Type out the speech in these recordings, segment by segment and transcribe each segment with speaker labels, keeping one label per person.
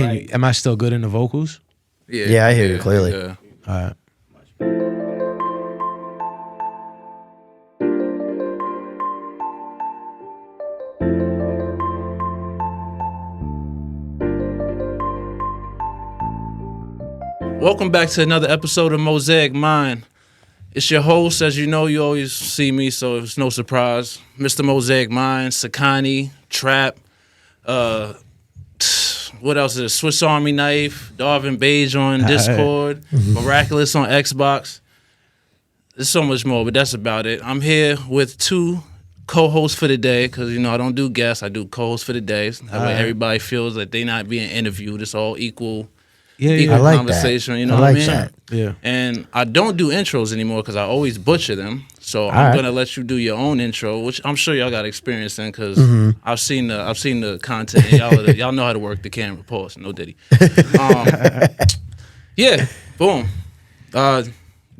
Speaker 1: Am I still good in the vocals?
Speaker 2: Yeah, I hear you clearly.
Speaker 1: All right.
Speaker 3: Welcome back to another episode of Mosaic Mind. It's your host, as you know, you always see me, so it's no surprise. Mr. Mosaic Mind, Sakani, Trap, what else is it? Swiss Army Knife, Darvin Beige on Discord, Miraculous on Xbox. There's so much more, but that's about it. I'm here with two co-hosts for the day, because, you know, I don't do guests, I do co-hosts for the day. That way everybody feels that they're not being interviewed. It's all equal
Speaker 1: Yeah.
Speaker 2: I like
Speaker 3: conversation,
Speaker 2: that.
Speaker 3: you know
Speaker 2: I
Speaker 3: what I
Speaker 2: like
Speaker 3: mean?
Speaker 2: that.
Speaker 1: Yeah.
Speaker 3: And I don't do intros anymore because I always butcher them. So I'm gonna let you do your own intro, which I'm sure y'all got experience in because I've seen the content. And y'all know how to work the camera. Pause. No diddy. Yeah. Boom. Do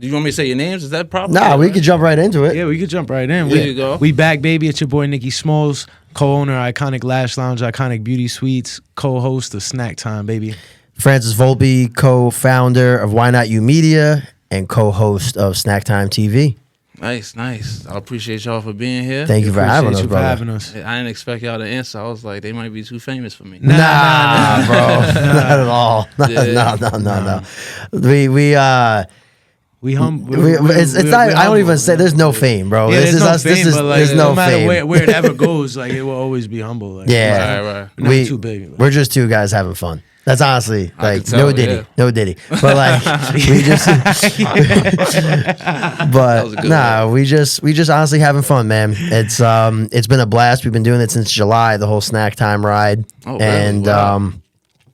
Speaker 3: you want me to say your names? Is that proper?
Speaker 2: Nah, we could jump right into it.
Speaker 1: Yeah, we could jump right in.
Speaker 3: There you go.
Speaker 1: We back, baby. It's your boy Nicky Smalls, co-owner Iconic Lash Lounge, Iconic Beauty Suites, co-host of Snack Time, baby.
Speaker 2: Francis Volpe, co-founder of Why Not You Media and co-host of Snack Time TV.
Speaker 3: Nice. I appreciate y'all for being here.
Speaker 2: Thank you for having us,
Speaker 1: Appreciate you for
Speaker 2: brother.
Speaker 1: having us.
Speaker 3: I didn't expect y'all to answer. I was like, they might be too famous for me.
Speaker 2: Nah, bro, not at all. No.
Speaker 1: We hum.
Speaker 2: It's not. I don't even say. There's no fame, bro.
Speaker 1: Yeah,
Speaker 2: this is
Speaker 1: no
Speaker 2: us.
Speaker 1: fame,
Speaker 2: This is.
Speaker 1: but, like,
Speaker 2: There's no
Speaker 1: matter
Speaker 2: fame.
Speaker 1: where it ever goes, like it will always be humble. Like,
Speaker 2: Yeah,
Speaker 3: Right.
Speaker 1: we're not too big. Like.
Speaker 2: we're just two guys having fun. That's honestly like
Speaker 3: can tell,
Speaker 2: no diddy, but like we just. But nah, we just honestly having fun, man. It's been a blast. We've been doing it since July, the whole Snack Time ride, and
Speaker 3: Wow.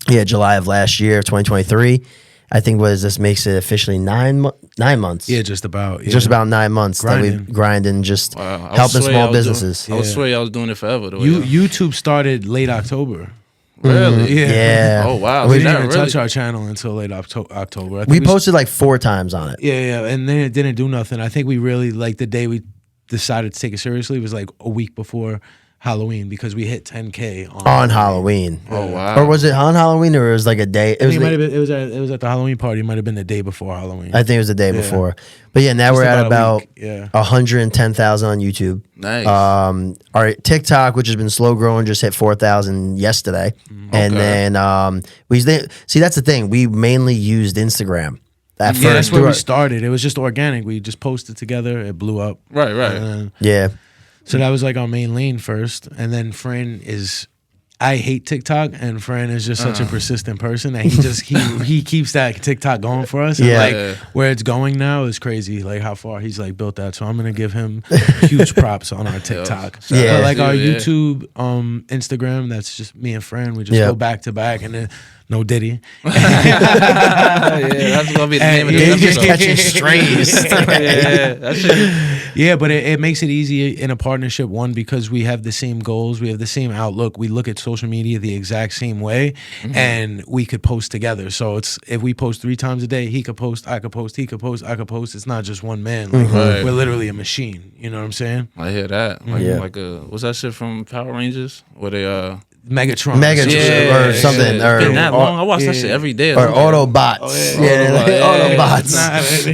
Speaker 2: July of last year, 2023. I think this makes it officially 9 months.
Speaker 1: Yeah, just about. Yeah.
Speaker 2: Just about 9 months that we grinding, just helping small businesses.
Speaker 3: I was swear y'all was doing it forever. Though,
Speaker 1: YouTube started late October.
Speaker 3: Really?
Speaker 2: Yeah.
Speaker 3: Oh wow.
Speaker 1: We
Speaker 3: Is
Speaker 1: didn't
Speaker 3: that
Speaker 1: even
Speaker 3: really?
Speaker 1: touch our channel until late October. I think
Speaker 2: We posted like 4 times on it.
Speaker 1: Yeah, and then it didn't do nothing. I think we really, like, the day we decided to take it seriously was like a week before Halloween because we hit 10K
Speaker 2: On Halloween.
Speaker 3: Oh wow.
Speaker 2: Or was it on Halloween or it was like a day? It
Speaker 1: I
Speaker 2: was
Speaker 1: think it was at the Halloween party. It might have been the day before Halloween.
Speaker 2: I think it was the day before. But yeah, now
Speaker 1: Just
Speaker 2: we're at
Speaker 1: about a
Speaker 2: about
Speaker 1: week,
Speaker 2: 110,000 on YouTube.
Speaker 3: Nice.
Speaker 2: Our TikTok, which has been slow growing, just hit 4,000 yesterday. And then see, that's the thing. We mainly used Instagram at first.
Speaker 1: Yeah, that's where we started. It was just organic. We just posted together. It blew up.
Speaker 3: Right.
Speaker 2: Yeah.
Speaker 1: So that was like our main lane first. And then Fran I hate TikTok, and Fran is just such a persistent person that he keeps that TikTok going for us. And like where it's going now is crazy. Like how far he's like built that. So I'm gonna give him huge props on our TikTok.
Speaker 2: Yeah.
Speaker 1: But like our
Speaker 3: Yeah.
Speaker 1: YouTube, Instagram, that's just me and Fran. We just go back to back, and then no Diddy.
Speaker 3: Yeah, that's gonna be the name of the
Speaker 2: He's just
Speaker 3: episode.
Speaker 2: catching strays.
Speaker 3: Yeah, that shit.
Speaker 1: Yeah, but it makes it easy in a partnership, one, because we have the same goals, we have the same outlook, we look at social media the exact same way, and we could post together. So it's if we post 3 times a day, he could post, I could post, he could post, I could post. It's not just one man. Like, we're literally a machine. You know what I'm saying?
Speaker 3: I hear that. Like what's that shit from Power Rangers? Where they
Speaker 1: Megatron.
Speaker 2: Or something.
Speaker 3: It's
Speaker 2: Or
Speaker 3: been that long. I watch that shit every day.
Speaker 2: Or Autobots. Autobots.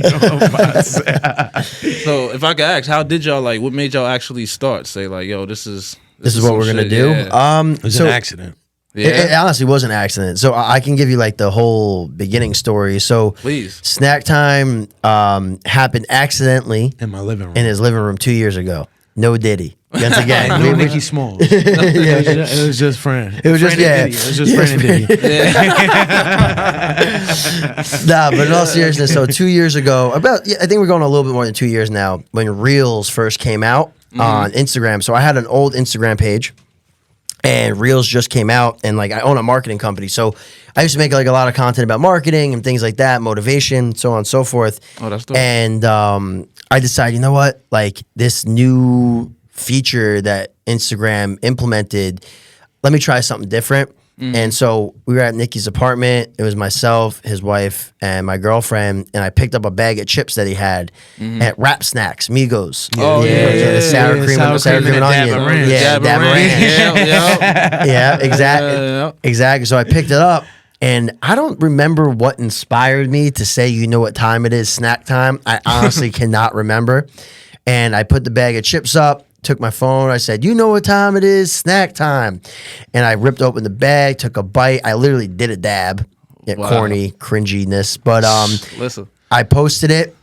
Speaker 1: Autobots.
Speaker 3: So if I could ask, how did y'all what made y'all actually start? Say like, yo, this is
Speaker 2: This is what we're gonna
Speaker 3: shit,
Speaker 2: do.
Speaker 3: yeah.
Speaker 1: It was an accident.
Speaker 2: It honestly was an accident. So I can give you like the whole beginning story. So
Speaker 3: Please.
Speaker 2: Snack Time happened accidentally
Speaker 1: In my living room.
Speaker 2: in his living room 2 years ago. No Diddy. Once again,
Speaker 1: No Nicky Smalls. It was just Fran.
Speaker 2: It was just
Speaker 1: Fran and Diddy. It was just Fran and Diddy.
Speaker 2: Nah, but in all seriousness, so 2 years ago, I think we're going a little bit more than 2 years now, when Reels first came out on Instagram. So I had an old Instagram page, and Reels just came out, and like I own a marketing company. So I used to make like a lot of content about marketing and things like that, motivation, so on and so forth.
Speaker 3: Oh, that's dope.
Speaker 2: And I decided, you know what? Like this new feature that Instagram implemented, let me try something different. And so we were at Nicky's apartment. It was myself, his wife, and my girlfriend. And I picked up a bag of chips that he had at Wrap Snacks, Migos.
Speaker 3: Oh,
Speaker 2: the sour cream and onion.
Speaker 1: ranch.
Speaker 2: Yeah, dab ranch.
Speaker 3: Yeah,
Speaker 2: Yeah, exactly. So I picked it up, And I don't remember what inspired me to say, you know what time it is, snack time. I honestly cannot remember. And I put the bag of chips up, took my phone. I said, you know what time it is, snack time. And I ripped open the bag, took a bite. I literally did a dab. Yeah,
Speaker 3: Wow.
Speaker 2: corny, cringiness. But
Speaker 3: Listen.
Speaker 2: I posted it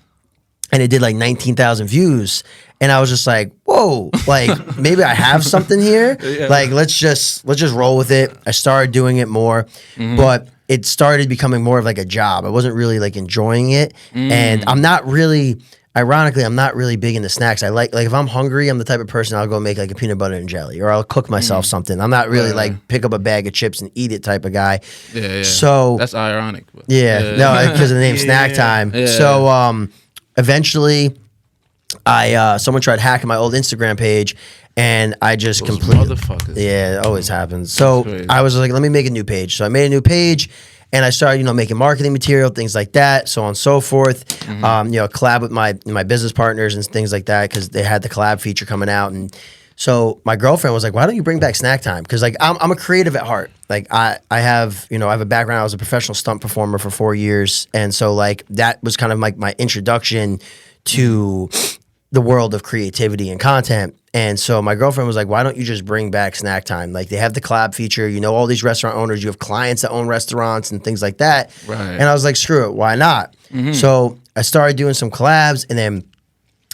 Speaker 2: and it did like 19,000 views. And I was just like, whoa, like maybe I have something here.
Speaker 3: Yeah.
Speaker 2: Like let's just roll with it. I started doing it more, but it started becoming more of like a job. I wasn't really like enjoying it. And I'm not really, ironically, I'm not really big into snacks. I like if I'm hungry, I'm the type of person I'll go make like a peanut butter and jelly, or I'll cook myself something. I'm not really like pick up a bag of chips and eat it type of guy.
Speaker 3: Yeah.
Speaker 2: So
Speaker 3: That's ironic. But
Speaker 2: no, because of the name Snack Time.
Speaker 3: Yeah.
Speaker 2: So eventually, someone tried hacking my old Instagram page, and I just
Speaker 3: Those
Speaker 2: completely
Speaker 3: motherfuckers.
Speaker 2: Yeah, it always happens. So
Speaker 3: crazy.
Speaker 2: I was like, let me make a new page. So I made a new page. And I started, making marketing material, things like that, so on and so forth. Collab with my business partners and things like that because they had the collab feature coming out. And so my girlfriend was like, "Why don't you bring back Snack Time?" Because like I'm a creative at heart. Like I have I have a background. I was a professional stunt performer for 4 years, and so like that was kind of like my introduction to the world of creativity and content. And so my girlfriend was like, why don't you just bring back Snack Time? Like they have the collab feature, all these restaurant owners, you have clients that own restaurants and things like that.
Speaker 3: Right.
Speaker 2: And I was like, screw it, why not? So I started doing some collabs, and then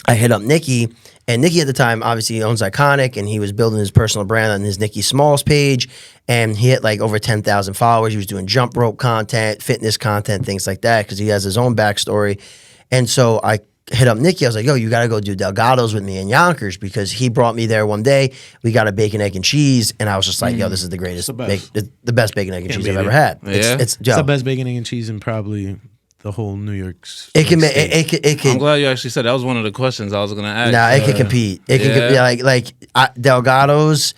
Speaker 2: I hit up Nicky. And Nicky at the time obviously owns Iconic, and he was building his personal brand on his Nicky Smalls page. And he hit like over 10,000 followers. He was doing jump rope content, fitness content, things like that, because he has his own backstory. And so I hit up Nicky. I was like, yo, you got to go do Delgado's with me in Yonkers, because he brought me there one day. We got a bacon, egg, and cheese. And I was just like, yo, this is the greatest, the best bacon, egg, and cheese I've ever had.
Speaker 3: Yeah.
Speaker 2: It's
Speaker 1: It's the best bacon, egg, and cheese in probably the whole New York
Speaker 2: It can
Speaker 1: state.
Speaker 2: it
Speaker 3: I'm
Speaker 2: can
Speaker 3: glad you actually said that was one of the questions I was gonna ask.
Speaker 2: nah, it can compete. It can compete. Delgado's.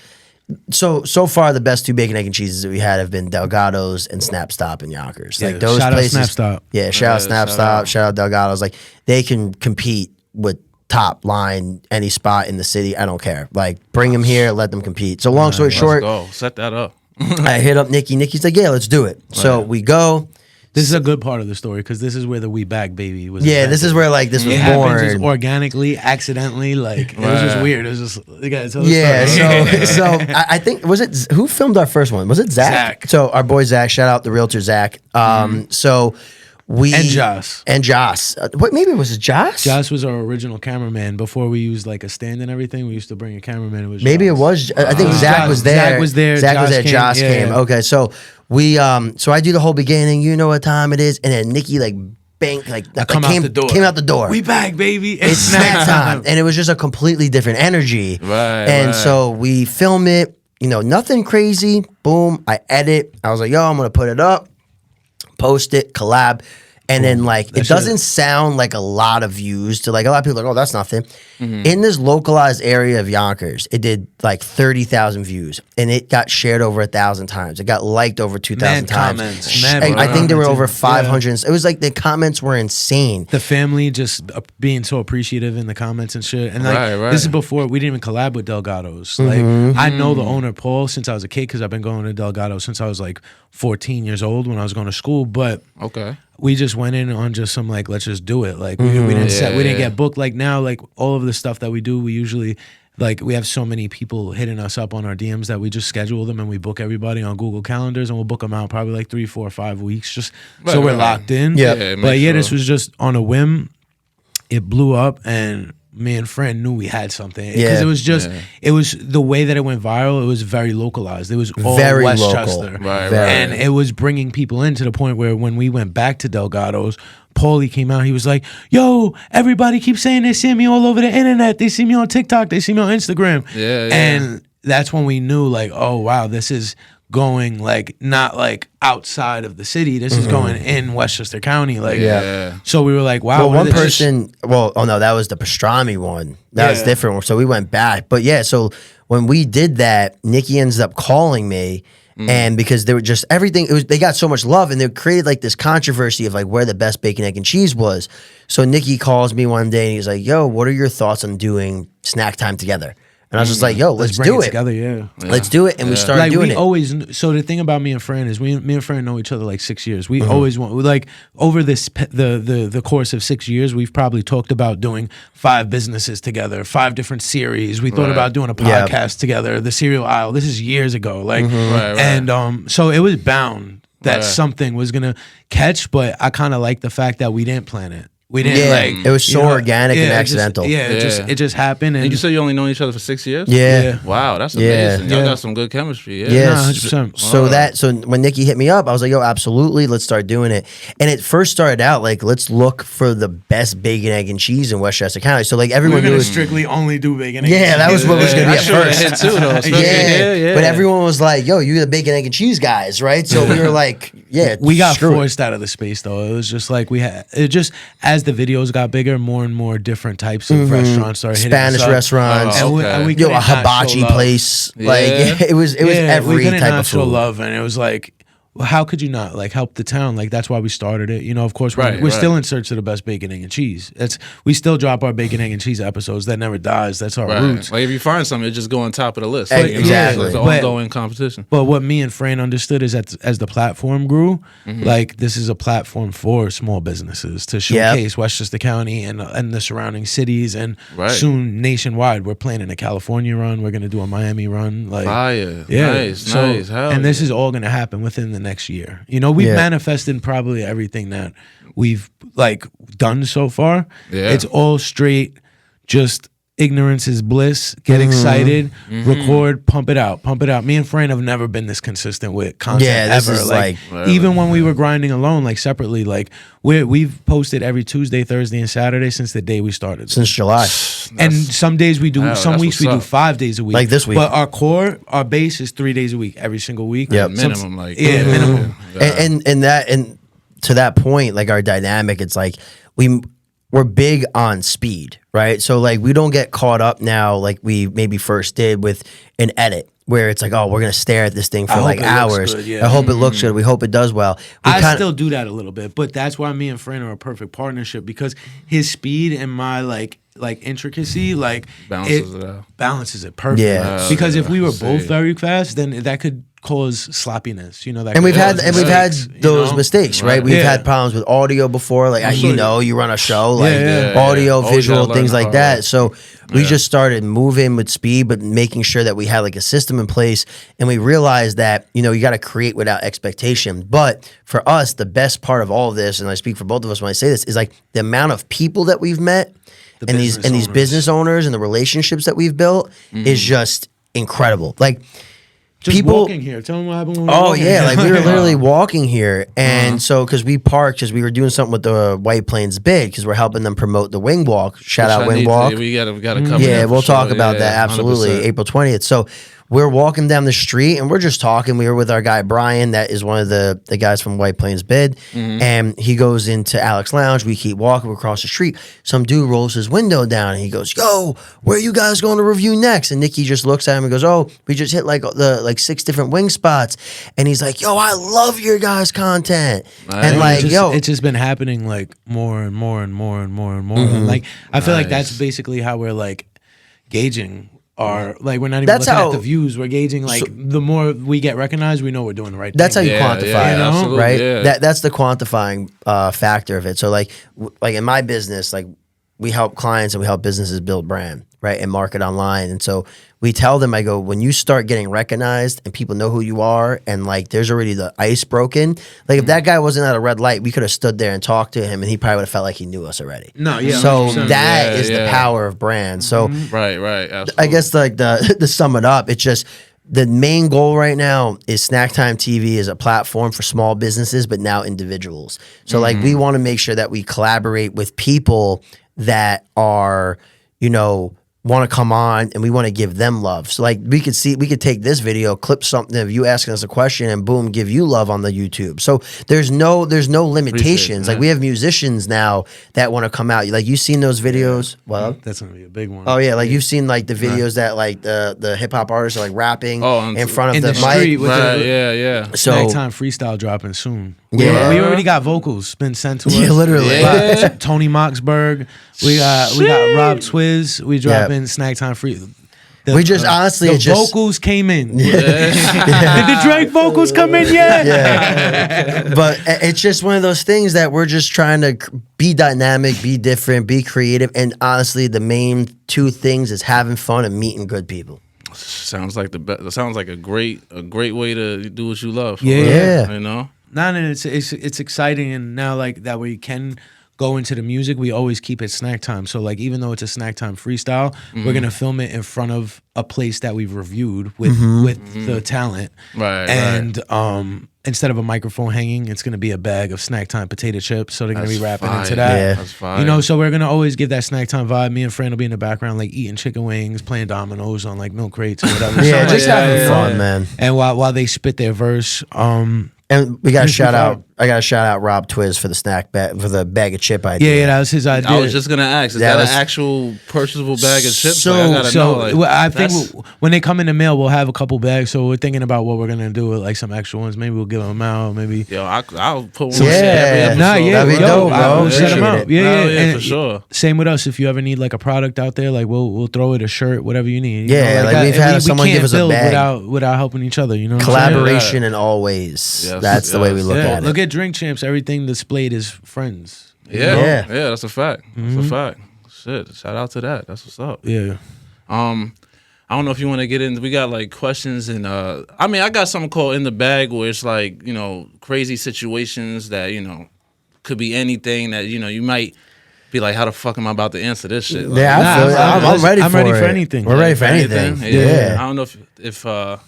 Speaker 2: So far, the best two bacon, egg, and cheeses that we had have been Delgado's and Snap Stop in Yonkers.
Speaker 1: Yeah,
Speaker 2: Like those
Speaker 1: shout out
Speaker 2: places.
Speaker 1: Snap Stop.
Speaker 2: Yeah, shout out Snap
Speaker 3: shout
Speaker 2: Stop.
Speaker 3: out.
Speaker 2: Shout out Delgado's. Like they can compete with top line any spot in the city. I don't care. Like bring them here, let them compete. So long story
Speaker 3: Let's
Speaker 2: short,
Speaker 3: go. Set that up.
Speaker 2: I hit up Nicky. Nicky's like, yeah, let's do it. So we go.
Speaker 1: This is a good part of the story because this is where the We Back Baby was.
Speaker 2: Yeah, this is where like this was
Speaker 1: it happens
Speaker 2: born.
Speaker 1: just organically, accidentally. Like it was just weird. It was just you gotta tell the
Speaker 2: Yeah,
Speaker 1: story.
Speaker 2: so I think was it who filmed our first one? Was it Zach?
Speaker 1: Zach.
Speaker 2: So our boy Zach, shout out the realtor Zach. So we
Speaker 1: And Joss.
Speaker 2: What maybe it was Joss?
Speaker 1: Joss was our original cameraman before we used like a stand and everything. We used to bring a cameraman. It was
Speaker 2: Maybe
Speaker 1: Joss.
Speaker 2: it was. I think
Speaker 1: was
Speaker 2: Zach
Speaker 1: Joss.
Speaker 2: was there.
Speaker 1: Zach was there.
Speaker 2: Zach was
Speaker 1: Joss
Speaker 2: there.
Speaker 1: came.
Speaker 2: Joss
Speaker 1: Yeah,
Speaker 2: came.
Speaker 1: yeah.
Speaker 2: Okay, so we so I do the whole beginning. You know what time it is, and then Nicky like bang
Speaker 1: come out the door.
Speaker 2: Came out the door.
Speaker 1: We back, baby.
Speaker 2: It's snack time, and it was just a completely different energy. And so we film it. Nothing crazy. Boom. I edit. I was like, yo, I'm gonna put it up, post it, collab. And then, like, it doesn't sound like a lot of views to, like, a lot of people are like, oh, that's nothing. In this localized area of Yonkers, it did, like, 30,000 views. And it got shared over 1,000 times. It got liked over 2,000 times.
Speaker 1: Comments.
Speaker 2: I think there were over
Speaker 1: comments.
Speaker 2: 500. It was, like, the comments were insane.
Speaker 1: The family just being so appreciative in the comments and shit. And like
Speaker 3: Right.
Speaker 1: this is before we didn't even collab with Delgado's. Like I know the owner Paul since I was a kid because I've been going to Delgado since I was like 14 years old when I was going to school. But
Speaker 3: Okay.
Speaker 1: we just went in on just some like let's just do it. Like we didn't get booked. Like now, like all of the stuff that we do, we usually like we have so many people hitting us up on our DMs that we just schedule them and we book everybody on Google Calendars and we'll book them out probably like 3, 4, 5 weeks just so we're locked in.
Speaker 2: Yeah.
Speaker 1: But
Speaker 3: make
Speaker 1: yeah,
Speaker 3: sure.
Speaker 1: this was just on a whim. It blew up and me and Fran knew we had something because
Speaker 2: Yeah.
Speaker 1: it was just it was the way that it went viral. It was very localized. It was all
Speaker 2: Very
Speaker 1: Westchester,
Speaker 2: local.
Speaker 3: Right,
Speaker 2: Very.
Speaker 1: and it was bringing people in to the point where when we went back to Delgado's, Paulie came out. He was like, "Yo, everybody keeps saying they see me all over the internet. They see me on TikTok. They see me on Instagram."
Speaker 3: Yeah.
Speaker 1: And that's when we knew, like, oh wow, this is going like not like outside of the city. This is going in Westchester County. Like,
Speaker 3: Yeah.
Speaker 1: So we were like, wow.
Speaker 2: Well,
Speaker 1: what
Speaker 2: one
Speaker 1: is this?
Speaker 2: person, that was the pastrami one. That was
Speaker 1: Yeah.
Speaker 2: different. So we went back. But yeah, so when we did that, Nicky ends up calling me. And because they were just everything, they got so much love and they created like this controversy of like where the best bacon, egg, and cheese was. So Nicky calls me one day and he's like, yo, what are your thoughts on doing snack time together? And I was just like, yo, let's
Speaker 1: bring
Speaker 2: do it.
Speaker 1: Together, yeah.
Speaker 2: Let's do it. And we started
Speaker 1: Like
Speaker 2: doing
Speaker 1: we
Speaker 2: it.
Speaker 1: always. So the thing about me and Fran is, me and Fran know each other like 6 years. We always want, like, over the course of 6 years, we've probably talked about doing 5 businesses together, 5 different series. We thought about doing a podcast together, the cereal aisle. This is years ago, like, and so it was bound that something was gonna catch. But I kind of like the fact that we didn't plan it. We didn't like.
Speaker 2: It was so organic and accidental.
Speaker 1: It just happened. And
Speaker 3: you said you only known each other for 6 years?
Speaker 2: Yeah.
Speaker 3: Wow, that's amazing. Y'all got some good chemistry.
Speaker 2: Yeah.
Speaker 1: Nah, 100%.
Speaker 2: So when Nicky hit me up, I was like, yo, absolutely, let's start doing it. And it first started out like, let's look for the best bacon, egg, and cheese in Westchester County. So like everyone
Speaker 1: we're
Speaker 2: knew
Speaker 1: gonna strictly only do bacon. Egg,
Speaker 2: yeah, that was what was gonna be at first.
Speaker 3: Hit too, though.
Speaker 2: Yeah. But everyone was like, yo, you're the bacon, egg, and cheese guys, right? So we were like, yeah,
Speaker 1: we got forced out of the space though. It was just like as the videos got bigger, more and more different types of restaurants started hitting
Speaker 2: Spanish
Speaker 1: us up.
Speaker 2: restaurants,
Speaker 1: And we
Speaker 2: yo,
Speaker 1: couldn't
Speaker 2: a
Speaker 1: not show
Speaker 2: hibachi
Speaker 1: love.
Speaker 2: place, like it was
Speaker 1: we
Speaker 2: every
Speaker 1: couldn't
Speaker 2: type
Speaker 1: not
Speaker 2: of
Speaker 1: show
Speaker 2: food.
Speaker 1: love, and it was like, well, how could you not like help the town? Like that's why we started it. You know, of course, we're still in search of the best bacon, egg, and cheese. We still drop our bacon, egg, and cheese episodes. That never dies. That's our roots.
Speaker 3: Like if you find something, it just go on top of the list.
Speaker 2: Exactly.
Speaker 3: It's an ongoing competition.
Speaker 1: But what me and Fran understood is that as the platform grew, like this is a platform for small businesses to showcase Westchester County and the surrounding cities, and soon nationwide. We're planning a California run. We're gonna do a Miami run. Like
Speaker 3: fire.
Speaker 1: Yeah.
Speaker 3: Nice. Hell
Speaker 1: and this is all gonna happen within the next year. You know, we've manifested probably everything that we've like done so far.
Speaker 3: Yeah.
Speaker 1: It's all straight, just ignorance is bliss. Get excited, record, pump it out, pump it out. Me and Fran have never been this consistent with content
Speaker 2: this
Speaker 1: ever.
Speaker 2: is
Speaker 1: Like even when we were grinding alone, like separately, like we've posted every Tuesday, Thursday, and Saturday since the day we started.
Speaker 2: Since July.
Speaker 1: And some days we do, some weeks we do 5 days a week.
Speaker 2: Like this week.
Speaker 1: But our base is 3 days a week, every single week.
Speaker 2: Yeah,
Speaker 3: minimum,
Speaker 1: minimum.
Speaker 2: And to that point, like our dynamic, it's like we're big on speed, right? So like we don't get caught up now like we maybe first did with an edit where it's like, oh, we're gonna stare at this thing for like hours.
Speaker 1: Good,
Speaker 2: I hope it looks good. We hope it does well.
Speaker 1: I still do that a little bit, but that's why me and Fran are a perfect partnership, because his speed and my like intricacy balances it perfect.
Speaker 2: Yeah.
Speaker 1: Because if we were both very fast, then that could cause sloppiness. You know that.
Speaker 2: And we've had
Speaker 1: mistakes,
Speaker 2: those mistakes, right? We've had problems with audio before, like you run a show, like audio, visual, things like that. So we just started moving with speed, but making sure that we had like a system in place, and we realized that you got to create without expectation. But for us, the best part of all of this, and I speak for both of us when I say this, is like the amount of people that we've met, and these business owners and the relationships that we've built is just incredible. Like.
Speaker 1: Just
Speaker 2: people
Speaker 1: walking here. Tell them what happened when we were walking
Speaker 2: yeah,
Speaker 1: here.
Speaker 2: like we were literally walking here, and so because we parked, because we were doing something with the White Plains Bid, because we're helping them promote the Wing Walk. Shout out Wing Walk.
Speaker 3: We gotta cover.
Speaker 2: Yeah, we'll talk about that absolutely. 100%. April 20th. So we're walking down the street and we're just talking. We were with our guy Brian, that is one of the guys from White Plains Bid, and he goes into Alex Lounge. We keep walking, we cross the street. Some dude rolls his window down and he goes, "Yo, where are you guys going to review next?" And Nicky just looks at him and goes, "Oh, we just hit like 6 different wing spots." And he's like, "Yo, I love your guys' content." And like,
Speaker 1: it's just been happening like more and more and more and more and more. And like I feel like that's basically how we're like gauging. Like we're not even looking at the views. We're gauging like the more we get recognized, we know we're doing the right thing.
Speaker 2: That's how you quantify it, right?
Speaker 3: Yeah.
Speaker 2: That's the quantifying factor of it. So like in my business, like we help clients and we help businesses build brand, right, and market online. And so we tell them, I go, when you start getting recognized and people know who you are, and like there's already the ice broken. Like if that guy wasn't at a red light, we could have stood there and talked to him, and he probably would have felt like he knew us already.
Speaker 1: No, yeah.
Speaker 2: So that is the power of brand. So
Speaker 3: right, absolutely.
Speaker 2: I guess like to sum it up, it's just the main goal right now is Snack Time TV is a platform for small businesses, but now individuals. So like we want to make sure that we collaborate with people that are, want to come on, and we want to give them love. So like we could take this video, clip something of you asking us a question, and boom, give you love on the YouTube. So there's no limitations. Like we have musicians now that want to come out. Like you've seen those videos. Well,
Speaker 1: that's gonna be a big one.
Speaker 2: Oh yeah, like you've seen like the videos that like the hip hop artists are like rapping in front of the
Speaker 1: street
Speaker 2: mic.
Speaker 1: with
Speaker 3: yeah.
Speaker 2: So
Speaker 1: Nighttime freestyle dropping soon.
Speaker 2: Yeah.
Speaker 1: We already got vocals been sent to us.
Speaker 2: Yeah, literally.
Speaker 1: Tony Moxberg. We got Rob Twiz. We dropping Snack Time free.
Speaker 2: We just honestly,
Speaker 1: the
Speaker 2: it's just
Speaker 1: vocals came in. Did the Drake vocals come in yet?
Speaker 2: yeah. But it's just one of those things that we're just trying to be dynamic, be different, be creative, and honestly, the main two things is having fun and meeting good people.
Speaker 3: Sounds like sounds like a great way to do what you love.
Speaker 2: Yeah.
Speaker 3: You know.
Speaker 1: No, it's exciting, and now like that way you can go into the music. We always keep it snack time. So like even though it's a snack time freestyle, we're gonna film it in front of a place that we've reviewed with the talent.
Speaker 3: Right.
Speaker 1: And instead of a microphone hanging, it's gonna be a bag of snack time potato chips. So they're gonna be rapping into that.
Speaker 2: Yeah.
Speaker 3: That's fine.
Speaker 1: You know, so we're gonna always give that snack time vibe. Me and Fran will be in the background, like eating chicken wings, playing dominoes on like milk crates or whatever.
Speaker 2: Yeah,
Speaker 1: So,
Speaker 2: just
Speaker 1: like,
Speaker 2: having fun, man.
Speaker 1: And while they spit their verse,
Speaker 2: And we got to
Speaker 1: Just
Speaker 2: shout
Speaker 1: before-
Speaker 2: out. I got to shout out Rob Twiz for the snack bag for the bag of chip idea.
Speaker 1: yeah, that was his idea.
Speaker 3: I was just gonna ask, is
Speaker 2: That
Speaker 3: that
Speaker 2: was-
Speaker 3: an actual purchasable bag of chips?
Speaker 2: So-
Speaker 3: Like, I gotta know. Like,
Speaker 1: well, I think
Speaker 3: that's-
Speaker 1: when they come in the mail, we'll have a couple bags. So we're thinking about what we're gonna do with like some extra ones. Maybe we'll give them out. Maybe.
Speaker 3: Yo, I'll put one.
Speaker 2: Yeah.
Speaker 3: in every episode.
Speaker 1: Nah, yeah,
Speaker 2: That'd be
Speaker 1: yo,
Speaker 2: dope,
Speaker 1: I
Speaker 2: bro.
Speaker 1: will set 'em
Speaker 2: Appreciate
Speaker 1: out.
Speaker 2: it.
Speaker 1: Yeah,
Speaker 3: Hell yeah,
Speaker 1: and
Speaker 3: for sure.
Speaker 1: Same with us. If you ever need like a product out there, like we'll throw it, a shirt, whatever you need. You
Speaker 2: Yeah,
Speaker 1: know,
Speaker 2: like we've had someone
Speaker 1: can't
Speaker 2: give us a
Speaker 1: build
Speaker 2: bag.
Speaker 1: without helping each other. You know, what I'm saying?
Speaker 2: Collaboration in all ways.
Speaker 3: Yes,
Speaker 2: That's the way we
Speaker 3: yes.
Speaker 2: look
Speaker 1: Yeah,
Speaker 2: at it.
Speaker 1: look at Drink Champs. Everything displayed is friends.
Speaker 3: Yeah,
Speaker 2: Yeah.
Speaker 3: yeah, that's a fact. That's a fact. Shit, shout out to that. That's what's up.
Speaker 1: Yeah.
Speaker 3: I don't know if you want to get into. We got like questions and I mean, I got something called in the bag where it's like crazy situations that could be anything that you might be like, how the fuck am I about to answer this shit? Like,
Speaker 2: Yeah, I feel it. I'm ready.
Speaker 1: I'm
Speaker 2: for
Speaker 1: ready
Speaker 2: it.
Speaker 1: for anything.
Speaker 2: We're ready for anything.
Speaker 3: Yeah. I don't know if
Speaker 1: Oh,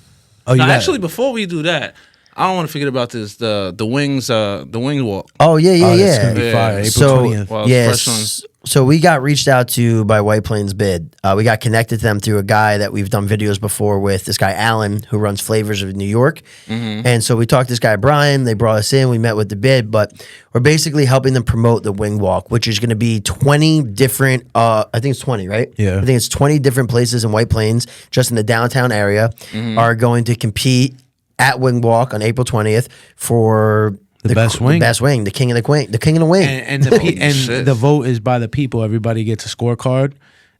Speaker 3: no,
Speaker 1: you got
Speaker 3: actually,
Speaker 1: it.
Speaker 3: before we do that, I don't want to forget about this. The wings walk.
Speaker 2: Oh yeah, yeah,
Speaker 1: Oh, that's
Speaker 2: yeah.
Speaker 1: gonna be fire. April
Speaker 2: So
Speaker 1: 20th.
Speaker 3: Well, it's
Speaker 2: yes,
Speaker 3: fresh
Speaker 2: so we got reached out to by White Plains Bid. We got connected to them through a guy that we've done videos before with. This guy Alan, who runs Flavors of New York, and so we talked to this guy Brian. They brought us in. We met with the bid, but we're basically helping them promote the wing walk, which is going to be 20 different. I think it's 20, right?
Speaker 1: Yeah.
Speaker 2: I think it's 20 different places in White Plains, just in the downtown area, are going to compete at Wing Walk on April 20th for
Speaker 1: The best wing.
Speaker 2: the best wing, the king of the queen, the king of the wing.
Speaker 1: And
Speaker 3: Shit.
Speaker 1: the vote is by the people. Everybody gets a scorecard,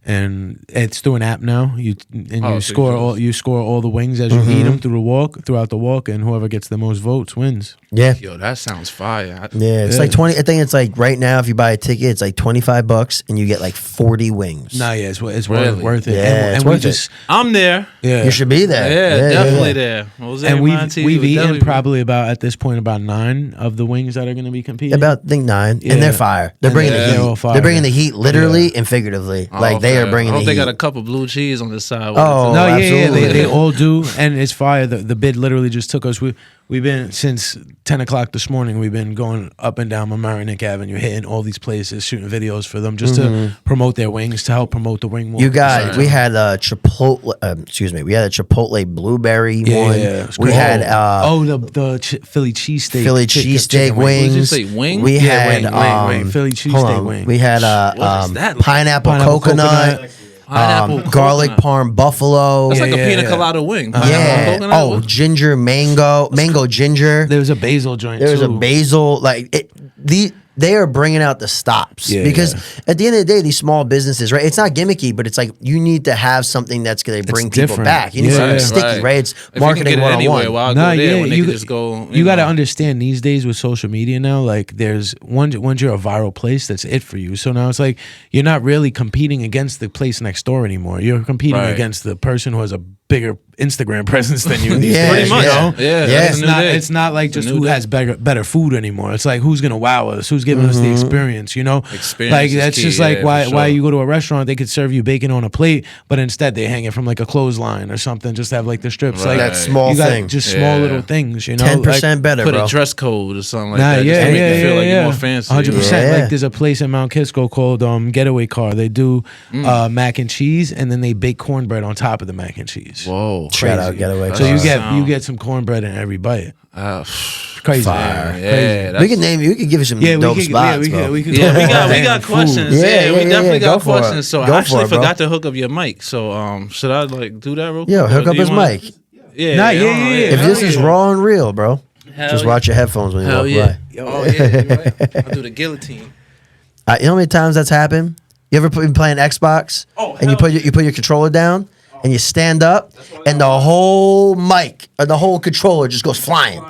Speaker 1: and it's through an app now. You
Speaker 3: Oh, so
Speaker 1: you score all the wings as you eat them throughout the walk, and whoever gets the most votes wins.
Speaker 2: Yeah.
Speaker 3: Yo, that sounds fire.
Speaker 2: Yeah, it's
Speaker 1: Yeah.
Speaker 2: like 20. I think it's like right now, if you buy a ticket, it's like $25 and you get like 40 wings.
Speaker 1: Nah, yeah, it's
Speaker 3: Really?
Speaker 1: worth it.
Speaker 2: Yeah, it's
Speaker 1: and we
Speaker 2: worth it.
Speaker 1: just
Speaker 3: I'm there.
Speaker 1: yeah.
Speaker 2: You should be there.
Speaker 3: Yeah, definitely
Speaker 2: yeah.
Speaker 3: there. Jose
Speaker 1: And
Speaker 3: Monte
Speaker 1: we've
Speaker 3: would
Speaker 1: eaten
Speaker 3: definitely be-
Speaker 1: probably about about 9 of the wings that are going to be competing.
Speaker 2: About I think 9,
Speaker 1: Yeah.
Speaker 2: and they're fire. They're
Speaker 1: And
Speaker 2: bringing
Speaker 1: they're
Speaker 2: the
Speaker 1: all
Speaker 2: heat.
Speaker 1: fire.
Speaker 2: They're bringing the heat, literally and figuratively.
Speaker 3: Oh,
Speaker 2: Like they
Speaker 3: okay.
Speaker 2: are bringing
Speaker 3: I
Speaker 2: the
Speaker 3: hope they
Speaker 2: heat.
Speaker 3: got a couple blue cheese on the side.
Speaker 2: Oh,
Speaker 1: No, yeah,
Speaker 2: absolutely.
Speaker 1: they all do, and it's fire. The bid literally just took us. We've been since 10 o'clock this morning. We've been going up and down Mamaroneck Avenue, hitting all these places, shooting videos for them, just to promote their wings, to help promote the wing walk.
Speaker 2: You got. We had a Chipotle. Excuse me. We had a Chipotle blueberry one.
Speaker 1: yeah, it's
Speaker 2: We
Speaker 1: great.
Speaker 2: had
Speaker 1: the Philly cheesesteak,
Speaker 2: Philly
Speaker 1: chicken
Speaker 2: cheesesteak
Speaker 1: wings.
Speaker 2: wings.
Speaker 3: Did you say wing?
Speaker 2: We
Speaker 1: Yeah,
Speaker 2: had
Speaker 1: wing. Philly
Speaker 2: hold
Speaker 1: cheesesteak
Speaker 2: on.
Speaker 1: wing.
Speaker 2: We had
Speaker 3: What is that like?
Speaker 2: pineapple
Speaker 1: Pineapple
Speaker 2: coconut.
Speaker 1: coconut.
Speaker 3: Pineapple
Speaker 2: Garlic
Speaker 3: coconut.
Speaker 2: parm buffalo.
Speaker 3: That's like a
Speaker 1: Yeah,
Speaker 3: pina
Speaker 1: yeah.
Speaker 3: colada wing. Pineapple
Speaker 2: Yeah.
Speaker 3: coconut?
Speaker 2: Oh, ginger mango ginger.
Speaker 1: There was a basil joint.
Speaker 2: There's
Speaker 1: too.
Speaker 2: a basil. Like it. They are bringing out the stops
Speaker 1: Yeah,
Speaker 2: because
Speaker 1: yeah.
Speaker 2: at the end of the day, these small businesses, right? It's not gimmicky, but it's like you need to have something that's going to bring people
Speaker 1: different.
Speaker 2: back. You need
Speaker 1: Yeah.
Speaker 2: something sticky, right? It's
Speaker 3: If you can
Speaker 2: marketing
Speaker 3: get it
Speaker 2: 101.
Speaker 3: anywhere, why
Speaker 1: Nah,
Speaker 3: go there
Speaker 1: yeah,
Speaker 3: when they
Speaker 1: you
Speaker 3: can
Speaker 1: got-
Speaker 3: just go?
Speaker 1: You got to
Speaker 3: know.
Speaker 1: understand these days with social media now, like there's once you're a viral place, that's it for you. So now it's like you're not really competing against the place next door anymore. You're competing
Speaker 3: Right.
Speaker 1: against the person who has a bigger Instagram presence than you. These
Speaker 2: Yeah,
Speaker 1: days,
Speaker 3: Pretty much.
Speaker 1: You know?
Speaker 3: Yeah,
Speaker 2: Yeah.
Speaker 3: that's a new day.
Speaker 1: It's not like
Speaker 3: It's a
Speaker 1: just
Speaker 3: new
Speaker 1: who
Speaker 3: day.
Speaker 1: has better food anymore. It's like who's gonna wow us, who's giving us the experience. You know,
Speaker 3: Experience
Speaker 1: like
Speaker 3: is
Speaker 1: that's
Speaker 3: key,
Speaker 1: just like
Speaker 3: yeah,
Speaker 1: why
Speaker 3: for
Speaker 1: why
Speaker 3: sure.
Speaker 1: you go to a restaurant, they could serve you bacon on a plate, but instead they hang it from like a clothesline or something, just to have like the strips.
Speaker 3: Right.
Speaker 1: Like
Speaker 2: That small
Speaker 1: you got
Speaker 2: thing.
Speaker 1: just small
Speaker 3: Yeah.
Speaker 1: little things. You know,
Speaker 2: 10% better,
Speaker 3: Put
Speaker 2: bro.
Speaker 3: a dress code or something like
Speaker 1: Nah,
Speaker 3: that.
Speaker 1: yeah,
Speaker 3: just to make
Speaker 1: yeah,
Speaker 3: you feel like
Speaker 1: yeah,
Speaker 3: you're more fancy.
Speaker 1: 100%.
Speaker 2: Yeah.
Speaker 1: Like there's a place in Mount Kisco called Getaway Car. They do mac and cheese, and then they bake cornbread on top of the mac and cheese.
Speaker 3: Whoa.
Speaker 2: Shout out Getaway
Speaker 1: So
Speaker 2: Car.
Speaker 1: you get some cornbread in every bite.
Speaker 3: Uh,
Speaker 1: Crazy.
Speaker 2: Fire.
Speaker 3: yeah,
Speaker 2: We can name you. We can give you some
Speaker 1: Yeah,
Speaker 2: dope
Speaker 1: we could.
Speaker 2: spots,
Speaker 1: We
Speaker 2: bro.
Speaker 1: could. We could.
Speaker 3: Yeah, we got
Speaker 1: Damn, food.
Speaker 3: questions.
Speaker 2: Yeah,
Speaker 3: Yeah,
Speaker 2: yeah,
Speaker 3: we
Speaker 2: yeah,
Speaker 3: definitely
Speaker 2: yeah.
Speaker 3: got
Speaker 2: Go for it.
Speaker 3: questions. So
Speaker 2: Go
Speaker 3: I actually
Speaker 2: for it, bro.
Speaker 3: forgot to hook up your mic. So should I like do that real quick?
Speaker 2: Yo,
Speaker 3: Or
Speaker 2: hook
Speaker 3: do
Speaker 2: up
Speaker 3: you
Speaker 2: his
Speaker 3: wanna-
Speaker 2: mic.
Speaker 3: Yeah,
Speaker 1: Nah,
Speaker 3: I
Speaker 1: yeah,
Speaker 3: don't know,
Speaker 1: yeah,
Speaker 2: If
Speaker 1: Hell
Speaker 2: this is
Speaker 1: yeah.
Speaker 2: raw and real, bro,
Speaker 3: Hell
Speaker 2: just
Speaker 3: yeah.
Speaker 2: watch your headphones when you
Speaker 3: Hell
Speaker 2: walk
Speaker 3: yeah.
Speaker 2: by.
Speaker 3: Oh yeah, you're right. I'll do the guillotine.
Speaker 2: You know how many times that's happened? You ever been playing Xbox
Speaker 3: Oh,
Speaker 2: and you
Speaker 3: hell
Speaker 2: put your controller down and you stand up, and the whole mic or the whole controller just goes flying,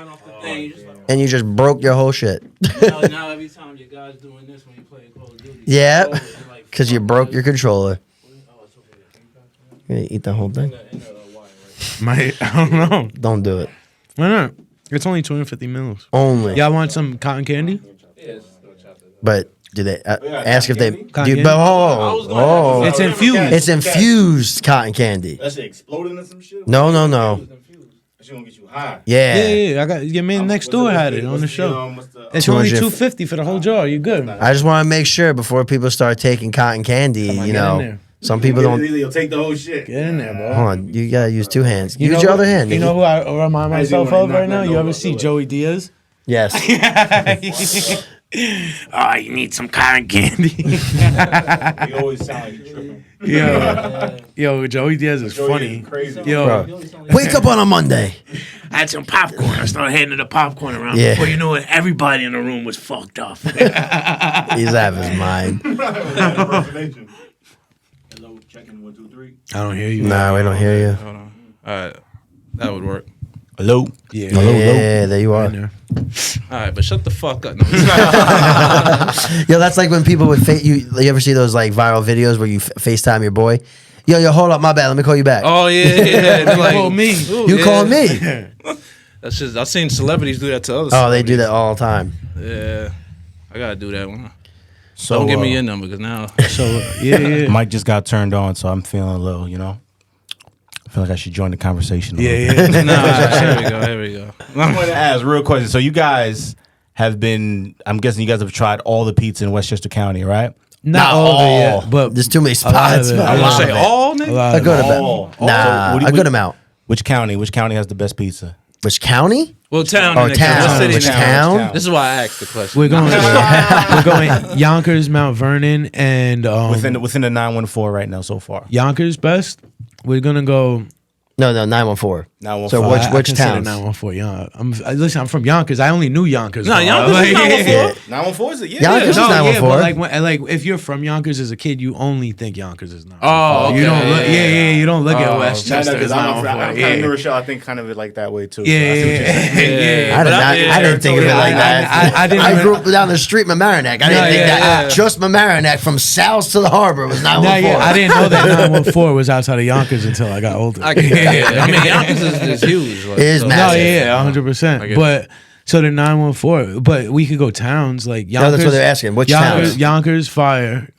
Speaker 2: and you just broke your whole shit.
Speaker 3: Now every time your guy's doing this when you play Call of Duty.
Speaker 2: Yeah, because you broke your controller. You gonna eat the whole thing?
Speaker 1: I don't know.
Speaker 2: Don't do it.
Speaker 1: Why not? It's only 250 mils.
Speaker 2: Only.
Speaker 1: Y'all want some cotton candy?
Speaker 2: But do they ask if they?
Speaker 1: Cotton
Speaker 2: But
Speaker 1: candy? It's infused.
Speaker 2: It's infused cotton candy.
Speaker 4: That shit exploding or some shit?
Speaker 2: No.
Speaker 4: That shit gonna get you high.
Speaker 2: Yeah.
Speaker 1: Yeah. I got your man next door had it on the show. It's
Speaker 2: 200
Speaker 1: only 250 for the whole jar. You good?
Speaker 2: I just want to make sure before people start taking cotton candy,
Speaker 1: Come on,
Speaker 2: you
Speaker 1: get in
Speaker 2: know,
Speaker 1: there.
Speaker 2: some people don't.
Speaker 4: You'll take the whole shit.
Speaker 1: Get in there, bro.
Speaker 2: Hold on, you gotta use two hands.
Speaker 1: You
Speaker 2: Use
Speaker 1: know
Speaker 2: your
Speaker 1: who-
Speaker 2: other hand.
Speaker 1: You
Speaker 2: Nicky.
Speaker 1: know who I remind myself
Speaker 4: wanna
Speaker 1: of
Speaker 4: knock
Speaker 1: right now?
Speaker 4: that
Speaker 1: You ever
Speaker 4: over
Speaker 1: see
Speaker 4: the way.
Speaker 1: Joey Diaz?
Speaker 2: Yes.
Speaker 1: Oh, you need some cotton candy.
Speaker 4: You always sound like you tripping.
Speaker 1: Yo, Joey Diaz is
Speaker 4: Joey
Speaker 1: funny.
Speaker 4: is crazy.
Speaker 1: Yo,
Speaker 2: Bro, wake up on a Monday.
Speaker 1: I had some popcorn. I started handing the popcorn around.
Speaker 2: Yeah.
Speaker 1: Before you know it, everybody in the room was fucked up.
Speaker 2: He's out of his mind.
Speaker 4: Impersonation. Hello, checking 1, 2, 3.
Speaker 1: I don't hear you.
Speaker 2: Nah, we don't hear you.
Speaker 3: Hold on. All right, that would work.
Speaker 5: Hello.
Speaker 1: Yeah.
Speaker 2: Yeah, there you are.
Speaker 1: Right there.
Speaker 3: All right, but shut the fuck up. No,
Speaker 2: Yo, that's like when people would you ever see those like viral videos where you FaceTime your boy? Yo, hold up, my bad. Let me call you back.
Speaker 3: oh yeah. It's like,
Speaker 1: called me.
Speaker 3: ooh,
Speaker 2: you
Speaker 3: yeah.
Speaker 2: called me.
Speaker 3: That's just I've seen celebrities do that to others.
Speaker 2: Oh, they do that all the time.
Speaker 3: Yeah, I gotta do that one.
Speaker 5: So
Speaker 3: Don't give me your number because now.
Speaker 1: So, yeah.
Speaker 5: Mic just got turned on, so I'm feeling a little, I feel like I should join the conversation. A little bit.
Speaker 1: Yeah.
Speaker 3: Nah, here we go.
Speaker 5: I want to ask real question. So you guys have been, I'm guessing you guys have tried all the pizza in Westchester County, right?
Speaker 1: Not all of it yet, but
Speaker 2: There's too many
Speaker 1: a lot of
Speaker 2: spots.
Speaker 1: it.
Speaker 2: A
Speaker 1: I
Speaker 3: I
Speaker 1: was
Speaker 2: lot
Speaker 3: want to
Speaker 2: of
Speaker 3: say
Speaker 2: it.
Speaker 3: all
Speaker 1: A
Speaker 3: nigga.
Speaker 1: lot
Speaker 2: A
Speaker 1: of
Speaker 2: good
Speaker 1: it.
Speaker 2: amount.
Speaker 5: So
Speaker 2: Nah,
Speaker 5: what do
Speaker 2: a
Speaker 5: you-
Speaker 2: good amount.
Speaker 5: Which county has the best pizza?
Speaker 2: Which county?
Speaker 3: Well, town.
Speaker 2: Or
Speaker 3: in the
Speaker 2: town.
Speaker 3: What city
Speaker 2: Which
Speaker 3: in the
Speaker 2: town?
Speaker 3: This is why I asked the question.
Speaker 1: We're going Yonkers, Mount Vernon, and
Speaker 5: Within the 914 right now so far.
Speaker 1: Yonkers best. We're gonna go.
Speaker 2: No, 914.
Speaker 5: 914.
Speaker 2: So
Speaker 1: I
Speaker 2: which
Speaker 1: consider
Speaker 2: towns?
Speaker 1: 914. Yeah, listen. I'm from Yonkers. I only knew Yonkers.
Speaker 3: No,
Speaker 1: bro.
Speaker 3: Yonkers is
Speaker 1: Like,
Speaker 3: 914.
Speaker 5: 914 is it? Yeah.
Speaker 2: Yonkers is
Speaker 1: No, yeah,
Speaker 2: 914.
Speaker 1: but like if you're from Yonkers as a kid, you only think Yonkers is 914.
Speaker 3: Oh, okay.
Speaker 1: You don't look. Yeah. You don't look at
Speaker 5: No,
Speaker 1: Westchester
Speaker 5: because
Speaker 1: as
Speaker 5: I'm kind
Speaker 1: 914.
Speaker 5: of New Rochelle. I think kind of it like that way too.
Speaker 1: Yeah,
Speaker 5: So I see what you're saying.
Speaker 1: yeah.
Speaker 2: I didn't think of it like that.
Speaker 1: I didn't
Speaker 2: I
Speaker 1: even-
Speaker 2: grew up down the street, Mamaroneck. I didn't think that. Just Mamaroneck from South to the harbor was 914.
Speaker 1: I didn't know that 914 was outside of Yonkers until I got older.
Speaker 3: I mean, Yonkers is huge. Like,
Speaker 2: It is
Speaker 3: so-
Speaker 2: massive.
Speaker 1: No, yeah, 100%.
Speaker 3: get
Speaker 1: But so the 914, but we could go towns like Yonkers.
Speaker 2: No, that's what they're asking. Which towns?
Speaker 1: Yonkers fire.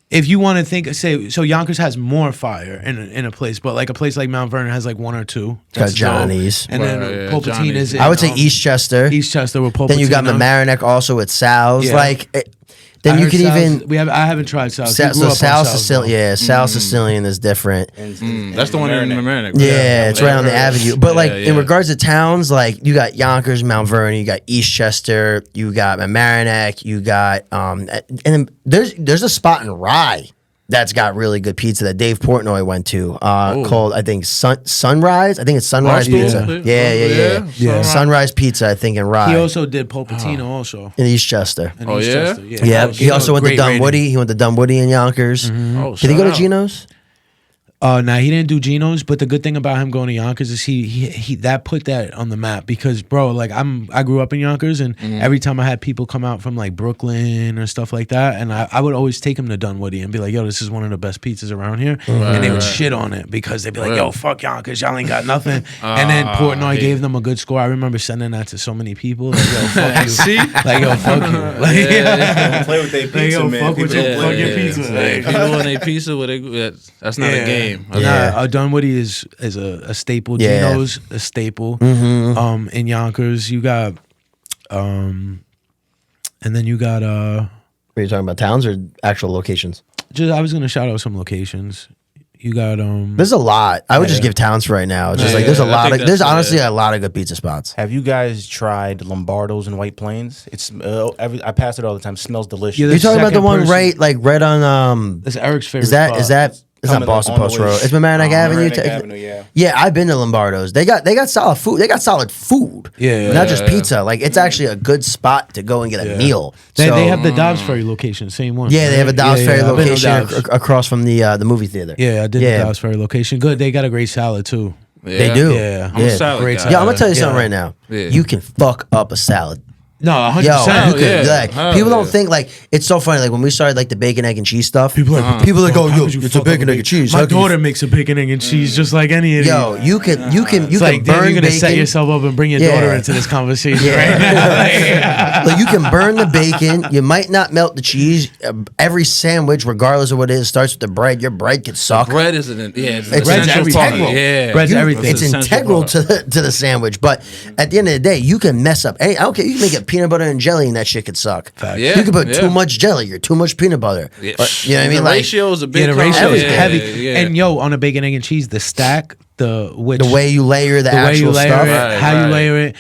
Speaker 1: If you want to think, say, so Yonkers has more fire in a place, but like a place like Mount Vernon has like one or two.
Speaker 2: Got
Speaker 1: That's dope.
Speaker 2: Johnny's.
Speaker 1: And then
Speaker 3: Right, yeah,
Speaker 1: Pulpatine
Speaker 3: Johnny's.
Speaker 1: is in,
Speaker 2: I would say Eastchester.
Speaker 1: Eastchester with Pulpatine.
Speaker 2: Then you got Mamaroneck also with Sal's.
Speaker 1: Yeah.
Speaker 2: Like, then you could even.
Speaker 1: I haven't tried South.
Speaker 2: So South Sicilian, yeah, South Sicilian is different.
Speaker 3: That's the one in Mamaroneck.
Speaker 2: Yeah, it's right on the avenue. But like
Speaker 3: Yeah,
Speaker 2: in
Speaker 3: yeah.
Speaker 2: regards to towns, like you got Yonkers, Mount Vernon, you got Eastchester, you got Mamaroneck, you got and then there's a spot in Rye that's got really good pizza that Dave Portnoy went to called I think Sunrise. I think it's Sunrise
Speaker 3: Barstool?
Speaker 2: Pizza. Yeah.
Speaker 1: Yeah.
Speaker 2: Sunrise Pizza, I think in Rye.
Speaker 1: He also did Pulpatino also.
Speaker 2: in Eastchester.
Speaker 1: In
Speaker 3: Oh, yeah?
Speaker 1: Eastchester,
Speaker 2: Yeah, he also went to
Speaker 1: Great rating.
Speaker 2: Dunwoody. He went to Dunwoody in Yonkers.
Speaker 3: Oh,
Speaker 2: Did he go to
Speaker 3: shout out.
Speaker 2: Geno's?
Speaker 1: Nah, he didn't do Geno's, but the good thing about him going to Yonkers is he that put that on the map because bro, like I grew up in Yonkers and every time I had people come out from like Brooklyn or stuff like that, and I would always take them to Dunwoody and be like, yo, this is one of the best pizzas around here, and they would shit on it because they'd be like, yo, fuck Yonkers, y'all ain't got nothing, and then Portnoy gave them a good score. I remember sending that to so many people, like, yo, fuck you,
Speaker 3: See?
Speaker 1: like yo, fuck you, like
Speaker 5: Play with their
Speaker 1: Like,
Speaker 5: pizza,
Speaker 1: yo,
Speaker 5: man.
Speaker 1: fuck with
Speaker 5: People
Speaker 1: your
Speaker 5: don't
Speaker 1: fucking
Speaker 5: play.
Speaker 1: pizza.
Speaker 3: Hey,
Speaker 1: Like,
Speaker 3: people want a pizza with that's not a game.
Speaker 2: Yeah.
Speaker 1: Dunwoody is a staple.
Speaker 2: Yeah.
Speaker 1: Geno's a staple. In Yonkers, you got, and then you got
Speaker 2: Are you talking about towns or actual locations?
Speaker 1: just I was gonna shout out some locations. You got
Speaker 2: There's a lot. I would just give towns for right now. It's just
Speaker 3: Yeah,
Speaker 2: like there's a
Speaker 3: I
Speaker 2: lot
Speaker 3: think
Speaker 2: of there's
Speaker 3: that's-
Speaker 2: honestly
Speaker 3: yeah.
Speaker 2: a lot of good pizza spots.
Speaker 5: Have you guys tried Lombardo's in White Plains? It's I pass it all the time. It smells delicious.
Speaker 1: Yeah,
Speaker 2: You're talking about the
Speaker 1: second
Speaker 2: one
Speaker 1: person.
Speaker 2: right on
Speaker 1: that's Eric's favorite.
Speaker 2: is that
Speaker 1: spot.
Speaker 2: is that It's not Boston
Speaker 5: on the
Speaker 2: Post
Speaker 5: way-
Speaker 2: Road. It's Mamaroneck Avenue.
Speaker 5: Mamaroneck Avenue, yeah.
Speaker 2: Yeah, I've been to Lombardo's. They got solid food. They got solid food.
Speaker 1: Yeah.
Speaker 2: Not just pizza. Like it's actually a good spot to go and get a meal.
Speaker 1: They
Speaker 2: So-
Speaker 1: have the Dobbs Ferry location, same one.
Speaker 2: Yeah, they have a
Speaker 1: right?
Speaker 2: Dobbs Ferry
Speaker 1: I've been to
Speaker 2: location
Speaker 1: Dobbs.
Speaker 2: across from the movie theater.
Speaker 1: Yeah, I did the Dobbs Ferry location. Good. They got a great salad too.
Speaker 2: They do.
Speaker 1: Yeah.
Speaker 3: I'm a salad
Speaker 1: Great
Speaker 3: guy.
Speaker 1: salad.
Speaker 2: Yeah, I'm gonna tell you
Speaker 1: Yeah.
Speaker 2: something right now.
Speaker 3: Yeah.
Speaker 2: You can fuck up a salad.
Speaker 1: No, 100%.
Speaker 2: Yo,
Speaker 3: Hell
Speaker 2: you could,
Speaker 3: yeah.
Speaker 2: like,
Speaker 3: Hell
Speaker 2: people don't
Speaker 3: yeah.
Speaker 2: think like it's so funny. Like when we started like the bacon, egg, and cheese stuff,
Speaker 1: People are like,
Speaker 2: people are like,
Speaker 1: "Fuck,
Speaker 2: oh,
Speaker 1: how
Speaker 2: yo,
Speaker 1: could you
Speaker 2: it's a
Speaker 1: fuck up
Speaker 2: bacon, egg, and cheese.
Speaker 1: My
Speaker 2: How can you
Speaker 1: daughter makes a bacon, egg, and cheese just like any idiot.
Speaker 2: Yo, you can
Speaker 1: It's like, damn,
Speaker 2: burn
Speaker 1: you're gonna set
Speaker 2: bacon.
Speaker 1: yourself up and bring your
Speaker 2: Yeah.
Speaker 1: daughter into this conversation right now.
Speaker 2: Like you can burn the bacon. You might not melt the cheese. Every sandwich, regardless of what it is, starts with the bread. Your bread could suck.
Speaker 3: Bread is an it's
Speaker 2: It's
Speaker 3: essential part.
Speaker 2: integral.
Speaker 3: Yeah,
Speaker 1: Bread's everything.
Speaker 2: It's integral to the sandwich. But at the end of the day, you can mess up. Hey, I don't care. You can make it peanut butter and jelly, and that shit could suck.
Speaker 1: Facts.
Speaker 3: Yeah,
Speaker 2: You can put
Speaker 3: yeah.
Speaker 2: too much jelly or too much peanut butter.
Speaker 3: Yeah.
Speaker 2: Or- you know what I mean?
Speaker 3: The
Speaker 2: Like
Speaker 3: ratio is a big
Speaker 1: Yeah, the ratio
Speaker 3: combo.
Speaker 1: is
Speaker 3: Yeah,
Speaker 1: heavy.
Speaker 3: yeah.
Speaker 1: And yo, on a bacon, egg, and cheese, the stack, the
Speaker 2: way you layer the
Speaker 1: way
Speaker 2: actual
Speaker 1: you layer
Speaker 2: stuff.
Speaker 1: it,
Speaker 3: Right,
Speaker 1: how you
Speaker 3: right.
Speaker 1: layer it.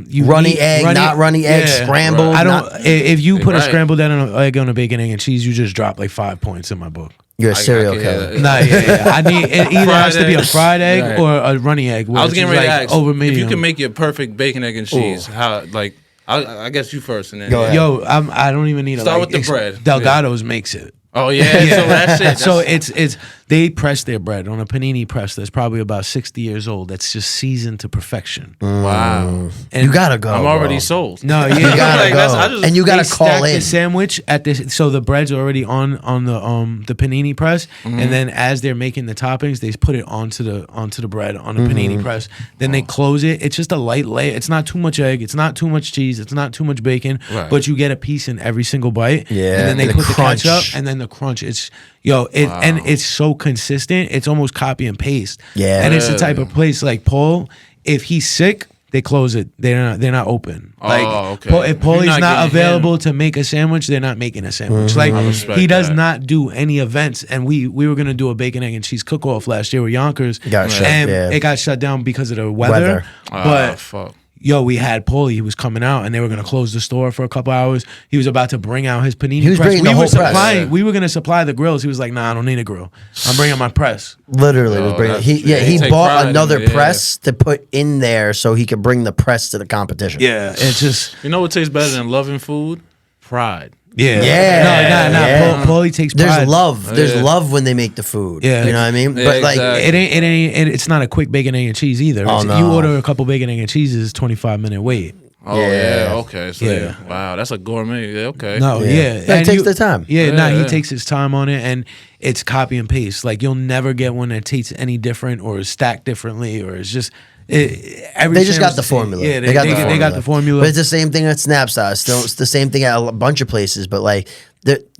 Speaker 1: You
Speaker 2: Runny
Speaker 1: need-
Speaker 2: egg, not runny egg, scrambled.
Speaker 1: I don't.
Speaker 2: not-
Speaker 1: If you put a
Speaker 3: Right.
Speaker 1: scrambled egg on a bacon, egg, and cheese, you just drop like 5 points in my book.
Speaker 2: You're a serial
Speaker 3: can
Speaker 2: killer.
Speaker 3: hear that.
Speaker 1: Nah, yeah. I need it either
Speaker 3: Fried
Speaker 1: has to be a
Speaker 3: egg.
Speaker 1: fried egg
Speaker 3: Right.
Speaker 1: or a runny egg.
Speaker 3: I was getting ready to ask
Speaker 1: over
Speaker 3: if you
Speaker 1: medium.
Speaker 3: can make your perfect bacon, egg, and cheese. How like I guess you first and then
Speaker 2: Go ahead.
Speaker 1: Yo, I don't even need to
Speaker 3: Start
Speaker 1: like,
Speaker 3: with the bread.
Speaker 1: Delgado's makes it.
Speaker 3: Oh yeah, so that's it.
Speaker 1: So it's they press their bread on a panini press that's probably about 60 years old. That's just seasoned to perfection.
Speaker 3: Wow.
Speaker 1: And
Speaker 2: You gotta go.
Speaker 3: I'm already
Speaker 2: bro.
Speaker 3: sold.
Speaker 1: No, yeah,
Speaker 2: You gotta
Speaker 3: Like,
Speaker 2: go.
Speaker 3: that's- I just-
Speaker 2: And you gotta
Speaker 1: they
Speaker 2: call
Speaker 1: stack
Speaker 2: in.
Speaker 1: the sandwich at this. So the bread's already on the panini press, and then as they're making the toppings, they put it onto the bread on the panini press. Then they close it. It's just a light layer. It's not too much egg. It's not too much cheese. It's not too much bacon.
Speaker 3: Right.
Speaker 1: But you get a piece in every single bite.
Speaker 2: Yeah,
Speaker 1: and then they
Speaker 2: and the
Speaker 1: put the
Speaker 2: crunch.
Speaker 1: ketchup, and then the crunch. It's and it's so consistent. It's almost copy and paste.
Speaker 2: Yeah.
Speaker 1: and it's the type of place like Paul. If he's sick, they close it. They're not open. Like
Speaker 3: okay.
Speaker 1: Paul, if
Speaker 3: If you're
Speaker 1: Paulie's
Speaker 3: not
Speaker 1: not
Speaker 3: getting
Speaker 1: available to make a sandwich, they're not making a sandwich.
Speaker 2: Mm-hmm.
Speaker 3: I
Speaker 1: Like
Speaker 3: respect
Speaker 1: he does
Speaker 3: that.
Speaker 1: not do any events. And we were gonna do a bacon, egg, and cheese cook off last year with Yonkers.
Speaker 2: Got shut,
Speaker 1: and
Speaker 2: yeah.
Speaker 1: it got shut down because of the weather.
Speaker 2: Weather.
Speaker 1: But
Speaker 3: Fuck.
Speaker 1: yo, we had Paulie. He was coming out, and they were gonna close the store for a couple hours. He was about to bring out his panini.
Speaker 2: He was
Speaker 1: press.
Speaker 2: bringing the
Speaker 1: we
Speaker 2: whole
Speaker 1: were
Speaker 2: press.
Speaker 1: supplying.
Speaker 3: Yeah.
Speaker 1: We were gonna supply the grills. He was like, "Nah, I don't need a grill. I'm bringing my press."
Speaker 2: Literally was
Speaker 3: Oh,
Speaker 2: bringing.
Speaker 3: that's-
Speaker 2: He
Speaker 3: yeah, he
Speaker 2: he
Speaker 3: take
Speaker 2: bought
Speaker 3: pride in
Speaker 2: another
Speaker 3: it, yeah.
Speaker 2: press to put in there so he could bring the press to the competition.
Speaker 1: Yeah, it's just
Speaker 3: You know what tastes better than loving food? Pride.
Speaker 1: yeah,
Speaker 2: Yeah,
Speaker 1: no.
Speaker 2: yeah.
Speaker 1: Paulie takes pride.
Speaker 2: There's love. There's
Speaker 3: Yeah.
Speaker 2: love when they make the food.
Speaker 1: Yeah.
Speaker 2: You know what I mean?
Speaker 3: Yeah,
Speaker 2: But like
Speaker 3: exactly.
Speaker 1: It's not a quick bacon, egg, and cheese either.
Speaker 2: Oh,
Speaker 1: It's-
Speaker 2: no.
Speaker 1: You order a couple bacon, egg, and cheeses, 25-minute wait.
Speaker 3: Oh
Speaker 2: Yeah.
Speaker 3: yeah. Okay. So
Speaker 1: Yeah.
Speaker 3: wow, that's a gourmet. Yeah, okay.
Speaker 1: No,
Speaker 2: Yeah.
Speaker 1: yeah.
Speaker 2: No, he takes their time.
Speaker 1: Yeah, nah, he
Speaker 3: Yeah.
Speaker 1: takes his time on it, and it's copy and paste. Like you'll never get one that tastes any different or is stacked differently, or it's just every.
Speaker 2: they just got
Speaker 1: sandwich
Speaker 2: the
Speaker 1: the same.
Speaker 2: formula.
Speaker 1: Yeah,
Speaker 2: they got
Speaker 1: the formula.
Speaker 2: But it's the same thing at Snapstyle. It's the same thing at a bunch of places. But like,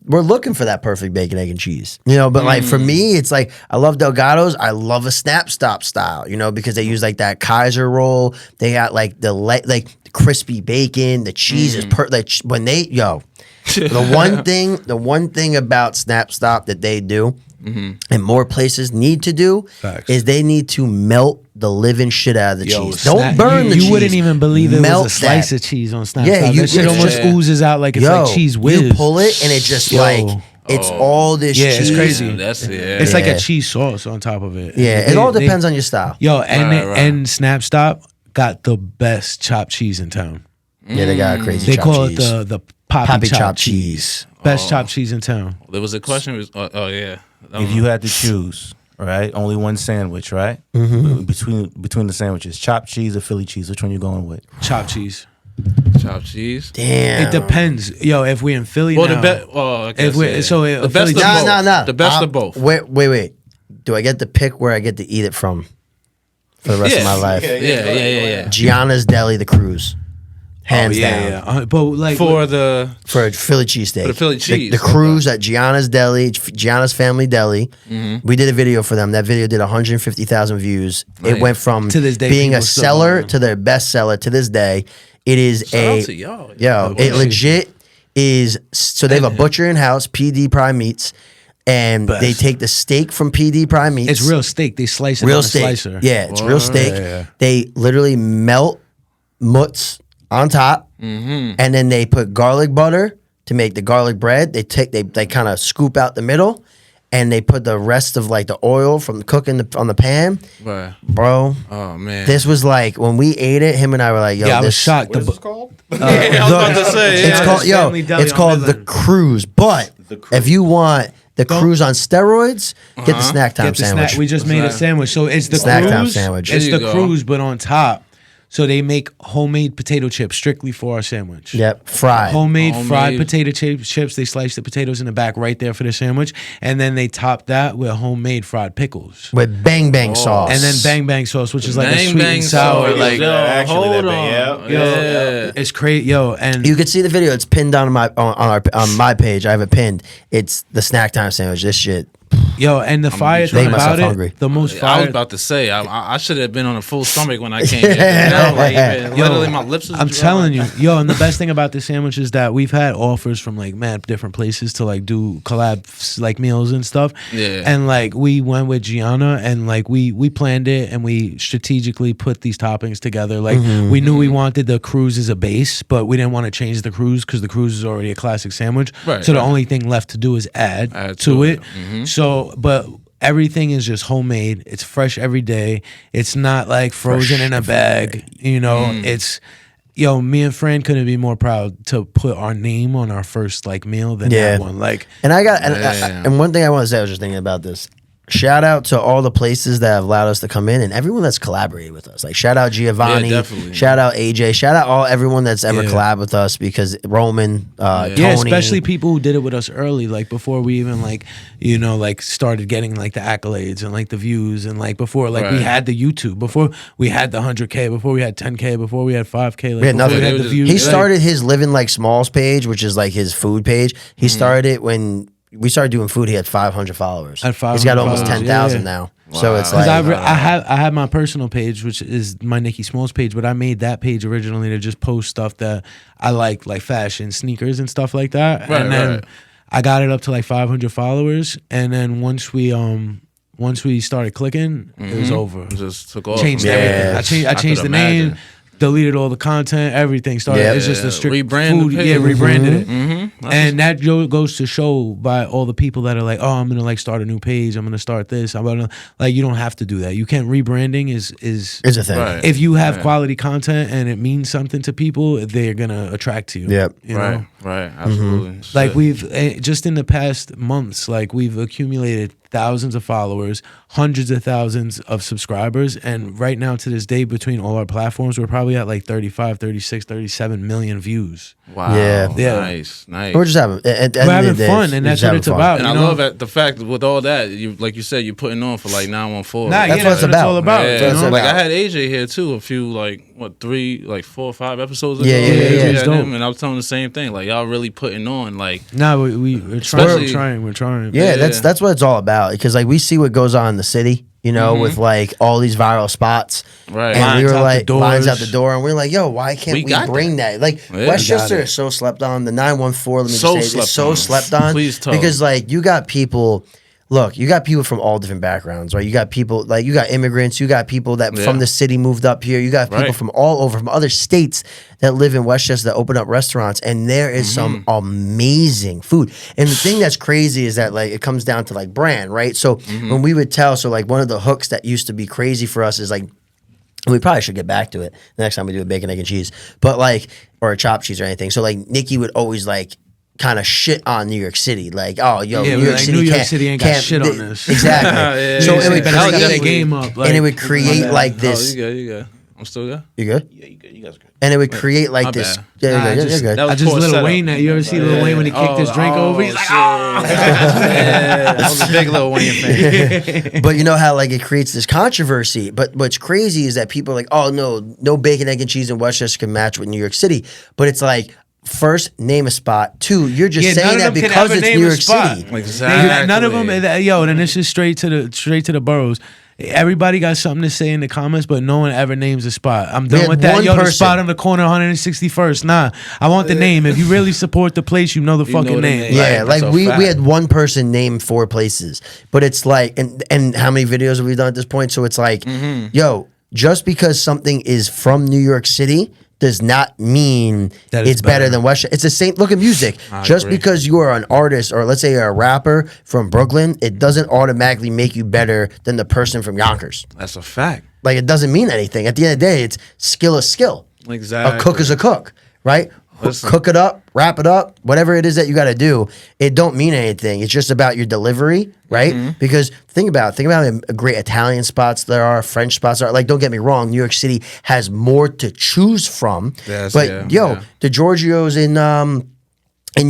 Speaker 2: we're looking for that perfect bacon, egg, and cheese. You know, but like for me, it's like I love Delgado's. I love a Snap Stop style. You know, because they use like that Kaiser roll. They got like the crispy bacon. The cheese is when they the one thing about Snap Stop that they do. And more places need to do
Speaker 1: Facts.
Speaker 2: is they need to melt the living shit out of the
Speaker 1: Yo,
Speaker 2: cheese. Don't
Speaker 1: snap-
Speaker 2: burn the cheese.
Speaker 1: You wouldn't even believe it
Speaker 2: Melt
Speaker 1: was a slice
Speaker 2: that.
Speaker 1: of cheese on Snapchat.
Speaker 2: Yeah,
Speaker 1: That shit almost
Speaker 3: yeah.
Speaker 1: oozes out like it's like cheese whiz.
Speaker 2: You pull it and it just
Speaker 1: Yo.
Speaker 2: like it's all this
Speaker 1: Yeah, it's
Speaker 2: cheese.
Speaker 1: crazy.
Speaker 3: That's yeah.
Speaker 1: It's like
Speaker 2: Yeah.
Speaker 1: a cheese sauce on top of it.
Speaker 2: Yeah, it all depends on your style.
Speaker 1: Yo, and
Speaker 3: Right, right.
Speaker 1: and Snap Stop got the best chopped cheese in town.
Speaker 2: Yeah, they got a crazy.
Speaker 1: They
Speaker 2: chopped
Speaker 1: call
Speaker 2: cheese.
Speaker 1: it the poppy,
Speaker 2: Poppy
Speaker 1: chopped
Speaker 2: chopped
Speaker 1: cheese. Best chopped cheese in town.
Speaker 3: There was a question. Oh yeah.
Speaker 5: If you had to choose, right, only one sandwich, right, between the sandwiches, chopped cheese or Philly cheese, which one you going with?
Speaker 1: Chopped cheese.
Speaker 3: chopped cheese.
Speaker 2: Damn.
Speaker 1: It depends. Yo, if we're in Philly
Speaker 3: Well,
Speaker 1: now,
Speaker 3: the best. Oh, I guess,
Speaker 1: If we-
Speaker 3: yeah.
Speaker 1: so
Speaker 3: the
Speaker 1: if
Speaker 3: best
Speaker 1: Philly
Speaker 3: of
Speaker 1: cheese-
Speaker 3: both.
Speaker 2: No.
Speaker 3: The best of both.
Speaker 2: Wait. Do I get to pick where I get to eat it from for the rest of my life?
Speaker 3: Yeah.
Speaker 2: Gianna's Deli, the Cruise, hands down.
Speaker 1: Yeah. But like
Speaker 3: For the
Speaker 2: For a Philly cheesesteak.
Speaker 3: For the Philly cheese,
Speaker 2: The Cruise at Gianna's Deli, Gianna's Family Deli. We did a video for them. That video did 150,000 views.
Speaker 3: Nice.
Speaker 2: It went from
Speaker 1: To this day,
Speaker 2: being a
Speaker 1: people still
Speaker 2: seller
Speaker 1: buying it.
Speaker 2: to their best seller to this day. It is
Speaker 3: Shout out to y'all.
Speaker 2: Yo, it legit is. So they have a butcher in house, PD Prime Meats, and
Speaker 1: Best.
Speaker 2: they take the steak from PD Prime Meats.
Speaker 1: it's real steak. They slice it
Speaker 2: real
Speaker 1: on a
Speaker 2: steak.
Speaker 1: slicer.
Speaker 2: Yeah, it's real steak.
Speaker 1: Yeah.
Speaker 2: They literally melt mutts on top, and then they put garlic butter to make the garlic bread. They kind of scoop out the middle, and they put the rest of like the oil from the cooking on the pan,
Speaker 3: Right.
Speaker 2: bro.
Speaker 3: Oh man.
Speaker 2: This was like when we ate it. Him and I were like, "Yo,
Speaker 1: Yeah, I was
Speaker 2: this
Speaker 1: shocked.
Speaker 4: What is this called?
Speaker 3: I was about to say.
Speaker 2: It's
Speaker 3: yeah.
Speaker 2: called
Speaker 1: Family Deli
Speaker 2: it's
Speaker 1: on
Speaker 2: called the
Speaker 1: Midland.
Speaker 2: Cruise. But
Speaker 4: The Cruise.
Speaker 2: if you want the Cruise on steroids, get the snack time
Speaker 1: Get the
Speaker 2: sandwich.
Speaker 1: We just made a sandwich. So it's the
Speaker 2: Snack time
Speaker 1: cruise.
Speaker 2: sandwich.
Speaker 1: It's
Speaker 3: There
Speaker 1: the
Speaker 3: you go.
Speaker 1: cruise, but on top. So they make homemade potato chips strictly for our sandwich.
Speaker 2: Yep, fried.
Speaker 1: Homemade fried
Speaker 3: Homemade.
Speaker 1: potato chips. They slice the potatoes in the back right there for the sandwich, and then they top that with homemade fried pickles,
Speaker 2: With bang bang sauce.
Speaker 1: and then bang bang sauce, which is like a
Speaker 3: Bang
Speaker 1: sweet
Speaker 3: bang
Speaker 1: and sour.
Speaker 3: sauce.
Speaker 1: Like
Speaker 3: Yo,
Speaker 5: actually
Speaker 3: hold
Speaker 5: that
Speaker 3: on.
Speaker 5: big,
Speaker 3: Yeah.
Speaker 1: it's crazy, yo. And
Speaker 2: you can see the video. It's pinned on my page. I have it pinned. It's the snack time sandwich. This shit.
Speaker 1: and the fire
Speaker 3: trying
Speaker 1: thing
Speaker 3: to-
Speaker 1: about it,
Speaker 2: hungry.
Speaker 1: the most
Speaker 3: I was
Speaker 1: fire.
Speaker 3: about to say I should have been on a full stomach when I came here. Now, like, man, literally, my lips. Was
Speaker 1: I'm
Speaker 3: dry.
Speaker 1: telling you, and the best thing about this sandwich is that we've had offers from like mad different places to like do collab like meals and stuff.
Speaker 3: Yeah.
Speaker 1: And like we went with Gianna and like we planned it and we strategically put these toppings together. Like we knew we wanted the cruise as a base, but we didn't want to change the cruise because the cruise is already a classic sandwich.
Speaker 3: Right,
Speaker 1: So the
Speaker 3: right.
Speaker 1: only thing left to do is add
Speaker 3: Add
Speaker 1: to
Speaker 3: to
Speaker 1: it.
Speaker 3: it.
Speaker 1: So, but everything is just homemade. It's fresh every day. It's not like frozen in a bag. It's me and Fran couldn't be more proud to put our name on our first like meal than
Speaker 2: Yeah.
Speaker 1: that one. Like
Speaker 2: And I got
Speaker 3: Yeah.
Speaker 2: and one thing I want to say, I was just thinking about this. Shout out to all the places that have allowed us to come in and everyone that's collaborated with us. Like shout out Giovanni,
Speaker 3: Yeah, definitely.
Speaker 2: shout out AJ, shout out everyone that's ever
Speaker 1: Yeah.
Speaker 2: collabed with us because Roman, Tony,
Speaker 1: yeah, especially people who did it with us early, like before we even like started getting like the accolades and like the views and like before like we
Speaker 3: Right.
Speaker 1: had the YouTube, before we had the 100K, before we had 10K, before we had 5K, like
Speaker 2: We had
Speaker 1: before
Speaker 2: nothing.
Speaker 1: we had
Speaker 3: They
Speaker 1: the
Speaker 3: were
Speaker 1: views.
Speaker 2: He
Speaker 3: just-
Speaker 1: like-
Speaker 2: started his Living Like Smalls page, which is like his food page. He started it when we started doing food. He had 500 followers.
Speaker 1: At
Speaker 2: He's
Speaker 1: 500
Speaker 2: got almost
Speaker 1: followers,
Speaker 2: 10,000
Speaker 1: yeah.
Speaker 2: now. So it's
Speaker 1: Because
Speaker 2: like
Speaker 1: I have my personal page, which is my Nicky Smalls page, but I made that page originally to just post stuff that I like fashion, sneakers, and stuff like that.
Speaker 3: Right,
Speaker 1: and then
Speaker 3: right.
Speaker 1: I got it up to like 500 followers, and then once we started clicking, it was over.
Speaker 3: It just took off.
Speaker 1: Changed
Speaker 3: Yeah.
Speaker 1: everything. I
Speaker 3: could
Speaker 1: changed the name,
Speaker 3: imagine.
Speaker 1: deleted all the content, everything. Started.
Speaker 2: Yeah.
Speaker 1: It's just a strict
Speaker 3: Rebrand
Speaker 1: food.
Speaker 3: the page.
Speaker 1: Yeah, rebranded it.
Speaker 3: Mm-hmm.
Speaker 1: And that goes to show by all the people that are like, oh, I'm gonna like start a new page. I'm gonna start this. I'm gonna like. You don't have to do that. You can't. Rebranding is
Speaker 2: it's a thing.
Speaker 3: Right.
Speaker 1: if you have quality content and it means something to people, they're gonna attract to you.
Speaker 2: Yep.
Speaker 1: You
Speaker 3: Right,
Speaker 1: know?
Speaker 3: right, absolutely.
Speaker 1: Like
Speaker 3: Shit.
Speaker 1: we've just in the past months, like we've accumulated thousands of followers, hundreds of thousands of subscribers, and right now to this day between all our platforms, we're probably at like 35, 36, 37 million views.
Speaker 3: Wow.
Speaker 2: Yeah.
Speaker 1: Yeah.
Speaker 3: Nice, nice.
Speaker 2: We're just having
Speaker 1: We're having fun, and that's what it's about.
Speaker 3: And
Speaker 1: you
Speaker 3: I
Speaker 1: know?
Speaker 3: love that the fact that with all that, you like you said, you're putting on for like 914.
Speaker 1: Nah,
Speaker 2: That's
Speaker 1: yeah,
Speaker 2: what it's
Speaker 1: what
Speaker 2: about.
Speaker 1: all about.
Speaker 3: Yeah,
Speaker 2: That's what it's
Speaker 3: like I
Speaker 2: about.
Speaker 3: had AJ here too. A few like 4 or 5 episodes ago.
Speaker 2: Yeah, yeah,
Speaker 3: We
Speaker 2: yeah.
Speaker 3: had
Speaker 1: It's dope.
Speaker 3: him, and I was telling the same thing. Like y'all really putting on. Like
Speaker 1: Nah, we're
Speaker 3: Especially-
Speaker 1: trying. We're trying.
Speaker 2: Yeah,
Speaker 3: Yeah.
Speaker 2: that's what it's all about. Because like we see what goes on in the city, with like all these viral spots.
Speaker 3: Right.
Speaker 2: And we
Speaker 1: Lines
Speaker 2: were
Speaker 1: out
Speaker 2: like
Speaker 1: the
Speaker 2: lines out
Speaker 1: doors.
Speaker 2: the door, and we are like, yo, why can't
Speaker 3: We
Speaker 2: we
Speaker 3: got
Speaker 2: bring that? Like
Speaker 3: Yeah.
Speaker 2: Westchester
Speaker 1: We got it.
Speaker 2: is so slept on. The 914, let me
Speaker 3: So
Speaker 2: just say,
Speaker 3: slept
Speaker 2: is so
Speaker 3: on.
Speaker 2: slept on.
Speaker 3: Please tell.
Speaker 2: Because like you got people. Look, you got people from all different backgrounds, right? You got people like you got immigrants, you got people that
Speaker 3: Yeah.
Speaker 2: from the city moved up here, you got people
Speaker 3: Right.
Speaker 2: from all over, from other states that live in Westchester that open up restaurants, and there is some amazing food. And the thing that's crazy is that like it comes down to like brand, right? So when we would tell, so like one of the hooks that used to be crazy for us is like we probably should get back to it the next time we do a bacon, egg, and cheese, but like or a chopped cheese or anything. So like Nicky would always like kind of shit on New York City, like, oh, yo,
Speaker 1: Yeah,
Speaker 2: New York
Speaker 1: like,
Speaker 2: City
Speaker 1: New York
Speaker 2: can't,
Speaker 1: City ain't got shit on this.
Speaker 2: Exactly.
Speaker 3: Yeah,
Speaker 2: so
Speaker 3: yeah,
Speaker 2: it would
Speaker 3: yeah.
Speaker 1: Better step
Speaker 2: create
Speaker 1: their game up.
Speaker 2: and it would create like
Speaker 3: Oh,
Speaker 2: this.
Speaker 3: you good? You good? I'm still good.
Speaker 2: You good?
Speaker 4: Yeah, you good. You guys good.
Speaker 2: And it would create like
Speaker 3: my
Speaker 2: this.
Speaker 3: bad.
Speaker 2: Yeah,
Speaker 1: Nah,
Speaker 2: you're good.
Speaker 1: just-
Speaker 2: You're
Speaker 3: that
Speaker 2: good.
Speaker 3: was
Speaker 1: I just
Speaker 3: poor
Speaker 1: Lil
Speaker 3: setup.
Speaker 1: Wayne that you ever see Lil Wayne when he kicked his drink over? He's like, oh.
Speaker 3: Yeah, I was a big Lil Wayne fan.
Speaker 2: But you know how like it creates this controversy. But what's crazy is that people are like, oh no bacon, egg, and cheese in Westchester can match with New York City. But it's like, first, name a spot. Two, you're just saying that because it's New York City.
Speaker 3: Exactly.
Speaker 1: None of them. Yo, and this is straight to the boroughs. Everybody got something to say in the comments, but no one ever names a spot. I'm
Speaker 2: We
Speaker 1: done
Speaker 2: had
Speaker 1: with that.
Speaker 2: one
Speaker 1: Yo, the
Speaker 2: person.
Speaker 1: spot on the corner, 161st. Nah, I want the name. If you really support the place, you know the
Speaker 3: You know
Speaker 1: fucking
Speaker 3: the
Speaker 1: name.
Speaker 3: name.
Speaker 2: Yeah,
Speaker 3: Right,
Speaker 2: like
Speaker 3: that's a
Speaker 2: we
Speaker 3: fact.
Speaker 2: had one person name 4 places, but it's like, and how many videos have we done at this point? So it's like, yo, just because something is from New York City does not mean
Speaker 1: That it's
Speaker 2: it's better
Speaker 1: better.
Speaker 2: than Westchester. It's the same. Look at music.
Speaker 3: I
Speaker 2: Just
Speaker 3: agree.
Speaker 2: because you are an artist, or let's say you're a rapper from Brooklyn, it doesn't automatically make you better than the person from Yonkers.
Speaker 3: That's a fact.
Speaker 2: Like, it doesn't mean anything. At the end of the day, it's skill is skill.
Speaker 3: Exactly.
Speaker 2: A cook is a cook, right?
Speaker 3: Listen.
Speaker 2: Cook it up, wrap it up, whatever it is that you got to do. It don't mean anything. It's just about your delivery, right?
Speaker 3: Mm-hmm. Because
Speaker 2: think about great Italian spots there are, French spots there are. Like, don't get me wrong, New York City has more to choose from.
Speaker 3: Yes,
Speaker 2: but
Speaker 3: yeah.
Speaker 2: the Giorgio's in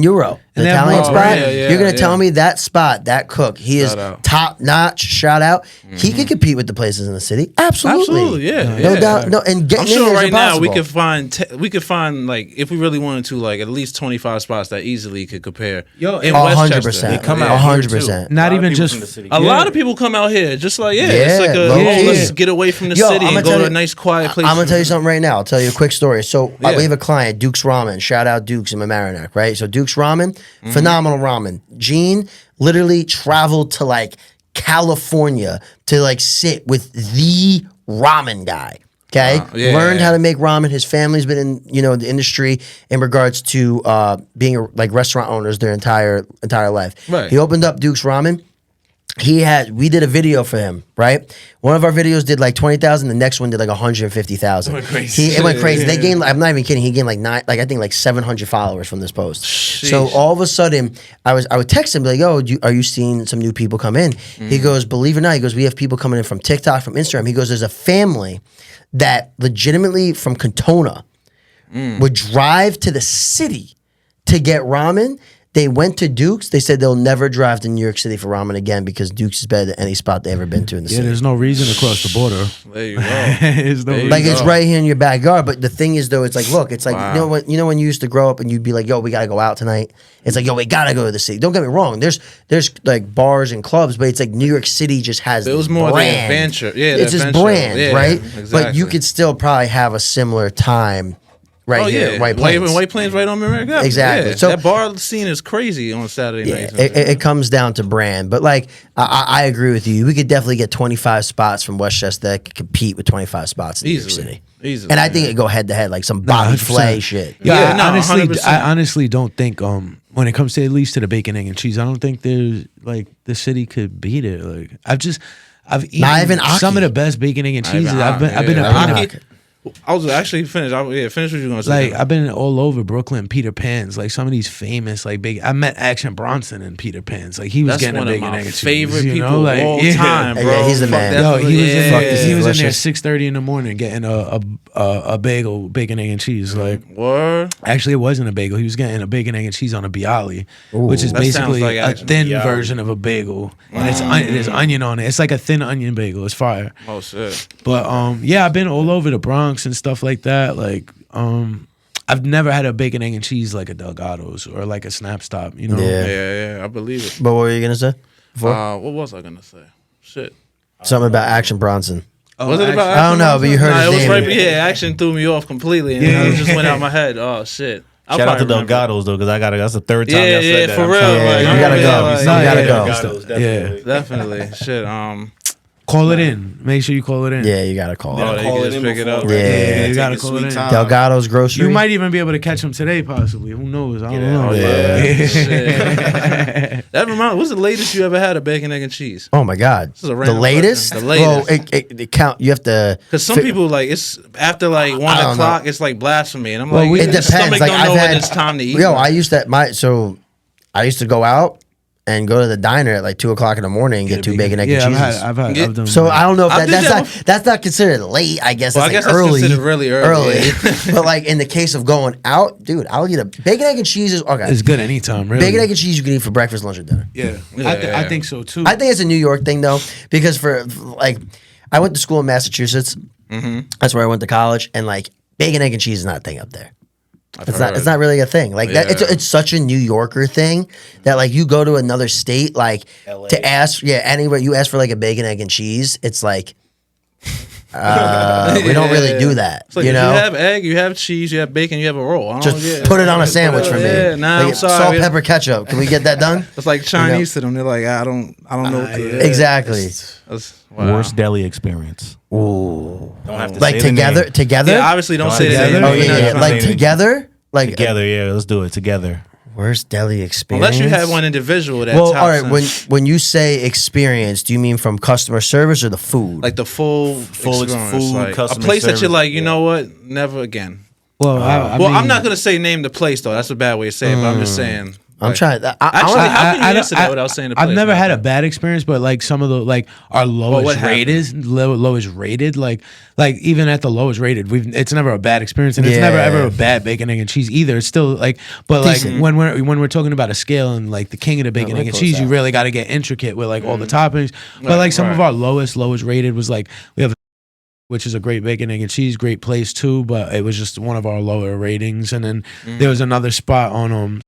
Speaker 2: Euro, the
Speaker 1: And they have
Speaker 2: Italian
Speaker 1: more-
Speaker 2: spot.
Speaker 3: yeah,
Speaker 2: You're gonna
Speaker 3: yeah.
Speaker 2: tell me that spot, that cook, he
Speaker 3: Shout
Speaker 2: is
Speaker 3: out.
Speaker 2: top notch. Shout out. He can compete with the places in the city. Absolutely,
Speaker 3: Absolutely, yeah,
Speaker 2: no
Speaker 3: yeah.
Speaker 2: doubt. No, and getting
Speaker 3: I'm sure
Speaker 2: in there is
Speaker 3: right now we
Speaker 2: impossible.
Speaker 3: could find like if we really wanted to like at least 25 spots that easily could compare.
Speaker 1: Yo,
Speaker 3: in
Speaker 2: 100%.
Speaker 3: Westchester.
Speaker 5: They come
Speaker 2: Yeah.
Speaker 5: out here,
Speaker 2: 100%.
Speaker 5: too.
Speaker 1: Not
Speaker 5: A lot of
Speaker 1: even
Speaker 5: people
Speaker 1: just-
Speaker 5: from the city.
Speaker 3: A lot of people come out here just like it's
Speaker 2: Yeah,
Speaker 3: like
Speaker 2: low key.
Speaker 3: let's get away from the
Speaker 2: Yo,
Speaker 3: city
Speaker 2: I'ma
Speaker 3: and go
Speaker 2: tell
Speaker 3: to
Speaker 2: you-
Speaker 3: a nice quiet place.
Speaker 2: I'm gonna tell you something right now. I'll tell you a quick story. So
Speaker 3: Yeah.
Speaker 2: we have a client, Duke's Ramen. Shout out Duke's in Mamaroneck, right? So Duke's Ramen,
Speaker 3: Mm-hmm.
Speaker 2: phenomenal ramen. Gene literally traveled to like California to like sit with the ramen guy. Okay,
Speaker 3: yeah,
Speaker 2: learned
Speaker 3: yeah.
Speaker 2: how to make ramen. His family's been in the industry in regards to being like restaurant owners their entire life.
Speaker 3: Right.
Speaker 2: He opened up Duke's Ramen. We did a video for him, right? One of our videos did like 20,000. The next one did like 150,000.
Speaker 3: It went crazy.
Speaker 2: It went crazy. They
Speaker 3: Yeah.
Speaker 2: gained. I'm not even kidding. He gained I think like 700 followers from this post. So all of a sudden, I would text him, be like, "Yo, are you seeing some new people come in?" He goes, "Believe it or not," he goes, "We have people coming in from TikTok, from Instagram." He goes, "There's a family that legitimately from Katona would drive to the city to get ramen." They went to Duke's. They said they'll never drive to New York City for ramen again because Duke's is better than any spot they ever been to in the
Speaker 1: Yeah,
Speaker 2: city.
Speaker 1: there's no reason to cross the border.
Speaker 3: There you go.
Speaker 1: There's no
Speaker 3: There you
Speaker 1: reason.
Speaker 2: Like, it's
Speaker 3: go.
Speaker 2: right here in your backyard. But the thing is, though, it's like, look, it's like
Speaker 3: Wow.
Speaker 2: you know when you used to grow up and you'd be like, "Yo, we gotta go out tonight." It's like, "Yo, we gotta go to the city." Don't get me wrong. There's like bars and clubs, but it's like New York City just has.
Speaker 3: It was
Speaker 2: this
Speaker 3: more the
Speaker 2: brand.
Speaker 3: adventure. Yeah, the
Speaker 2: it's just
Speaker 3: adventure.
Speaker 2: brand,
Speaker 3: Yeah,
Speaker 2: right? But
Speaker 3: exactly.
Speaker 2: you could still probably have a similar time right here, White Plains.
Speaker 3: White Plains right on Merrimack Avenue.
Speaker 2: Exactly.
Speaker 3: Yeah.
Speaker 2: So-
Speaker 3: that bar scene is crazy on Saturday
Speaker 2: Yeah,
Speaker 3: nights.
Speaker 2: it comes down to brand, but like I agree with you. We could definitely get 25 spots from Westchester that could compete with 25 spots in New York
Speaker 3: Easily.
Speaker 2: City.
Speaker 3: Easily,
Speaker 2: And I
Speaker 3: yeah.
Speaker 2: think it go head to head, like some Bobby
Speaker 1: 100%.
Speaker 2: Flay shit.
Speaker 1: Yeah,
Speaker 3: Yeah, no,
Speaker 1: honestly,
Speaker 3: 100%.
Speaker 1: I honestly don't think when it comes to at least to the bacon, egg, and cheese, I don't think there's like the city could beat it. Like I've eaten
Speaker 2: Not even
Speaker 1: some
Speaker 2: Aki.
Speaker 1: of the best bacon, egg, and
Speaker 3: Not even
Speaker 1: cheeses. I've been
Speaker 3: Aki,
Speaker 1: a
Speaker 3: yeah.
Speaker 1: peanut.
Speaker 3: Aki- I was actually finished. Finish what you were gonna say.
Speaker 1: Like I've been all over Brooklyn, Peter Pan's. Like some of these famous like big. I met Action Bronson in Peter Pan's. Like he was
Speaker 3: That's
Speaker 1: getting
Speaker 3: one
Speaker 1: a
Speaker 3: of
Speaker 1: bacon,
Speaker 3: my
Speaker 1: egg, and cheese,
Speaker 3: favorite
Speaker 1: you know?
Speaker 3: people
Speaker 1: Like,
Speaker 3: of all
Speaker 1: yeah.
Speaker 3: time,
Speaker 2: Yeah,
Speaker 3: bro.
Speaker 2: he's the
Speaker 3: Fuck
Speaker 2: man.
Speaker 3: that
Speaker 1: Yo, he was
Speaker 3: yeah.
Speaker 2: Fuck this
Speaker 1: he was in there
Speaker 2: delicious.
Speaker 1: 6:30 in the morning getting a bagel, bacon, egg, and cheese. Like
Speaker 3: Word.
Speaker 1: actually, it wasn't a bagel. He was getting a bacon, egg, and cheese on a bialy, which is
Speaker 3: That sounds
Speaker 1: basically
Speaker 3: like
Speaker 1: a
Speaker 3: action.
Speaker 1: thin
Speaker 5: Bialy.
Speaker 1: version of a bagel, and there's onion on it. It's like a thin onion bagel. It's fire.
Speaker 3: Oh shit.
Speaker 1: But yeah, I've been all over the Bronx and stuff like that. Like I've never had a bacon, egg, and cheese like a Delgado's or like a Snap Stop. You know.
Speaker 2: Yeah.
Speaker 3: Yeah, I believe it.
Speaker 2: But what were you gonna say? Before?
Speaker 3: What was I gonna say? Shit.
Speaker 2: Something about Action Bronson.
Speaker 3: Was it about?
Speaker 2: I don't know, but you heard
Speaker 3: Nah,
Speaker 2: his
Speaker 3: it was
Speaker 2: name.
Speaker 3: right. Yeah, action threw me off completely, and
Speaker 1: Yeah.
Speaker 3: it just went out my head. Oh shit! I'll
Speaker 5: Shout out to
Speaker 3: probably remember.
Speaker 5: Delgados though, because that's the third time
Speaker 3: Yeah,
Speaker 5: y'all said
Speaker 3: yeah,
Speaker 5: that.
Speaker 3: for
Speaker 5: I'm
Speaker 3: real.
Speaker 5: trying-
Speaker 2: Yeah,
Speaker 3: Like,
Speaker 2: you
Speaker 3: I'm
Speaker 2: gotta
Speaker 3: really
Speaker 2: go.
Speaker 3: like-
Speaker 2: You
Speaker 1: Nah,
Speaker 2: gotta
Speaker 1: yeah,
Speaker 2: go.
Speaker 5: Delgados, definitely.
Speaker 3: Definitely. Shit.
Speaker 1: Call it in. Make sure you call it in.
Speaker 2: Yeah, you gotta call
Speaker 3: Oh,
Speaker 2: it.
Speaker 3: they
Speaker 5: Call
Speaker 3: can
Speaker 5: it
Speaker 3: just
Speaker 5: in
Speaker 3: pick it
Speaker 5: before,
Speaker 3: up.
Speaker 5: right?
Speaker 2: Yeah.
Speaker 1: You gotta
Speaker 5: Take
Speaker 1: call
Speaker 5: your
Speaker 1: it in.
Speaker 5: sweet time.
Speaker 2: Delgado's grocery.
Speaker 1: You might even be able to catch them today, possibly. Who knows? I don't
Speaker 5: Get
Speaker 1: know.
Speaker 5: out.
Speaker 2: Yeah.
Speaker 3: Shit. That reminds. What's the latest you ever had of bacon, egg, and cheese?
Speaker 2: Oh my God!
Speaker 3: is a
Speaker 2: The
Speaker 3: random
Speaker 2: latest?
Speaker 3: question. The latest.
Speaker 2: Well, it count. You have to.
Speaker 3: Because some people like it's after like 1
Speaker 2: I don't
Speaker 3: o'clock. It's like blasphemy, and I'm
Speaker 1: Well,
Speaker 3: like,
Speaker 1: we-
Speaker 2: It
Speaker 3: your
Speaker 2: depends.
Speaker 3: stomach
Speaker 2: Like
Speaker 3: don't
Speaker 2: I've
Speaker 3: know
Speaker 2: had.
Speaker 3: when it's time to eat.
Speaker 2: Yo, I used to go out and go to the diner at like 2 o'clock in the morning and get two bacon, egg,
Speaker 1: Yeah,
Speaker 2: and
Speaker 1: I've
Speaker 2: cheeses.
Speaker 1: I've done.
Speaker 2: So I don't know if
Speaker 3: I did
Speaker 2: that's
Speaker 3: that
Speaker 2: not not considered late. I guess
Speaker 3: Well,
Speaker 2: that's
Speaker 3: I guess
Speaker 2: like
Speaker 3: that's
Speaker 2: early.
Speaker 3: considered really early.
Speaker 2: But like in the case of going out, dude, I'll eat a bacon, egg, and cheese is okay.
Speaker 1: it's good anytime, really.
Speaker 2: Bacon, egg, and cheese you can eat for breakfast, lunch, or dinner.
Speaker 1: Yeah,
Speaker 3: Yeah.
Speaker 1: I think so too.
Speaker 2: I think it's a New York thing though, because for like, I went to school in Massachusetts.
Speaker 3: Mm-hmm.
Speaker 2: That's where I went to college, and like bacon, egg, and cheese is not a thing up there. It's not.
Speaker 3: heard.
Speaker 2: It's not really a thing. Like that.
Speaker 3: Yeah.
Speaker 2: It's such a New Yorker thing that like you go to another state, like
Speaker 5: LA.
Speaker 2: to ask, anywhere you ask for like a bacon, egg, and cheese, it's like We don't really do that.
Speaker 3: It's like,
Speaker 2: you
Speaker 3: if
Speaker 2: know,
Speaker 3: you have egg, you have cheese, you have bacon, you have a roll. I don't
Speaker 2: just
Speaker 3: get
Speaker 2: put it on a sandwich for me.
Speaker 3: Yeah, nah, I'm sorry.
Speaker 2: Salt, pepper, ketchup. Can we get that done?
Speaker 3: It's like Chinese to them. They're like, I don't know what to do.
Speaker 2: Exactly.
Speaker 3: Wow.
Speaker 5: Worst deli experience.
Speaker 2: Ooh.
Speaker 5: Don't have to
Speaker 2: Like
Speaker 5: say the
Speaker 2: together,
Speaker 5: name.
Speaker 2: together.
Speaker 3: Yeah, obviously don't
Speaker 5: Don't
Speaker 3: say that.
Speaker 5: together?
Speaker 2: Oh
Speaker 3: We're not
Speaker 2: yeah,
Speaker 3: trying
Speaker 2: like
Speaker 3: to-
Speaker 2: together, like
Speaker 5: Together, yeah. Let's do it together.
Speaker 2: worst deli experience.
Speaker 3: Unless you have one individual that
Speaker 2: Well,
Speaker 3: tops
Speaker 2: all right.
Speaker 3: in.
Speaker 2: When you say experience, do you mean from customer service or the food?
Speaker 3: like the full experience,
Speaker 5: food,
Speaker 3: like a
Speaker 5: customer
Speaker 3: place that you're
Speaker 5: service,
Speaker 3: like, you know what, never again.
Speaker 1: Well, I
Speaker 3: Well,
Speaker 1: mean,
Speaker 3: I'm not gonna say name the place though. That's a bad way to say it. But I'm just saying.
Speaker 2: I'm
Speaker 3: like-
Speaker 2: trying.
Speaker 3: Actually, how can you
Speaker 1: don't-
Speaker 3: answer that without saying the place?
Speaker 1: I've never
Speaker 3: man?
Speaker 1: had a bad experience, but like some of the like our
Speaker 3: what
Speaker 1: lowest
Speaker 3: happened?
Speaker 1: rated, lowest rated, like even at the lowest rated, it's never a bad experience, and it's never
Speaker 2: Yeah.
Speaker 1: ever a bad bacon, egg, and cheese either. It's still like, but like
Speaker 2: Decent.
Speaker 1: when we're talking about a scale and like the king of the bacon, egg, and cheese, you really got to get intricate with like all the toppings. But like some of our lowest rated was like we have. Which is a great bacon, egg, and cheese, great place too, but it was just one of our lower ratings. And then there was another spot on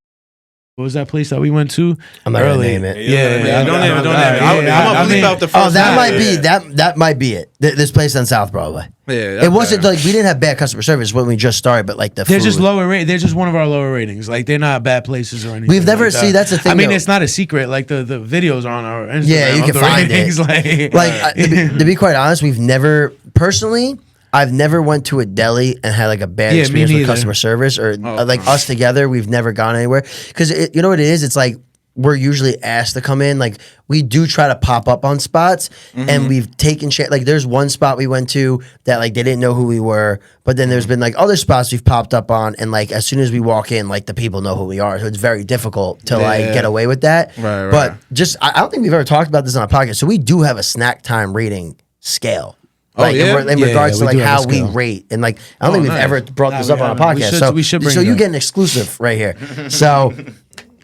Speaker 1: what was that place that we went to?
Speaker 2: I'm not gonna
Speaker 1: early?
Speaker 2: name it.
Speaker 3: Yeah, don't name it. Don't
Speaker 1: All
Speaker 3: name it.
Speaker 1: right, yeah,
Speaker 3: I'm
Speaker 1: I
Speaker 3: gonna bleep
Speaker 1: mean-
Speaker 3: out the first.
Speaker 2: Oh, that
Speaker 3: name.
Speaker 2: might be that might be it. This place on South Broadway.
Speaker 3: Yeah,
Speaker 2: It wasn't like we didn't have bad customer service when we just started, but like the
Speaker 1: They're
Speaker 2: food.
Speaker 1: just lower rate. They're just one of our lower ratings. Like they're not bad places or anything.
Speaker 2: We've never
Speaker 1: like that.
Speaker 2: see, that's the thing,
Speaker 1: I mean,
Speaker 2: though.
Speaker 1: it's not a secret. Like the videos are on our Instagram.
Speaker 2: Yeah, you
Speaker 1: of
Speaker 2: can
Speaker 1: the
Speaker 2: find
Speaker 1: ratings,
Speaker 2: it.
Speaker 1: Like,
Speaker 2: To be quite honest, we've never personally. I've never went to a deli and had like a bad
Speaker 1: Yeah, me
Speaker 2: experience with
Speaker 1: neither.
Speaker 2: customer service or like us together. We've never gone anywhere because you know what it is. It's like we're usually asked to come in. Like we do try to pop up on spots, and we've taken shit. Like there's one spot we went to that like they didn't know who we were, but then there's been like other spots we've popped up on, and like as soon as we walk in, like the people know who we are. So it's very difficult to like
Speaker 3: Yeah.
Speaker 2: get away with that.
Speaker 3: Right,
Speaker 2: But
Speaker 3: right.
Speaker 2: just I don't think we've ever talked about this on a podcast. So we do have a snack time rating scale. Like
Speaker 3: yeah?
Speaker 2: in
Speaker 1: Yeah,
Speaker 2: regards to
Speaker 1: we
Speaker 2: like
Speaker 1: do have
Speaker 2: how
Speaker 1: a
Speaker 2: we
Speaker 1: scale.
Speaker 2: rate, and like I don't think we've
Speaker 3: nice.
Speaker 2: ever brought this
Speaker 1: we
Speaker 2: up on a
Speaker 1: haven't. We
Speaker 2: podcast.
Speaker 1: should bring
Speaker 2: so
Speaker 1: it
Speaker 2: you
Speaker 1: up.
Speaker 2: get an exclusive right here. So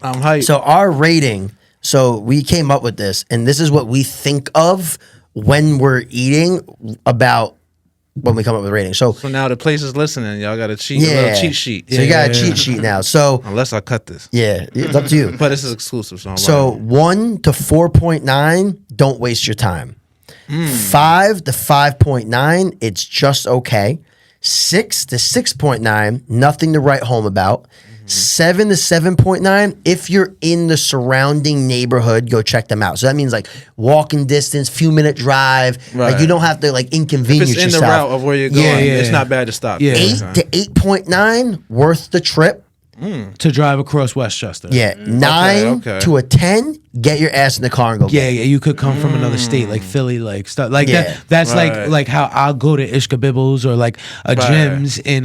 Speaker 3: I'm hyped.
Speaker 2: so our rating. So we came up with this, and this is what we think of when we're eating about when we come up with rating. So
Speaker 3: So now the place is listening. Y'all got a a
Speaker 2: yeah,
Speaker 3: little cheat sheet.
Speaker 2: So you got a cheat sheet now. So
Speaker 3: Unless I cut this,
Speaker 2: yeah, it's up to you.
Speaker 3: but this is exclusive. So, I'm
Speaker 2: So
Speaker 3: like,
Speaker 2: 1 to 4.9, don't waste your time. 5 to 5.9, it's just okay. 6 to 6.9, nothing to write home about. 7 to 7.9, if you're in the surrounding neighborhood, go check them out. So that means like walking distance, few minute drive. Like
Speaker 3: Right.
Speaker 2: you don't have to like
Speaker 3: if
Speaker 2: inconvenience
Speaker 3: it's in
Speaker 2: yourself.
Speaker 3: the route of where you're going,
Speaker 1: Yeah,
Speaker 3: it's
Speaker 1: yeah.
Speaker 3: not bad to stop.
Speaker 1: Yeah.
Speaker 2: 8 to 8.9, worth the trip.
Speaker 1: to drive across Westchester.
Speaker 2: Yeah. 9
Speaker 3: okay.
Speaker 2: to a 10, get your ass in the car and go.
Speaker 1: Yeah, yeah, you could come from another state like Philly, like stuff like
Speaker 2: Yeah.
Speaker 1: that. That's
Speaker 3: Right.
Speaker 1: like how I'll go to Ishka Bibbles or like a Jim's in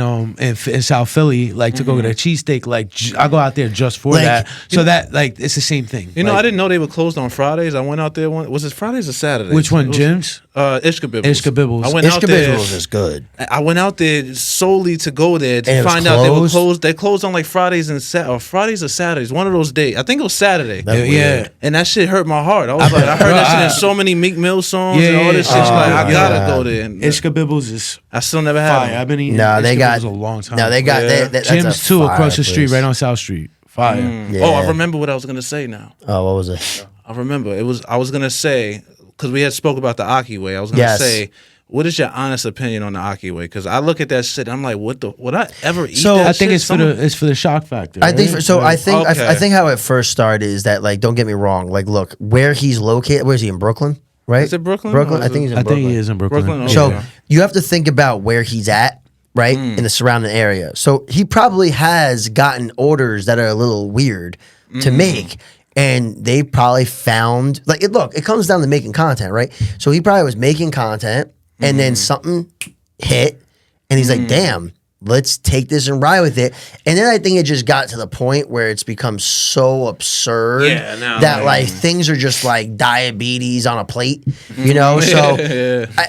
Speaker 1: South Philly, like to go get a cheesesteak. Like I go out there just for
Speaker 2: Like,
Speaker 1: that. So that like it's the same thing.
Speaker 3: You know,
Speaker 1: Like,
Speaker 3: I didn't know they were closed on Fridays. I went out there. Was it Fridays or Saturdays?
Speaker 1: Which one,
Speaker 3: It was,
Speaker 1: Jim's?
Speaker 3: Ishka Bibbles.
Speaker 1: Ishka Bibbles.
Speaker 3: I went out
Speaker 2: Ishka
Speaker 3: there.
Speaker 2: Bibbles is good.
Speaker 3: I went out there solely to go there to
Speaker 2: And it was
Speaker 3: find out they were
Speaker 2: closed?
Speaker 3: closed. They closed on like Fridays and Fridays or Saturdays. One of those days. I think it was Saturday.
Speaker 2: That's
Speaker 1: yeah.
Speaker 2: weird.
Speaker 3: And that shit hurt my heart. I was like, I heard that shit in so many Meek Mill songs
Speaker 1: Yeah,
Speaker 3: and all
Speaker 1: yeah,
Speaker 3: this shit.
Speaker 1: yeah.
Speaker 3: Like,
Speaker 1: Oh,
Speaker 3: I gotta
Speaker 2: God.
Speaker 3: go there. And
Speaker 1: Ishka Bibbles is
Speaker 3: I still never had
Speaker 1: fire.
Speaker 3: one.
Speaker 1: I've been eating.
Speaker 2: No, they
Speaker 1: Ishka
Speaker 2: got
Speaker 1: Bibbles a long time.
Speaker 2: No, they got
Speaker 3: Yeah.
Speaker 2: that's
Speaker 1: Jim's
Speaker 2: a
Speaker 1: too
Speaker 2: fire
Speaker 1: across the street,
Speaker 2: place.
Speaker 1: right on South Street. Fire.
Speaker 2: Yeah.
Speaker 3: Oh, I remember what I was gonna say now.
Speaker 2: Oh, what was it?
Speaker 3: I remember I was gonna say because we had spoke about the Aki way. I was gonna
Speaker 2: Yes.
Speaker 3: say, what is your honest opinion on the Aki way? Because I look at that shit, I'm like, would I ever eat
Speaker 2: So,
Speaker 3: that
Speaker 1: I think
Speaker 3: shit?
Speaker 1: it's for the shock factor.
Speaker 2: I think
Speaker 1: right?
Speaker 2: so. I think
Speaker 3: Okay.
Speaker 2: I think how it first started is that like don't get me wrong. Like look where he's located. Where is he in Brooklyn? Right?
Speaker 3: Is it Brooklyn?
Speaker 2: Brooklyn.
Speaker 3: Or
Speaker 2: I
Speaker 3: is
Speaker 2: think
Speaker 3: it-
Speaker 2: he's in
Speaker 1: I
Speaker 2: Brooklyn.
Speaker 1: think he is in Brooklyn.
Speaker 3: Brooklyn,
Speaker 2: So
Speaker 3: okay.
Speaker 2: you have to think about where he's at, right, in the surrounding area. So he probably has gotten orders that are a little weird to make, and they probably found like it comes down to making content, right? So he probably was making content, and then something hit, and he's like, "Damn." Let's take this and ride with it. And then I think it just got to the point where it's become so absurd
Speaker 3: Yeah, now,
Speaker 2: that
Speaker 3: like-
Speaker 2: like things are just like diabetes on a plate, you know? So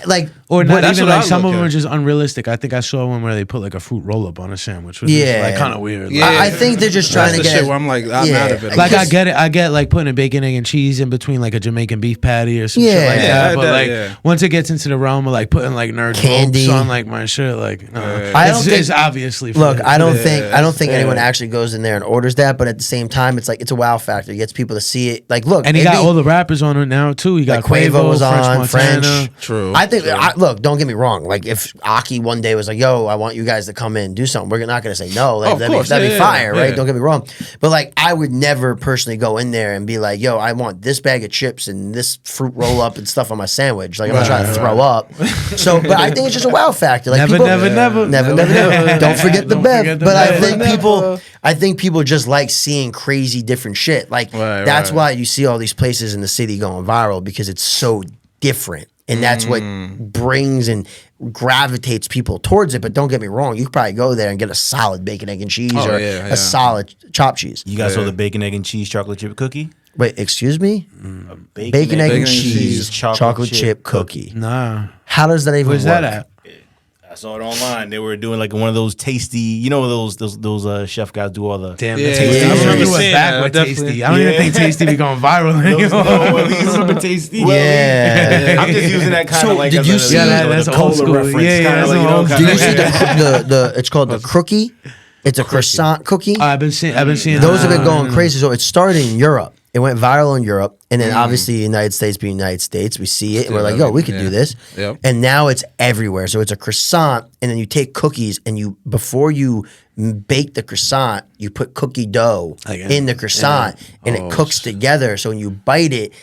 Speaker 2: like
Speaker 1: Or not
Speaker 3: that's
Speaker 1: even
Speaker 3: what
Speaker 1: like
Speaker 3: I
Speaker 1: some
Speaker 3: look
Speaker 1: of them
Speaker 3: at.
Speaker 1: are just unrealistic. I think I saw one where they put like a fruit roll up on a sandwich, which
Speaker 2: Yeah.
Speaker 1: is like kind of weird.
Speaker 3: Yeah.
Speaker 1: Like,
Speaker 2: I think they're just trying
Speaker 3: That's
Speaker 2: to
Speaker 3: the
Speaker 2: get
Speaker 3: shit where I'm like, I'm out of it.
Speaker 1: like I
Speaker 2: Just-
Speaker 1: get it. I get like putting a bacon, egg, and cheese in between like a Jamaican beef patty or some shit like
Speaker 2: Yeah.
Speaker 1: that. But like
Speaker 3: Yeah.
Speaker 1: once it gets into the realm of like putting like nerd
Speaker 2: Candy.
Speaker 1: ropes on like my shit, like no.
Speaker 2: I don't
Speaker 1: it's,
Speaker 2: think
Speaker 1: is obviously for
Speaker 2: Look,
Speaker 1: him.
Speaker 2: I don't think anyone actually goes in there and orders that, but at the same time, it's like it's a wow factor. It gets people to see it. Like, look,
Speaker 1: And he got all the rappers on it now too. He got
Speaker 2: like Quavo was on,
Speaker 1: French.
Speaker 2: French.
Speaker 3: True.
Speaker 2: I think. Look, don't get me wrong. Like, if Aki one day was like, "Yo, I want you guys to come in and do something," we're not gonna say no. Like,
Speaker 3: Of
Speaker 2: that'd
Speaker 3: course,
Speaker 2: be
Speaker 3: yeah,
Speaker 2: fire, right?
Speaker 3: yeah.
Speaker 2: Don't get me wrong. But like, I would never personally go in there and be like, "Yo, I want this bag of chips and this fruit roll up and stuff on my sandwich." Like, I'm not trying to throw up. So, but I think it's just a wow factor. Like,
Speaker 1: Never,
Speaker 2: people,
Speaker 1: never.
Speaker 2: never. Don't forget the
Speaker 1: Don't
Speaker 2: Bev.
Speaker 1: forget the
Speaker 2: But I
Speaker 1: Bev.
Speaker 2: think
Speaker 1: Never.
Speaker 2: I think people just like seeing crazy different shit. Like, that's why you see all these places in the city going viral, because it's so different. And that's what brings and gravitates people towards it. But don't get me wrong, you could probably go there and get a solid bacon, egg, and cheese or a solid chopped cheese.
Speaker 5: You guys saw the bacon, egg, and cheese chocolate chip cookie?
Speaker 2: Wait, excuse me? Bacon, egg, and cheese chocolate chip cookie.
Speaker 1: Nah.
Speaker 2: How does that even
Speaker 1: Where's
Speaker 2: work?
Speaker 1: that at?
Speaker 5: I saw it online. They were doing like one of those tasty, you know, those chef guys do all the
Speaker 1: Damn,
Speaker 3: Yeah,
Speaker 1: the Tasty.
Speaker 3: yeah,
Speaker 1: I remember
Speaker 3: yeah.
Speaker 1: it was
Speaker 3: Yeah,
Speaker 1: back with
Speaker 3: definitely.
Speaker 1: Tasty. I don't even think Tasty be going viral anymore.
Speaker 5: He's super tasty.
Speaker 2: Yeah.
Speaker 5: I'm just using that kind
Speaker 2: So
Speaker 5: of like.
Speaker 2: did
Speaker 5: as
Speaker 2: you
Speaker 5: a-
Speaker 2: see-
Speaker 5: as a-
Speaker 1: Yeah, that's
Speaker 5: the
Speaker 1: old
Speaker 5: cola
Speaker 1: school.
Speaker 5: reference,
Speaker 1: Yeah,
Speaker 5: kinda
Speaker 1: that's
Speaker 5: like, you
Speaker 1: an
Speaker 5: know,
Speaker 1: old
Speaker 5: kinda
Speaker 2: Did you
Speaker 5: like-
Speaker 2: see the it's called the crookie? It's a croissant cookie.
Speaker 1: I've been seeing.
Speaker 2: Those have been going crazy. So it started in Europe. It went viral in Europe, and then obviously the United States being United States, we see it and we're like, "Yo, we could do this."
Speaker 3: Yep.
Speaker 2: And now it's everywhere. So it's a croissant, and then you take cookies, and you before you bake the croissant, you put cookie dough in the croissant, and it cooks together. So when you bite it,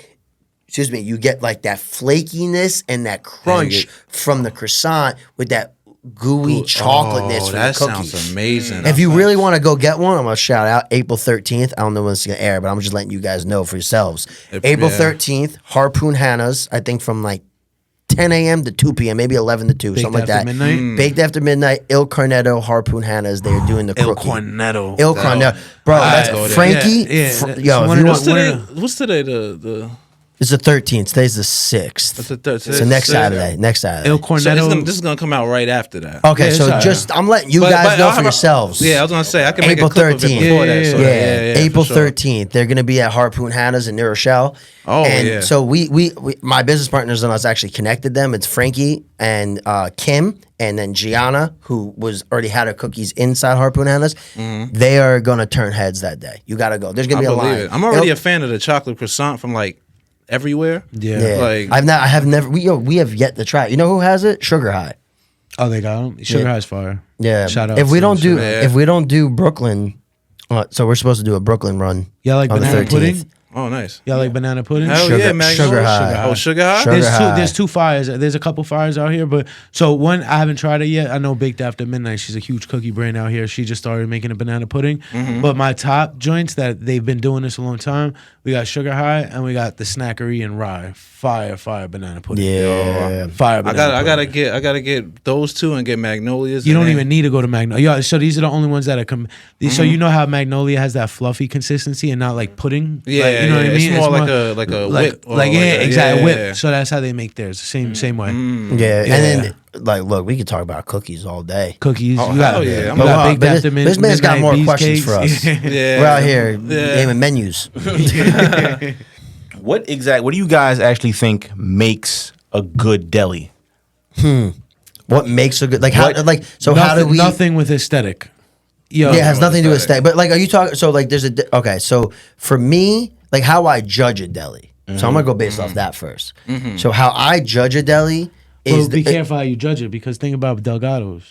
Speaker 2: you get like that flakiness and that crunch from the croissant with that gooey chocolateness from the
Speaker 3: that
Speaker 2: cookie.
Speaker 3: sounds amazing.
Speaker 2: If you really want to go get one, I'm going to shout out April 13th. I don't know when it's going to air, but I'm just letting you guys know for yourselves. April 13th, Harpoon Hannah's, I think from like 10 a.m. to 2 p.m., maybe 11 to 2, something like that.
Speaker 1: Midnight?
Speaker 2: Baked after midnight, Il Cornetto, Harpoon Hannah's. They're doing the
Speaker 1: El
Speaker 2: crookie.
Speaker 1: Cornetto.
Speaker 2: Il Cornetto. Bro, that's
Speaker 3: go there.
Speaker 2: Frankie.
Speaker 1: Yeah,
Speaker 2: Yo,
Speaker 1: one
Speaker 2: if you
Speaker 1: of
Speaker 2: want,
Speaker 3: What's today? The
Speaker 2: it's the 13th. Today's the 6th.
Speaker 3: That's the third.
Speaker 2: So next Saturday. Next Saturday.
Speaker 1: El
Speaker 3: So
Speaker 1: Cornetto.
Speaker 3: this is gonna come out right after that.
Speaker 2: Okay,
Speaker 1: Yeah,
Speaker 2: so
Speaker 1: it's
Speaker 2: just I'm letting you
Speaker 3: But
Speaker 2: guys know
Speaker 3: I'll
Speaker 2: for
Speaker 3: have a-
Speaker 2: yourselves.
Speaker 3: Yeah, I was gonna say I can make
Speaker 2: April
Speaker 3: a clip of it
Speaker 2: 13th.
Speaker 3: before that. So
Speaker 2: Yeah, April
Speaker 3: for sure.
Speaker 2: 13th. They're going to be at Harpoon Hannah's in New Rochelle.
Speaker 3: Oh,
Speaker 2: and
Speaker 3: yeah.
Speaker 2: so we my business partners and us actually connected them. It's Frankie and Kim, and then Gianna, who was already had her cookies inside Harpoon Hannah's. They are going to turn heads that day. You got to go. There's going
Speaker 3: I
Speaker 2: to be a
Speaker 3: believe
Speaker 2: line.
Speaker 3: it. I'm already
Speaker 2: It'll-
Speaker 3: a fan of the chocolate croissant from like everywhere.
Speaker 1: Yeah.
Speaker 2: Yeah,
Speaker 3: Like
Speaker 2: I have never. We have yet to try it. You know who has it? Sugar High.
Speaker 1: Oh, they got him. Sugar High's fire.
Speaker 2: Yeah.
Speaker 1: Shout out.
Speaker 2: If we
Speaker 1: to
Speaker 2: don't do
Speaker 3: Sugar High.
Speaker 2: Brooklyn, so we're supposed to do a Brooklyn run.
Speaker 1: Yeah, like
Speaker 2: on the
Speaker 1: banana
Speaker 2: 13th.
Speaker 1: pudding.
Speaker 3: oh nice.
Speaker 1: Y'all like banana pudding?
Speaker 3: Hell
Speaker 2: Sugar-
Speaker 3: yeah, man.
Speaker 2: Sugar High.
Speaker 3: Oh, sugar high.
Speaker 2: Sugar High.
Speaker 1: There's two fires. There's a couple fires out here, but so one I haven't tried it yet. I know Baked After Midnight. She's a huge cookie brand out here. She just started making a banana pudding. But my top joints that they've been doing this a long time. We got Sugar High and we got the Snackery and Rye. Fire banana pudding.
Speaker 2: Yeah.
Speaker 1: Fire.
Speaker 3: I
Speaker 1: Banana
Speaker 3: gotta
Speaker 1: pudding.
Speaker 3: get those two and get Magnolias.
Speaker 1: You
Speaker 3: and
Speaker 1: don't
Speaker 3: then-
Speaker 1: even need to go to Magnolia. Yeah, so these are the only ones that are So you know how Magnolia has that fluffy consistency and not like pudding.
Speaker 3: Yeah,
Speaker 1: Like, you know what I
Speaker 3: yeah,
Speaker 1: mean.
Speaker 3: it's more like a whip. or
Speaker 1: Like, yeah,
Speaker 3: a-
Speaker 1: exactly
Speaker 3: yeah,
Speaker 1: whip.
Speaker 3: yeah.
Speaker 1: So that's how they make theirs. Same way.
Speaker 2: Yeah,
Speaker 1: Yeah.
Speaker 2: and then like, look, we could talk about cookies all day.
Speaker 1: Cookies.
Speaker 3: Oh,
Speaker 1: you got,
Speaker 3: hell yeah.
Speaker 1: you
Speaker 3: I'm
Speaker 1: got
Speaker 2: But
Speaker 1: Baked
Speaker 2: this-
Speaker 1: After
Speaker 2: this man's got
Speaker 1: Midnight,
Speaker 2: more
Speaker 1: Bees
Speaker 2: questions
Speaker 1: Cakes.
Speaker 2: for us.
Speaker 3: Yeah.
Speaker 2: We're out here naming menus.
Speaker 5: What do you guys actually think makes a good deli?
Speaker 2: What makes a good how
Speaker 5: What-
Speaker 2: like so how do we
Speaker 1: Nothing with aesthetic. Yo,
Speaker 2: Yeah, it has nothing to do with aesthetic. But like, are you talking? So like, there's okay. So for me, like how I judge a deli. So I'm gonna go based off that first. So how I judge a deli
Speaker 1: Well,
Speaker 2: is
Speaker 1: be careful how you judge it because think about Delgados.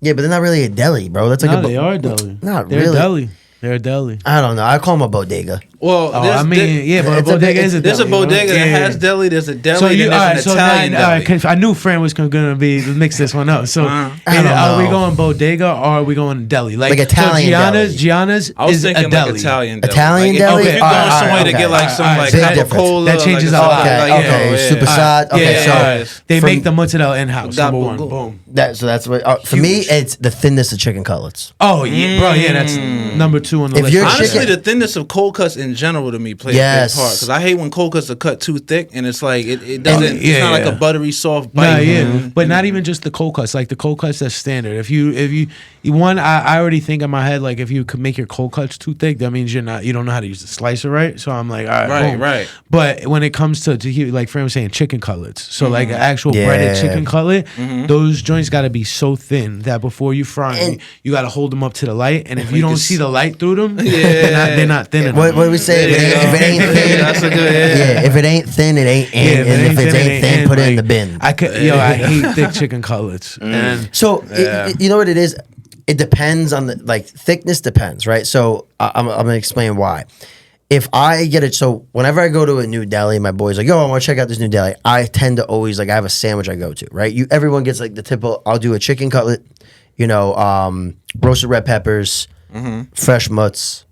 Speaker 2: yeah, but they're not really a deli, bro. That's like
Speaker 1: No,
Speaker 2: a
Speaker 1: they are a deli.
Speaker 2: Not
Speaker 1: They're
Speaker 2: really.
Speaker 1: a deli. They're a deli.
Speaker 2: I don't know. I call them a bodega.
Speaker 3: Well,
Speaker 1: Oh, I mean, yeah, but a
Speaker 2: it's a-
Speaker 1: bodega is a
Speaker 3: there's
Speaker 1: deli.
Speaker 3: a bodega that
Speaker 1: Yeah.
Speaker 3: has deli. There's a deli.
Speaker 1: So
Speaker 3: and
Speaker 1: you,
Speaker 3: then
Speaker 1: all
Speaker 3: there's
Speaker 1: right,
Speaker 3: an
Speaker 1: so
Speaker 3: Italian
Speaker 1: now, all right,
Speaker 3: deli.
Speaker 1: 'cause I knew Fran was gonna be mix this one up. So,
Speaker 2: I don't
Speaker 1: are we
Speaker 2: know.
Speaker 1: going bodega or are we going deli?
Speaker 2: Like Italian
Speaker 1: so
Speaker 2: Gianna's
Speaker 1: Gianna's
Speaker 3: I was
Speaker 1: is a
Speaker 3: thinking
Speaker 1: deli.
Speaker 3: like Italian deli.
Speaker 2: Italian
Speaker 3: like,
Speaker 2: deli?
Speaker 3: If you're going
Speaker 2: Alright,
Speaker 3: somewhere to
Speaker 2: okay.
Speaker 3: get like some
Speaker 1: Alright,
Speaker 3: like
Speaker 2: big
Speaker 3: Coca
Speaker 2: difference.
Speaker 3: Cola,
Speaker 1: That changes
Speaker 3: like,
Speaker 1: a lot.
Speaker 2: Okay,
Speaker 3: like,
Speaker 2: okay,
Speaker 3: yeah,
Speaker 2: super
Speaker 3: yeah.
Speaker 2: sad. Okay,
Speaker 3: Yeah,
Speaker 2: so
Speaker 3: yeah.
Speaker 1: They
Speaker 2: from-
Speaker 1: make the mozzarella in house.
Speaker 3: Got
Speaker 1: Number one.
Speaker 3: boom.
Speaker 1: Boom.
Speaker 2: that's what for me. It's the thinness of chicken cutlets.
Speaker 1: Oh yeah, bro. Yeah, that's number 2 on the
Speaker 2: If
Speaker 1: list.
Speaker 2: you're
Speaker 3: Honestly,
Speaker 2: chicken-
Speaker 3: the thinness of cold cuts in general to me plays a
Speaker 2: Yes.
Speaker 3: big part because I hate when cold cuts are cut too thick and it's like it doesn't. It's not like a buttery soft bite.
Speaker 1: No, yeah, but not even just the cold cuts. Like the cold cuts, that's standard. If you one, I already think in my head like if you could make your cold cuts too thick, that means you don't know how to use the slicer right. So I'm like, all right, boom.
Speaker 3: Right.
Speaker 1: But when it comes to like Fran was saying, chicken cutlets. So like an actual breaded
Speaker 2: Yeah.
Speaker 1: chicken cutlet, those joints got to be so thin that before you fry them, you got to hold them up to the light. And if you don't see the light through them, they're not thin enough.
Speaker 2: What do we say? If it ain't thin,
Speaker 3: That's a good.
Speaker 2: if it ain't thin, it ain't in.
Speaker 1: Yeah,
Speaker 2: And if it ain't thin, put it in the bin.
Speaker 1: I hate thick chicken cutlets. And
Speaker 2: So you know what it is? It depends on the like thickness depends, right? So I'm gonna explain why. If I get it, so whenever I go to a new deli, my boy's like, "Yo, I want to check out this new deli." I tend to always like I have a sandwich I go to, right? Everyone gets like the typical. I'll do a chicken cutlet, roasted red peppers, fresh mutts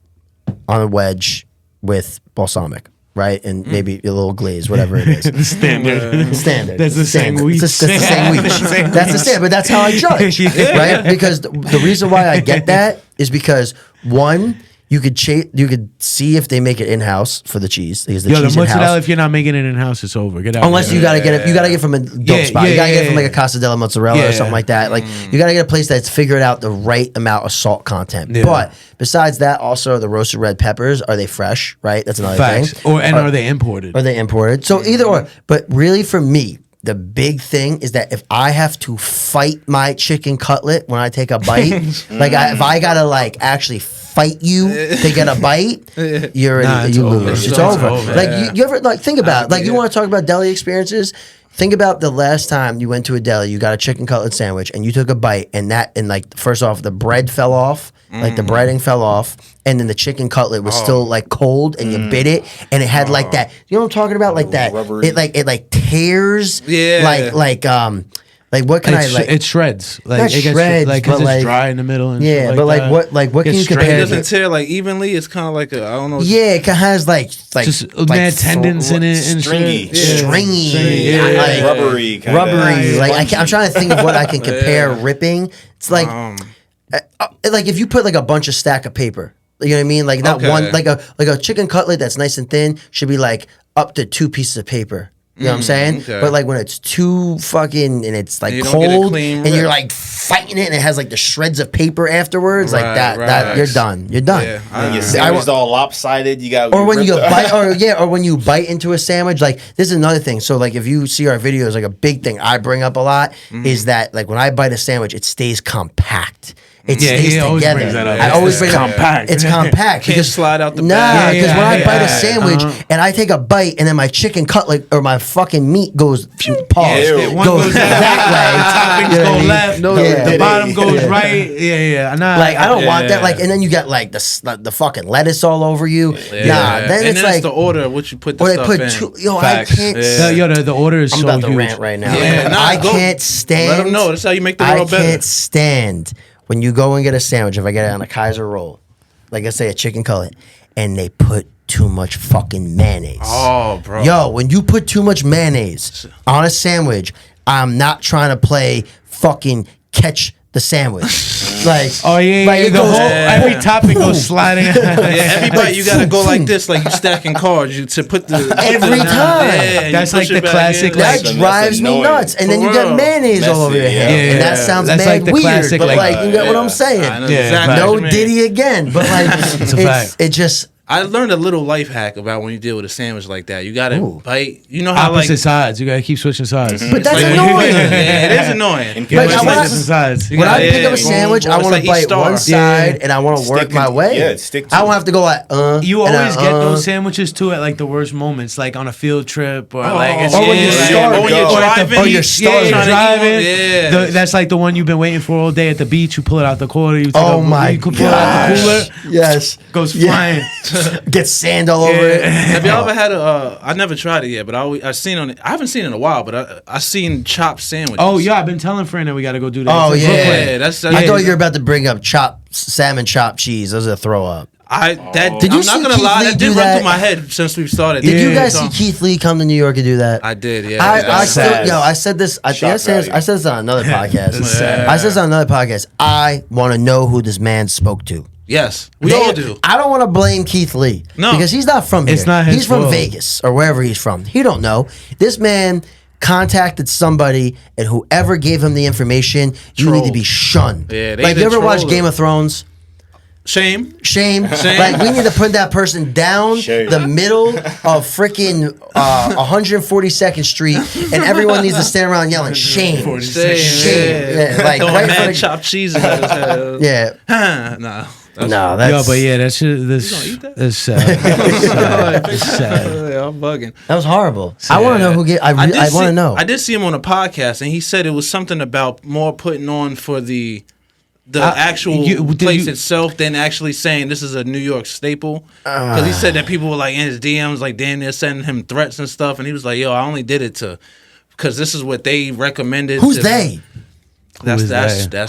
Speaker 2: on a wedge with balsamic. Right, and maybe a little glaze, whatever it is. Standard.
Speaker 1: That's the sandwich.
Speaker 2: That's the sandwich. That's the standard, but that's how I judge, right? Because the reason why I get that is because one, you could see if they make it in house for the cheese. Because the cheese
Speaker 1: the
Speaker 2: in-house.
Speaker 1: mozzarella, if you're not making it in house, it's over. Get out.
Speaker 2: Unless you gotta get it, you gotta get from a dope spot. You gotta get it from like a Casa della Mozzarella or something like that. Like you gotta get a place that's figured out the right amount of salt content.
Speaker 1: Yeah.
Speaker 2: But besides that, also the roasted red peppers, are they fresh? Right, that's another
Speaker 1: Facts.
Speaker 2: thing.
Speaker 1: Are they imported?
Speaker 2: Are they imported? So either or. But really, for me, the big thing is that if I have to fight my chicken cutlet when I take a bite, if I gotta like actually fight you to get a bite, you lose. It's over. Like you ever like think about it. Like you want to talk about deli experiences? Think about the last time you went to a deli, you got a chicken cutlet sandwich, and you took a bite, and like first off, the bread fell off, like the breading fell off, and then the chicken cutlet was still like cold, and you bit it, and it had like that. You know what I'm talking about? Like that.
Speaker 6: Rubbery.
Speaker 2: It tears.
Speaker 3: Yeah.
Speaker 2: Like what can I like?
Speaker 1: It shreds. Like
Speaker 2: Not
Speaker 1: it gets
Speaker 2: shreds,
Speaker 1: like
Speaker 2: but
Speaker 1: because
Speaker 2: like-
Speaker 1: it's dry in the middle. And
Speaker 2: Yeah,
Speaker 1: shit
Speaker 2: but like
Speaker 1: that.
Speaker 2: what can
Speaker 1: Gets
Speaker 2: you
Speaker 3: It
Speaker 2: compare?
Speaker 3: doesn't tear like evenly. It's kind of like I don't know.
Speaker 2: Yeah, it has like
Speaker 1: just
Speaker 2: like
Speaker 1: mad tendons in it and
Speaker 6: stringy.
Speaker 1: shit.
Speaker 2: stringy,
Speaker 1: Yeah.
Speaker 2: like
Speaker 6: Rubbery. Kinda.
Speaker 2: rubbery. Like
Speaker 6: Spongy.
Speaker 2: I'm trying to think of what I can compare ripping. It's like like if you put like a bunch of stack of paper. You know what I mean? Like not
Speaker 3: Okay.
Speaker 2: one like a chicken cutlet that's nice and thin should be like up to 2 pieces of paper. You know what I'm saying?
Speaker 3: okay.
Speaker 2: But like when it's too fucking and it's like
Speaker 3: And you don't get a
Speaker 2: cold
Speaker 3: clean
Speaker 2: and you're
Speaker 3: rip.
Speaker 2: like fighting it and it has like the shreds of paper afterwards, like
Speaker 3: Right,
Speaker 2: that
Speaker 3: right.
Speaker 2: you're done. You're done.
Speaker 3: Yeah,
Speaker 6: Your
Speaker 3: I-
Speaker 6: sandwich is all lopsided. You got
Speaker 2: Or when you
Speaker 6: ripped-
Speaker 2: bite, or when you bite into a sandwich, like this is another thing. So like if you see our videos, like a big thing I bring up a lot is that like when I bite a sandwich, it stays compact. It
Speaker 1: Yeah,
Speaker 2: stays
Speaker 1: he always
Speaker 2: together.
Speaker 1: brings that up.
Speaker 2: I always bring it up.
Speaker 1: compact.
Speaker 2: It's compact.
Speaker 3: Can't slide out the
Speaker 2: Nah,
Speaker 3: bag.
Speaker 2: because
Speaker 1: Yeah,
Speaker 2: when I
Speaker 1: yeah,
Speaker 2: bite a
Speaker 1: yeah.
Speaker 2: sandwich and I take a bite and then my chicken cutlet or my fucking meat goes pause,
Speaker 6: Ew.
Speaker 1: One
Speaker 2: goes
Speaker 1: goes
Speaker 2: that way.
Speaker 1: toppings
Speaker 2: You know what I
Speaker 1: go
Speaker 2: mean?
Speaker 1: left.
Speaker 2: Yeah.
Speaker 1: The bottom goes right. Yeah. Nah,
Speaker 2: Like I don't want that.
Speaker 3: Yeah.
Speaker 2: Like and then you got like the fucking lettuce all over you.
Speaker 3: Yeah.
Speaker 2: Nah, then
Speaker 3: and
Speaker 2: it's like
Speaker 3: the order of what you put the
Speaker 2: or they
Speaker 3: stuff
Speaker 2: put
Speaker 3: in.
Speaker 2: two. Yo,
Speaker 1: Facts.
Speaker 2: I can't.
Speaker 3: Yeah.
Speaker 1: the order is
Speaker 2: I'm
Speaker 1: so
Speaker 2: about to
Speaker 1: huge.
Speaker 2: rant right now.
Speaker 3: Yeah, nah,
Speaker 2: I
Speaker 3: go.
Speaker 2: can't stand.
Speaker 3: Let 'em know. That's how you make the
Speaker 2: I
Speaker 3: world better.
Speaker 2: can't stand when you go and get a sandwich. If I get it on a Kaiser roll, like I say, a chicken cutlet, and they put too much fucking mayonnaise.
Speaker 3: Oh, bro.
Speaker 2: Yo, when you put too much mayonnaise on a sandwich, I'm not trying to play fucking catch the sandwich. Like,
Speaker 1: Oh yeah,
Speaker 2: like,
Speaker 1: yeah.
Speaker 2: it
Speaker 1: The
Speaker 2: goes-
Speaker 1: whole every topping goes sliding.
Speaker 3: Yeah, everybody, you gotta go
Speaker 2: Like,
Speaker 3: like this, like you stacking cards to put the
Speaker 2: Every time.
Speaker 3: and
Speaker 1: That's
Speaker 3: you push
Speaker 1: like the
Speaker 3: it back
Speaker 1: classic,
Speaker 3: in.
Speaker 2: that
Speaker 6: That's
Speaker 2: drives me
Speaker 6: annoying.
Speaker 2: nuts, and then
Speaker 3: For
Speaker 2: you get
Speaker 3: real.
Speaker 2: mayonnaise all over your
Speaker 6: Messy,
Speaker 2: head,
Speaker 6: yeah.
Speaker 2: and that
Speaker 1: Yeah.
Speaker 2: sounds
Speaker 1: That's
Speaker 2: mad
Speaker 1: like the
Speaker 2: weird.
Speaker 1: classic,
Speaker 2: But
Speaker 1: like,
Speaker 2: like, you get what I'm
Speaker 3: I
Speaker 2: saying?
Speaker 3: know
Speaker 1: Yeah,
Speaker 3: exactly
Speaker 2: No
Speaker 3: what you mean.
Speaker 2: Diddy again, but like
Speaker 1: a fact.
Speaker 2: it just
Speaker 3: I learned a little life hack about when you deal with a sandwich like that. You gotta bite. You know how
Speaker 1: Opposite sides. You gotta keep switching sides.
Speaker 2: But that's
Speaker 3: like,
Speaker 2: annoying.
Speaker 3: Yeah, it is annoying.
Speaker 6: And
Speaker 1: You
Speaker 2: Like,
Speaker 1: gotta
Speaker 2: I
Speaker 1: switch
Speaker 2: wanna-
Speaker 1: different sides. You
Speaker 2: When I
Speaker 1: gotta-
Speaker 2: pick up a
Speaker 3: boom,
Speaker 2: sandwich,
Speaker 3: boom.
Speaker 2: I
Speaker 3: It's
Speaker 2: want
Speaker 3: like
Speaker 2: to
Speaker 3: each
Speaker 2: bite one
Speaker 3: star.
Speaker 2: side, and I want to work
Speaker 6: Stick
Speaker 2: my
Speaker 6: it-
Speaker 2: way.
Speaker 6: yeah, stick to
Speaker 2: I
Speaker 6: it.
Speaker 2: want to have to go like
Speaker 1: You
Speaker 2: and
Speaker 1: always get those sandwiches too at like the worst moments, like on a field trip or like it's
Speaker 2: or when you're
Speaker 3: Yeah,
Speaker 2: starving.
Speaker 3: or when you're
Speaker 6: Or
Speaker 2: at
Speaker 3: driving,
Speaker 2: the- or you're starving.
Speaker 1: you're driving.
Speaker 3: Yeah.
Speaker 1: That's like the one you've been waiting for all day at the beach. You pull it out the quarter. You take
Speaker 2: Oh my
Speaker 1: you can pull it out the
Speaker 2: gosh.
Speaker 1: cooler.
Speaker 2: Yes,
Speaker 1: Goes
Speaker 2: Yeah.
Speaker 1: flying.
Speaker 2: get sand all over it.
Speaker 3: Have y'all ever had a? I never tried it yet, but I've seen on it. I haven't seen it in a while, but I seen chopped sandwiches.
Speaker 1: Oh yeah, I've been telling Fran that we got to go do that.
Speaker 2: Oh,
Speaker 1: It's in
Speaker 2: yeah.
Speaker 1: Brooklyn.
Speaker 3: yeah, that's.
Speaker 2: I thought you were about to bring up salmon chopped cheese. Those are throw up. Did you
Speaker 3: I'm
Speaker 2: see
Speaker 3: not gonna
Speaker 2: Keith
Speaker 3: lie,
Speaker 2: Lee
Speaker 3: that
Speaker 2: do
Speaker 3: did run
Speaker 2: that?
Speaker 3: through my head since we've started.
Speaker 2: Did you
Speaker 1: Yeah.
Speaker 2: guys see Keith Lee come to New York and do that?
Speaker 3: I did, yeah.
Speaker 2: I
Speaker 6: That's
Speaker 2: still,
Speaker 6: sad.
Speaker 2: yo, I said this. I think I
Speaker 6: Shock
Speaker 2: said, I said this on another podcast. I said this on another podcast. I want to know who this man spoke to.
Speaker 3: Yes, we all do.
Speaker 2: I don't want to blame Keith Lee.
Speaker 3: No.
Speaker 2: Because he's not from here.
Speaker 1: It's not his
Speaker 2: He's from
Speaker 1: fault.
Speaker 2: Vegas or wherever he's from. He don't know. This man contacted somebody, and whoever gave him the information, you need to be shunned.
Speaker 3: Yeah, they
Speaker 2: like, you ever watch
Speaker 3: troll
Speaker 2: Game
Speaker 3: him.
Speaker 2: of Thrones?
Speaker 3: Shame.
Speaker 2: Shame. Like, we need to put that person down
Speaker 6: Shame.
Speaker 2: the middle of freaking 142nd Street, and everyone needs to stand around yelling, shame. Shame. Yeah, like,
Speaker 3: Throwing
Speaker 2: right in
Speaker 3: mad
Speaker 2: front of-
Speaker 3: chopped cheese in his head.
Speaker 2: Yeah.
Speaker 3: Nah.
Speaker 2: No, that's...
Speaker 1: Yo, but yeah, that shit. This sad. It's sad.
Speaker 3: I'm bugging.
Speaker 2: That was horrible. I want to know who get. I want to know.
Speaker 3: I did see him on a podcast, and he said it was something about more putting on for the actual place itself than actually saying this is a New York staple. Because he said that people were like in his DMs, like damn near sending him threats and stuff, and he was like, "Yo, I only did it because this is what they recommended."
Speaker 2: Who's they?
Speaker 3: That's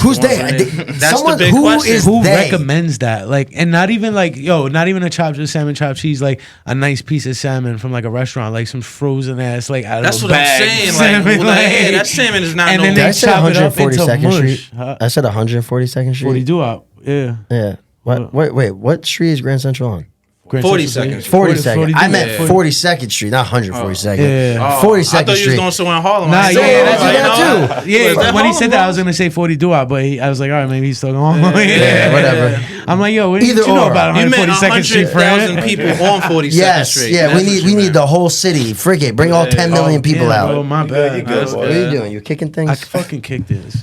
Speaker 2: Who's
Speaker 3: the
Speaker 2: they?
Speaker 3: one thing. That's
Speaker 2: Someone
Speaker 3: the big
Speaker 2: who
Speaker 3: question.
Speaker 2: is
Speaker 1: Who
Speaker 2: they?
Speaker 1: recommends that? Like, and not even like, not even a chopped salmon, chopped cheese, like a nice piece of salmon from like a restaurant, like some frozen ass, like out of
Speaker 3: That's
Speaker 1: a
Speaker 3: what I'm
Speaker 1: bag
Speaker 3: saying.
Speaker 1: salmon,
Speaker 3: Like, yeah, that salmon is not
Speaker 1: and
Speaker 3: no.
Speaker 1: then
Speaker 2: Did
Speaker 1: they
Speaker 2: I say
Speaker 1: chop it up into
Speaker 2: 142nd
Speaker 1: mush.
Speaker 2: Street?
Speaker 1: Huh?
Speaker 2: I said 142nd Street.
Speaker 1: 40 do up, yeah.
Speaker 2: Yeah. What? Wait. What street is Grand Central on?
Speaker 1: Grand
Speaker 3: 42nd
Speaker 1: Central
Speaker 3: Street.
Speaker 2: 42nd. I meant
Speaker 3: Yeah.
Speaker 2: 42nd Street, not 142nd.
Speaker 1: Yeah.
Speaker 2: 42nd
Speaker 3: I thought you was
Speaker 2: Street.
Speaker 3: going somewhere in Harlem.
Speaker 1: Nah,
Speaker 3: I
Speaker 1: yeah,
Speaker 3: said,
Speaker 1: that's
Speaker 3: like,
Speaker 2: that
Speaker 3: no.
Speaker 1: Yeah,
Speaker 3: Is that
Speaker 1: when he said that, I
Speaker 3: Harlem?
Speaker 1: was gonna say 40 do up, but I was like, all right, maybe he's still going.
Speaker 2: Yeah, whatever.
Speaker 1: I'm like, yo, what
Speaker 2: Either
Speaker 1: you know
Speaker 2: or.
Speaker 1: about
Speaker 3: You meant
Speaker 1: 142nd Street,
Speaker 3: 100,000
Speaker 1: friend?
Speaker 3: people on 42nd
Speaker 2: Yes.
Speaker 3: Street.
Speaker 2: Yeah.
Speaker 3: That's
Speaker 2: We
Speaker 3: what
Speaker 2: need.
Speaker 3: you
Speaker 2: We need
Speaker 3: meant.
Speaker 2: the whole city. Frick it. Bring all 10 million people
Speaker 1: Yeah,
Speaker 2: out.
Speaker 1: bro, my bad.
Speaker 6: You good, boy.
Speaker 2: What are you doing? You kicking things?
Speaker 1: I fucking kicked this.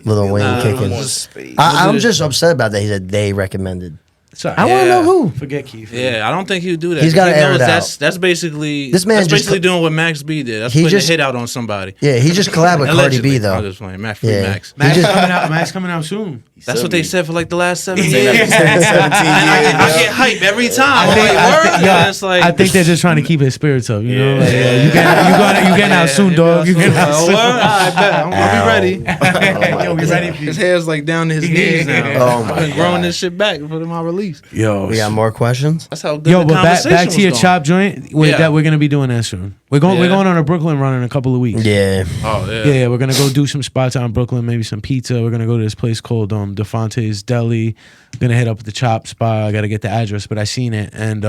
Speaker 2: Little Wayne kicking. I'm just upset about that. He said they recommended.
Speaker 1: Sorry.
Speaker 2: I want to know who.
Speaker 1: Forget Keith.
Speaker 3: Yeah, I don't think he would do that.
Speaker 2: He's gotta
Speaker 3: He
Speaker 2: air
Speaker 3: knows
Speaker 2: it out.
Speaker 3: That's basically
Speaker 2: This man
Speaker 3: that's
Speaker 2: just
Speaker 3: basically doing what Max B did. That's
Speaker 2: He
Speaker 3: putting
Speaker 2: just-
Speaker 3: a hit out on somebody.
Speaker 2: Yeah, he just collabed with Cardi
Speaker 3: Allegedly.
Speaker 2: B
Speaker 3: I'm
Speaker 2: though.
Speaker 3: just playing. Max free
Speaker 2: Yeah.
Speaker 3: Max.
Speaker 1: Max coming out soon.
Speaker 3: That's what they said for like the last 7
Speaker 6: Say
Speaker 3: years.
Speaker 6: that for 17
Speaker 3: And I
Speaker 6: years.
Speaker 3: get hype every time. I'm
Speaker 1: think-
Speaker 3: like,
Speaker 1: I
Speaker 3: word?
Speaker 1: think-
Speaker 3: And
Speaker 1: yeah,
Speaker 3: it's like,
Speaker 1: I think they're just trying to keep his spirits up, you know? Like,
Speaker 3: Yeah.
Speaker 1: you getting out soon, dog. You getting out
Speaker 3: Oh,
Speaker 1: soon.
Speaker 3: word? I bet. I'll be ready.
Speaker 1: Yo, we ready for
Speaker 3: His
Speaker 1: you.
Speaker 3: hair's like down to his knees now.
Speaker 2: Oh, my
Speaker 3: I've been growing this shit back for my release.
Speaker 1: Yo,
Speaker 2: We got more questions.
Speaker 3: That's how good
Speaker 1: Yo,
Speaker 3: the
Speaker 1: but
Speaker 3: conversation
Speaker 1: back to
Speaker 3: was
Speaker 1: your
Speaker 3: going.
Speaker 1: chop joint.
Speaker 3: Yeah.
Speaker 1: That we're gonna be doing that soon. We're going on a Brooklyn run in a couple of weeks.
Speaker 2: Yeah.
Speaker 3: Oh yeah.
Speaker 1: Yeah, we're gonna go do some spots out in Brooklyn, maybe some pizza. We're gonna go to this place called DeFonte's Deli. Gonna hit up the chop spot. I gotta get the address, but I seen it, and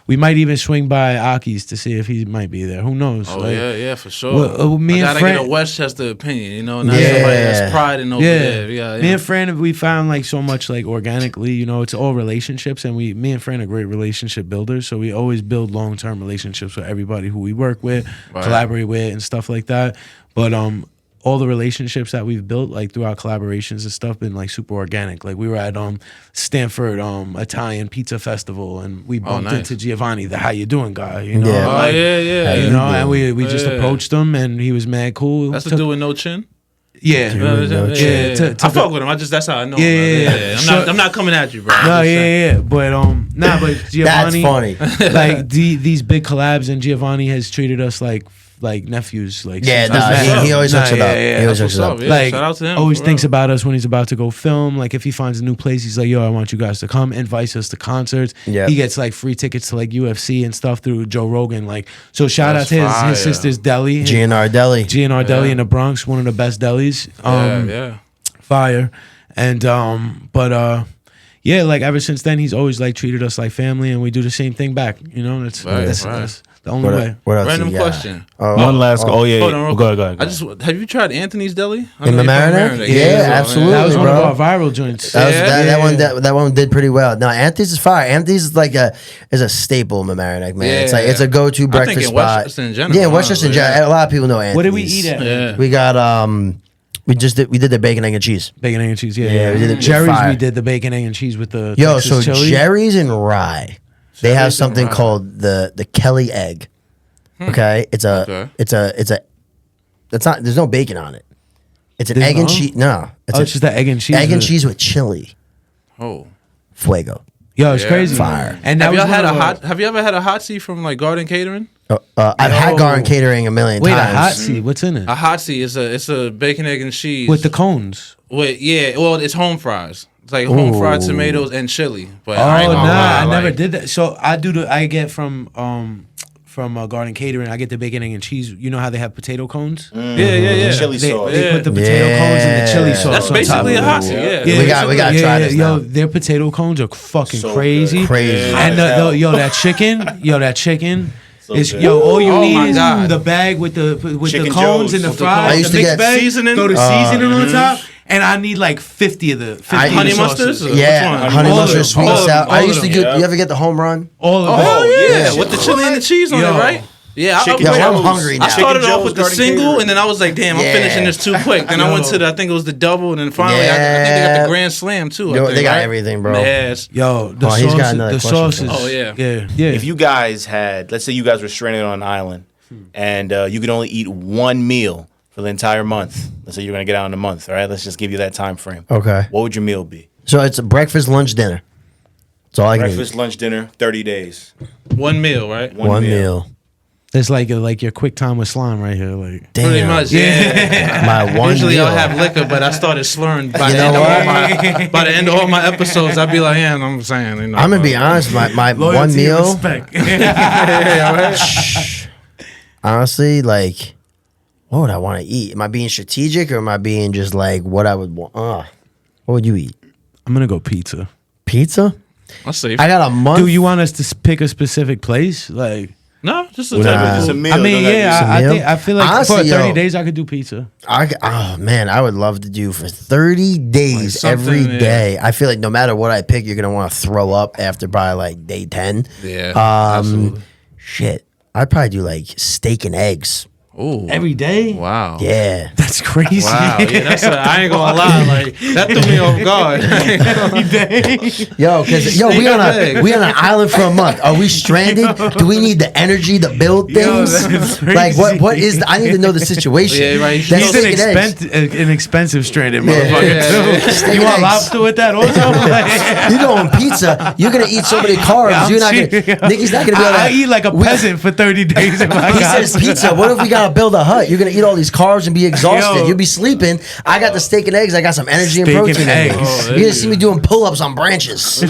Speaker 1: we might even swing by Aki's to see if he might be there. Who knows?
Speaker 3: Oh
Speaker 1: Like,
Speaker 3: yeah, for sure.
Speaker 1: Well, me
Speaker 3: I
Speaker 1: and
Speaker 3: gotta
Speaker 1: Fran-
Speaker 3: get a Westchester opinion, you know, not
Speaker 2: Yeah.
Speaker 3: somebody that's priding over there. Yeah,
Speaker 1: Me and Fran, we found like so much like organically, you know, it's all relationships, and me and Fran are great relationship builders, so we always build long-term relationships with everybody who we work with,
Speaker 3: Right.
Speaker 1: collaborate with, and stuff like that. But all the relationships that we've built like through our collaborations and stuff been like super organic. Like we were at Stanford Italian Pizza Festival, and we bumped
Speaker 3: nice.
Speaker 1: into Giovanni, the how you doing guy, you know.
Speaker 2: Yeah.
Speaker 3: Oh
Speaker 1: Like,
Speaker 3: yeah.
Speaker 1: you know, and we just
Speaker 3: Yeah.
Speaker 1: approached him, and he was mad cool.
Speaker 3: That's the
Speaker 1: Took-
Speaker 3: dude with no chin.
Speaker 1: Yeah,
Speaker 2: no
Speaker 3: Yeah.
Speaker 1: chin.
Speaker 3: I fuck with him. That's how I know.
Speaker 1: Yeah,
Speaker 3: him.
Speaker 1: yeah, yeah.
Speaker 3: I'm not coming at you, bro.
Speaker 1: No,
Speaker 3: I'm just saying.
Speaker 1: yeah. But but
Speaker 2: That's
Speaker 1: Giovanni,
Speaker 2: funny.
Speaker 1: like these big collabs, and Giovanni has treated us like nephews. Like
Speaker 2: Yeah,
Speaker 1: since-
Speaker 2: nah, he always hooks it up. He always
Speaker 3: That's
Speaker 2: hooks it
Speaker 3: what's
Speaker 2: up.
Speaker 3: up. Yeah,
Speaker 1: like
Speaker 3: shout out to him.
Speaker 1: always
Speaker 3: for
Speaker 1: thinks
Speaker 3: real.
Speaker 1: about us when he's about to go film. Like if he finds a new place, he's like, "Yo, I want you guys to come." Invites us to concerts.
Speaker 2: Yeah.
Speaker 1: He gets like free tickets to like UFC and stuff through Joe Rogan. Like so, shout
Speaker 3: That's
Speaker 1: out to
Speaker 3: fire.
Speaker 1: his sister's deli,
Speaker 2: GNR Deli.
Speaker 1: GNR Deli in the Bronx, one of the best delis.
Speaker 3: Yeah.
Speaker 1: Fire, and yeah, like ever since then, he's always like treated us like family, and we do the same thing back. You know, that's
Speaker 3: Right,
Speaker 1: that's,
Speaker 3: right.
Speaker 1: that's the only way.
Speaker 2: What else?
Speaker 3: Random
Speaker 2: you got?
Speaker 3: question.
Speaker 5: One last. Oh yeah.
Speaker 3: Hold on, real
Speaker 5: Go ahead.
Speaker 3: quick.
Speaker 5: Go ahead.
Speaker 3: I just have you tried Anthony's Deli? I
Speaker 2: In
Speaker 3: know
Speaker 2: the
Speaker 3: you're from
Speaker 2: Marinette? Yeah,
Speaker 3: so,
Speaker 2: absolutely.
Speaker 1: That was one
Speaker 2: bro.
Speaker 1: of our viral joints.
Speaker 2: That, was,
Speaker 3: Yeah.
Speaker 2: that one did pretty well. No, Anthony's is fire. Anthony's is like a staple in Mamaroneck, man. It's like it's a go-to breakfast
Speaker 3: in
Speaker 2: spot.
Speaker 3: Westchester in general,
Speaker 2: Yeah, Westchester in
Speaker 3: honestly,
Speaker 2: general. A lot of people know Anthony's.
Speaker 1: What did we eat at?
Speaker 3: Yeah.
Speaker 2: We got we did the bacon, egg, and cheese.
Speaker 1: Bacon, egg, and cheese. Yeah,
Speaker 2: Yeah, we did it with
Speaker 1: Jerry's.
Speaker 2: fire.
Speaker 1: We did the bacon, egg, and cheese with the
Speaker 2: Yo,
Speaker 1: Texas
Speaker 2: so
Speaker 1: chili.
Speaker 2: Jerry's and Rye, they have
Speaker 3: Jerry's and
Speaker 2: something
Speaker 3: Rye.
Speaker 2: called the Kelly egg. Okay, it's
Speaker 3: Okay.
Speaker 2: not. There's no bacon on it. It's an
Speaker 1: There's
Speaker 2: egg and
Speaker 1: no?
Speaker 2: cheese. No, it's
Speaker 1: It's just the egg and cheese.
Speaker 2: egg and
Speaker 1: with-
Speaker 2: cheese with chili.
Speaker 3: Oh.
Speaker 2: Fuego.
Speaker 1: Yo, it's
Speaker 3: Yeah.
Speaker 1: crazy.
Speaker 2: Fire.
Speaker 1: And that
Speaker 3: Have
Speaker 1: was
Speaker 3: y'all had
Speaker 1: one
Speaker 3: a
Speaker 1: of our-
Speaker 3: hot? Have you ever had a hot seat from like Garden Catering?
Speaker 2: I've had Garden Catering a million
Speaker 1: Wait, a
Speaker 2: times.
Speaker 1: hot seat. What's in it?
Speaker 3: A hot seat is a bacon, egg, and cheese
Speaker 1: With the cones.
Speaker 3: well, it's home fries. It's like home fried tomatoes and chili. But
Speaker 1: Oh
Speaker 3: I ain't gonna lie,
Speaker 1: I never
Speaker 3: like-
Speaker 1: did that. So I get from Garden Catering. I get the bacon, egg, and cheese. You know how they have potato cones?
Speaker 3: Yeah.
Speaker 6: Chili
Speaker 1: They,
Speaker 6: sauce.
Speaker 1: they put the potato cones and the chili sauce.
Speaker 3: That's
Speaker 1: on
Speaker 3: basically a
Speaker 1: top
Speaker 3: hot
Speaker 1: of
Speaker 3: seat.
Speaker 1: it.
Speaker 3: Yeah.
Speaker 2: We gotta try this
Speaker 1: Yo,
Speaker 2: now.
Speaker 1: their potato cones are fucking
Speaker 6: So
Speaker 1: crazy.
Speaker 6: good.
Speaker 2: Crazy.
Speaker 1: And
Speaker 6: Hell.
Speaker 1: that chicken.
Speaker 6: So
Speaker 1: Is,
Speaker 6: good.
Speaker 1: yo, all you
Speaker 3: Oh
Speaker 1: need
Speaker 3: my
Speaker 1: is
Speaker 3: God.
Speaker 1: the bag with the
Speaker 6: Chicken
Speaker 1: cones
Speaker 6: Joe's.
Speaker 1: and the
Speaker 6: With
Speaker 3: the
Speaker 1: fries.
Speaker 2: I used
Speaker 1: the
Speaker 2: to
Speaker 1: mixed
Speaker 2: get
Speaker 1: bag,
Speaker 3: seasoning.
Speaker 1: Throw the seasoning on top, and I need like 50 of the 50
Speaker 2: Honey
Speaker 1: of the
Speaker 3: mustard?
Speaker 1: sauces.
Speaker 2: Yeah,
Speaker 3: Which one?
Speaker 2: honey
Speaker 1: All of
Speaker 2: mustard,
Speaker 1: them.
Speaker 2: sweet
Speaker 1: All
Speaker 2: and
Speaker 1: of
Speaker 2: sour.
Speaker 1: them.
Speaker 2: I
Speaker 1: All
Speaker 2: used to
Speaker 1: of
Speaker 2: do.
Speaker 6: them.
Speaker 2: You ever get the home run?
Speaker 1: All of
Speaker 3: Oh
Speaker 1: it.
Speaker 3: yeah, with the chili and the cheese on
Speaker 1: Yo.
Speaker 3: it, right? Yeah, I
Speaker 2: Yo, I'm hungry now.
Speaker 3: I started
Speaker 6: Chicken
Speaker 3: off with the
Speaker 6: Joe's, Garden
Speaker 3: single,
Speaker 6: Catering.
Speaker 3: and then I was like, "Damn, I'm
Speaker 2: Yeah.
Speaker 3: finishing this too quick." Then I went to I think it was the double, and then finally, I think they got
Speaker 2: Yeah.
Speaker 3: the Grand Slam too. I
Speaker 2: Yo,
Speaker 3: think,
Speaker 2: they got
Speaker 3: right?
Speaker 2: everything, bro.
Speaker 3: Yes.
Speaker 1: Yo, the
Speaker 2: Oh, he's got
Speaker 1: sauces.
Speaker 2: another
Speaker 1: The
Speaker 2: question for
Speaker 1: sauces.
Speaker 2: us.
Speaker 3: Oh, yeah.
Speaker 1: yeah.
Speaker 6: If you guys had, let's say you guys were stranded on an island, and you could only eat one meal for the entire month. Let's say you're gonna get out in a month. All right, let's just give you that time frame.
Speaker 2: Okay.
Speaker 6: What would your meal be?
Speaker 2: So it's a breakfast, lunch, dinner. That's all I can
Speaker 6: Breakfast,
Speaker 2: eat.
Speaker 6: lunch, dinner, 30 days.
Speaker 3: One meal, right?
Speaker 2: One meal.
Speaker 1: It's like your quick time with slime right here. Like
Speaker 2: Damn.
Speaker 3: Pretty much, yeah.
Speaker 2: My one
Speaker 3: Usually
Speaker 2: meal.
Speaker 3: I'll have liquor, but I started slurring by
Speaker 2: You
Speaker 3: the
Speaker 2: know
Speaker 3: end of
Speaker 2: what?
Speaker 3: all by the end of all my episodes. I'd be like, "Yeah, I'm saying, you know."
Speaker 2: I'm gonna be honest. My one
Speaker 1: loyalty and
Speaker 2: meal.
Speaker 1: respect.
Speaker 2: Honestly, like, what would I want to eat? Am I being strategic or am I being just like what I would want? What would you eat?
Speaker 1: I'm gonna go pizza.
Speaker 2: Pizza?
Speaker 3: I'll see.
Speaker 2: I got a month.
Speaker 1: Do you want us to pick a specific place? Like,
Speaker 3: No, just a
Speaker 2: Nah.
Speaker 3: type
Speaker 6: It's a
Speaker 3: of
Speaker 6: meal.
Speaker 1: I mean,
Speaker 6: don't gotta
Speaker 1: yeah,
Speaker 6: be-
Speaker 1: I
Speaker 2: meal?
Speaker 1: think I feel like
Speaker 2: Honestly,
Speaker 1: for 30
Speaker 2: yo.
Speaker 1: days I could do pizza.
Speaker 2: Oh man, I would love to do for 30 days
Speaker 3: Like
Speaker 2: every
Speaker 3: something, yeah.
Speaker 2: day. I feel like no matter what I pick, you're gonna want to throw up after by like day 10.
Speaker 3: Yeah, absolutely.
Speaker 2: Shit, I'd probably do like steak and eggs.
Speaker 3: Ooh,
Speaker 1: Every day?
Speaker 3: wow.
Speaker 2: Yeah.
Speaker 1: That's crazy.
Speaker 3: Wow, yeah, that's I ain't gonna lie, like that threw me off guard.
Speaker 1: Every day.
Speaker 2: Yo, cause we on an island for a month. Are we stranded? Do we need the energy to build
Speaker 1: Yo,
Speaker 2: things?
Speaker 1: that's
Speaker 2: Like what
Speaker 1: crazy.
Speaker 2: I need to know the situation.
Speaker 3: Yeah, right.
Speaker 2: That's
Speaker 1: He's
Speaker 2: steak and eggs.
Speaker 1: an expensive stranded
Speaker 2: Yeah.
Speaker 1: motherfucker
Speaker 3: Yeah,
Speaker 1: too.
Speaker 3: yeah,
Speaker 2: Steak
Speaker 1: You
Speaker 2: and
Speaker 1: want
Speaker 2: eggs.
Speaker 1: lobster with that also? Like,
Speaker 2: You go on pizza, you're gonna eat so many carbs.
Speaker 1: I'm
Speaker 2: You're not
Speaker 1: serious.
Speaker 2: gonna. Nicky's not gonna be able to.
Speaker 1: I eat like a peasant for 30 days if I
Speaker 2: He
Speaker 1: got
Speaker 2: says pizza. What if we gotta build a hut? You're gonna eat all these carbs and be exhausted.
Speaker 1: Yo.
Speaker 2: You'll be sleeping. I got the steak and eggs. I got some energy and
Speaker 1: Steak and
Speaker 2: protein. in me.
Speaker 1: eggs.
Speaker 3: Oh, there
Speaker 2: You're
Speaker 3: you
Speaker 2: gonna see me doing pull-ups on branches.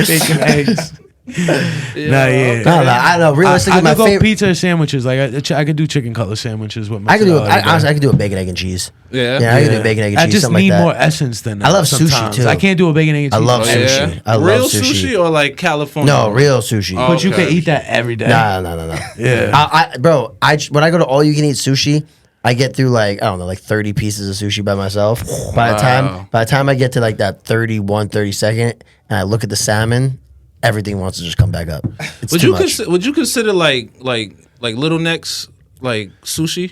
Speaker 1: steak and eggs. Nah, yeah.
Speaker 2: I don't know. Realistically,
Speaker 1: I
Speaker 2: my
Speaker 1: could go
Speaker 2: favorite.
Speaker 1: pizza or sandwiches. Like I could do chicken cutlet sandwiches with my.
Speaker 2: I could do. Honestly, I could do a bacon, egg, and cheese.
Speaker 3: Yeah.
Speaker 2: Yeah, I could do bacon, egg, and
Speaker 1: I
Speaker 2: cheese.
Speaker 1: just
Speaker 2: Something
Speaker 1: need
Speaker 2: like that.
Speaker 1: more essence than that.
Speaker 2: I love sushi,
Speaker 1: sometimes.
Speaker 2: too.
Speaker 1: I can't do a bacon egg and
Speaker 2: I
Speaker 1: cheese.
Speaker 2: love
Speaker 1: by
Speaker 3: Yeah.
Speaker 1: myself.
Speaker 2: sushi. I love
Speaker 3: Real
Speaker 2: sushi.
Speaker 3: or like California?
Speaker 2: No, real sushi.
Speaker 3: Oh.
Speaker 1: But you
Speaker 3: Okay.
Speaker 1: can eat that every day.
Speaker 2: No.
Speaker 1: Yeah.
Speaker 2: Bro, when I go to all you can eat sushi, I get through like I don't know, like 30 pieces of sushi by myself. By the time I get to like that 31, 32nd, and I look at the salmon, everything wants to just come back up. It's
Speaker 3: Would
Speaker 2: too
Speaker 3: you
Speaker 2: much.
Speaker 3: would you consider like little necks like sushi?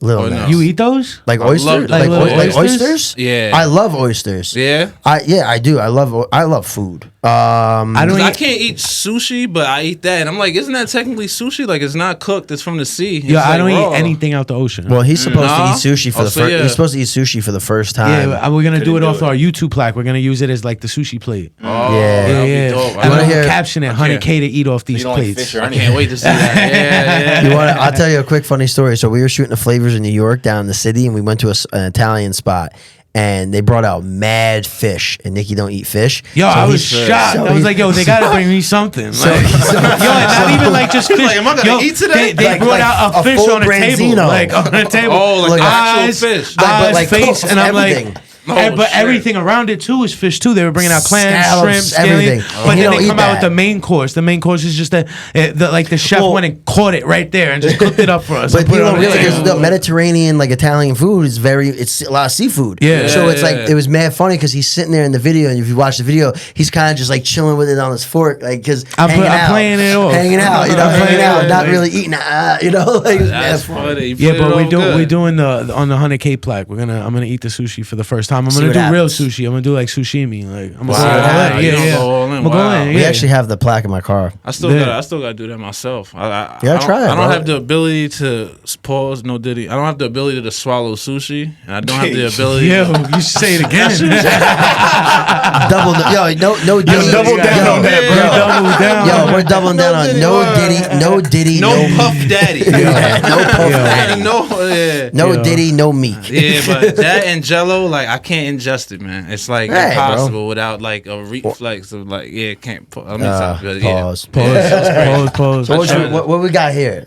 Speaker 2: Little
Speaker 3: Oh, no.
Speaker 2: necks.
Speaker 1: You eat those?
Speaker 2: Like
Speaker 3: I love
Speaker 2: oysters?
Speaker 3: those.
Speaker 2: Like,
Speaker 1: Like
Speaker 2: oysters?
Speaker 1: oysters?
Speaker 3: Yeah.
Speaker 2: I love oysters.
Speaker 3: Yeah.
Speaker 2: I do. I love food.
Speaker 1: I don't
Speaker 3: 'Cause I
Speaker 1: eat.
Speaker 3: can't eat sushi, but I eat that, and I'm like, isn't that technically sushi? Like, it's not cooked; it's from the sea. It's
Speaker 1: Yeah, I
Speaker 3: like
Speaker 1: don't
Speaker 3: raw.
Speaker 1: eat anything out the ocean.
Speaker 2: Well, he's supposed
Speaker 3: Nah.
Speaker 2: to eat sushi for
Speaker 3: Oh,
Speaker 2: the
Speaker 3: so
Speaker 2: first.
Speaker 3: yeah.
Speaker 2: He's supposed to eat sushi for the first time.
Speaker 1: yeah, we're gonna do
Speaker 6: Couldn't
Speaker 1: it
Speaker 6: do
Speaker 1: off
Speaker 6: it.
Speaker 1: our YouTube plaque. We're gonna use it as like the sushi plate.
Speaker 3: Oh,
Speaker 2: Yeah.
Speaker 3: that'd be
Speaker 1: Yeah,
Speaker 3: dope.
Speaker 1: yeah.
Speaker 3: I
Speaker 1: And
Speaker 2: wanna
Speaker 1: we'll
Speaker 2: hear-
Speaker 1: caption it 100K to eat off these
Speaker 6: You don't like
Speaker 1: plates.
Speaker 6: fish or
Speaker 3: I
Speaker 6: anything.
Speaker 3: can't wait to see that. Yeah, yeah.
Speaker 2: I'll tell you a quick funny story. So we were shooting the flavors in New York down in the city, and we went to an Italian spot, and they brought out mad fish. And Nicky don't eat fish.
Speaker 1: Yo,
Speaker 2: So
Speaker 1: I was
Speaker 2: he's-
Speaker 1: shocked.
Speaker 2: so
Speaker 1: I was
Speaker 2: he's-
Speaker 1: like, yo, they gotta bring me something. Like, yo, and not even like just fish.
Speaker 3: Like, am I gonna
Speaker 1: Yo,
Speaker 3: eat today?
Speaker 1: They
Speaker 2: Like-
Speaker 1: brought
Speaker 2: like
Speaker 1: out a
Speaker 2: a
Speaker 1: fish
Speaker 2: full
Speaker 1: on a table,
Speaker 2: branzino.
Speaker 1: like on a table.
Speaker 3: Oh, like actual
Speaker 1: eyes,
Speaker 3: fish.
Speaker 2: Like, but
Speaker 1: eyes,
Speaker 2: like
Speaker 1: face,
Speaker 2: cooked,
Speaker 1: and I'm
Speaker 2: everything.
Speaker 1: like.
Speaker 3: Oh,
Speaker 1: but
Speaker 3: shit.
Speaker 1: everything around it too is fish too. They were bringing out clams,
Speaker 2: Scallops,
Speaker 1: shrimp,
Speaker 2: everything.
Speaker 1: scallion. But
Speaker 2: You
Speaker 1: then
Speaker 2: don't
Speaker 1: they
Speaker 2: eat
Speaker 1: come out with
Speaker 2: that.
Speaker 1: the main course. The main course is just like the chef
Speaker 2: Well-
Speaker 1: went and caught it right there and just cooked it up for us.
Speaker 2: But
Speaker 1: and put
Speaker 2: you
Speaker 1: it
Speaker 2: don't
Speaker 1: on the
Speaker 2: realize
Speaker 1: table.
Speaker 2: the Mediterranean, like Italian food, is it's a lot of seafood.
Speaker 1: Yeah.
Speaker 2: So it's
Speaker 3: Yeah.
Speaker 2: like it was mad funny because he's sitting there in the video, and if you watch the video, he's kind of just like chilling with it on his fork, like because
Speaker 1: I'm
Speaker 2: hanging
Speaker 1: playing it off.
Speaker 2: hanging out,
Speaker 1: I'm
Speaker 2: hanging
Speaker 1: playing
Speaker 2: out,
Speaker 1: it,
Speaker 2: not
Speaker 1: like-
Speaker 2: really eating, like it's mad
Speaker 3: That's
Speaker 2: funny.
Speaker 3: funny. You
Speaker 1: Yeah,
Speaker 3: put
Speaker 1: but
Speaker 3: it
Speaker 1: we're
Speaker 3: on
Speaker 1: doing
Speaker 3: good.
Speaker 1: on the 100K plaque. I'm gonna eat the sushi for the first time. I'm
Speaker 2: See
Speaker 1: gonna
Speaker 2: what
Speaker 1: do real
Speaker 2: happens.
Speaker 1: sushi. I'm gonna do like sushimi. Like I'm gonna
Speaker 3: Wow.
Speaker 1: go all in.
Speaker 3: You
Speaker 1: Yeah,
Speaker 3: don't
Speaker 1: yeah.
Speaker 3: go all in.
Speaker 1: I'm gonna go
Speaker 3: Wow.
Speaker 1: in.
Speaker 2: We
Speaker 1: Yeah.
Speaker 2: actually have the plaque in my car.
Speaker 3: I still
Speaker 1: Yeah.
Speaker 3: gotta do that myself. I
Speaker 2: Yeah,
Speaker 3: don't-
Speaker 2: try it,
Speaker 3: I don't
Speaker 2: bro.
Speaker 3: have the ability to pause. No diddy. I don't have the ability to swallow sushi, and I don't have the ability.
Speaker 1: Yo, you should say it again.
Speaker 2: Double, no diddy,
Speaker 1: double down
Speaker 2: yo,
Speaker 1: on that, bro.
Speaker 2: yo,
Speaker 1: double down.
Speaker 2: Yo, we're doubling down on no Diddy,
Speaker 3: No Puff Daddy.
Speaker 2: Yeah, no Puff Daddy.
Speaker 3: No
Speaker 2: Diddy, no Meek.
Speaker 3: Yeah, but that and Jello, like I can't ingest it, man. It's like
Speaker 2: Hey,
Speaker 3: impossible without like a reflex of like, yeah, can't. Let me stop. But, yeah.
Speaker 2: Pause.
Speaker 1: Pause.
Speaker 2: So what we got here?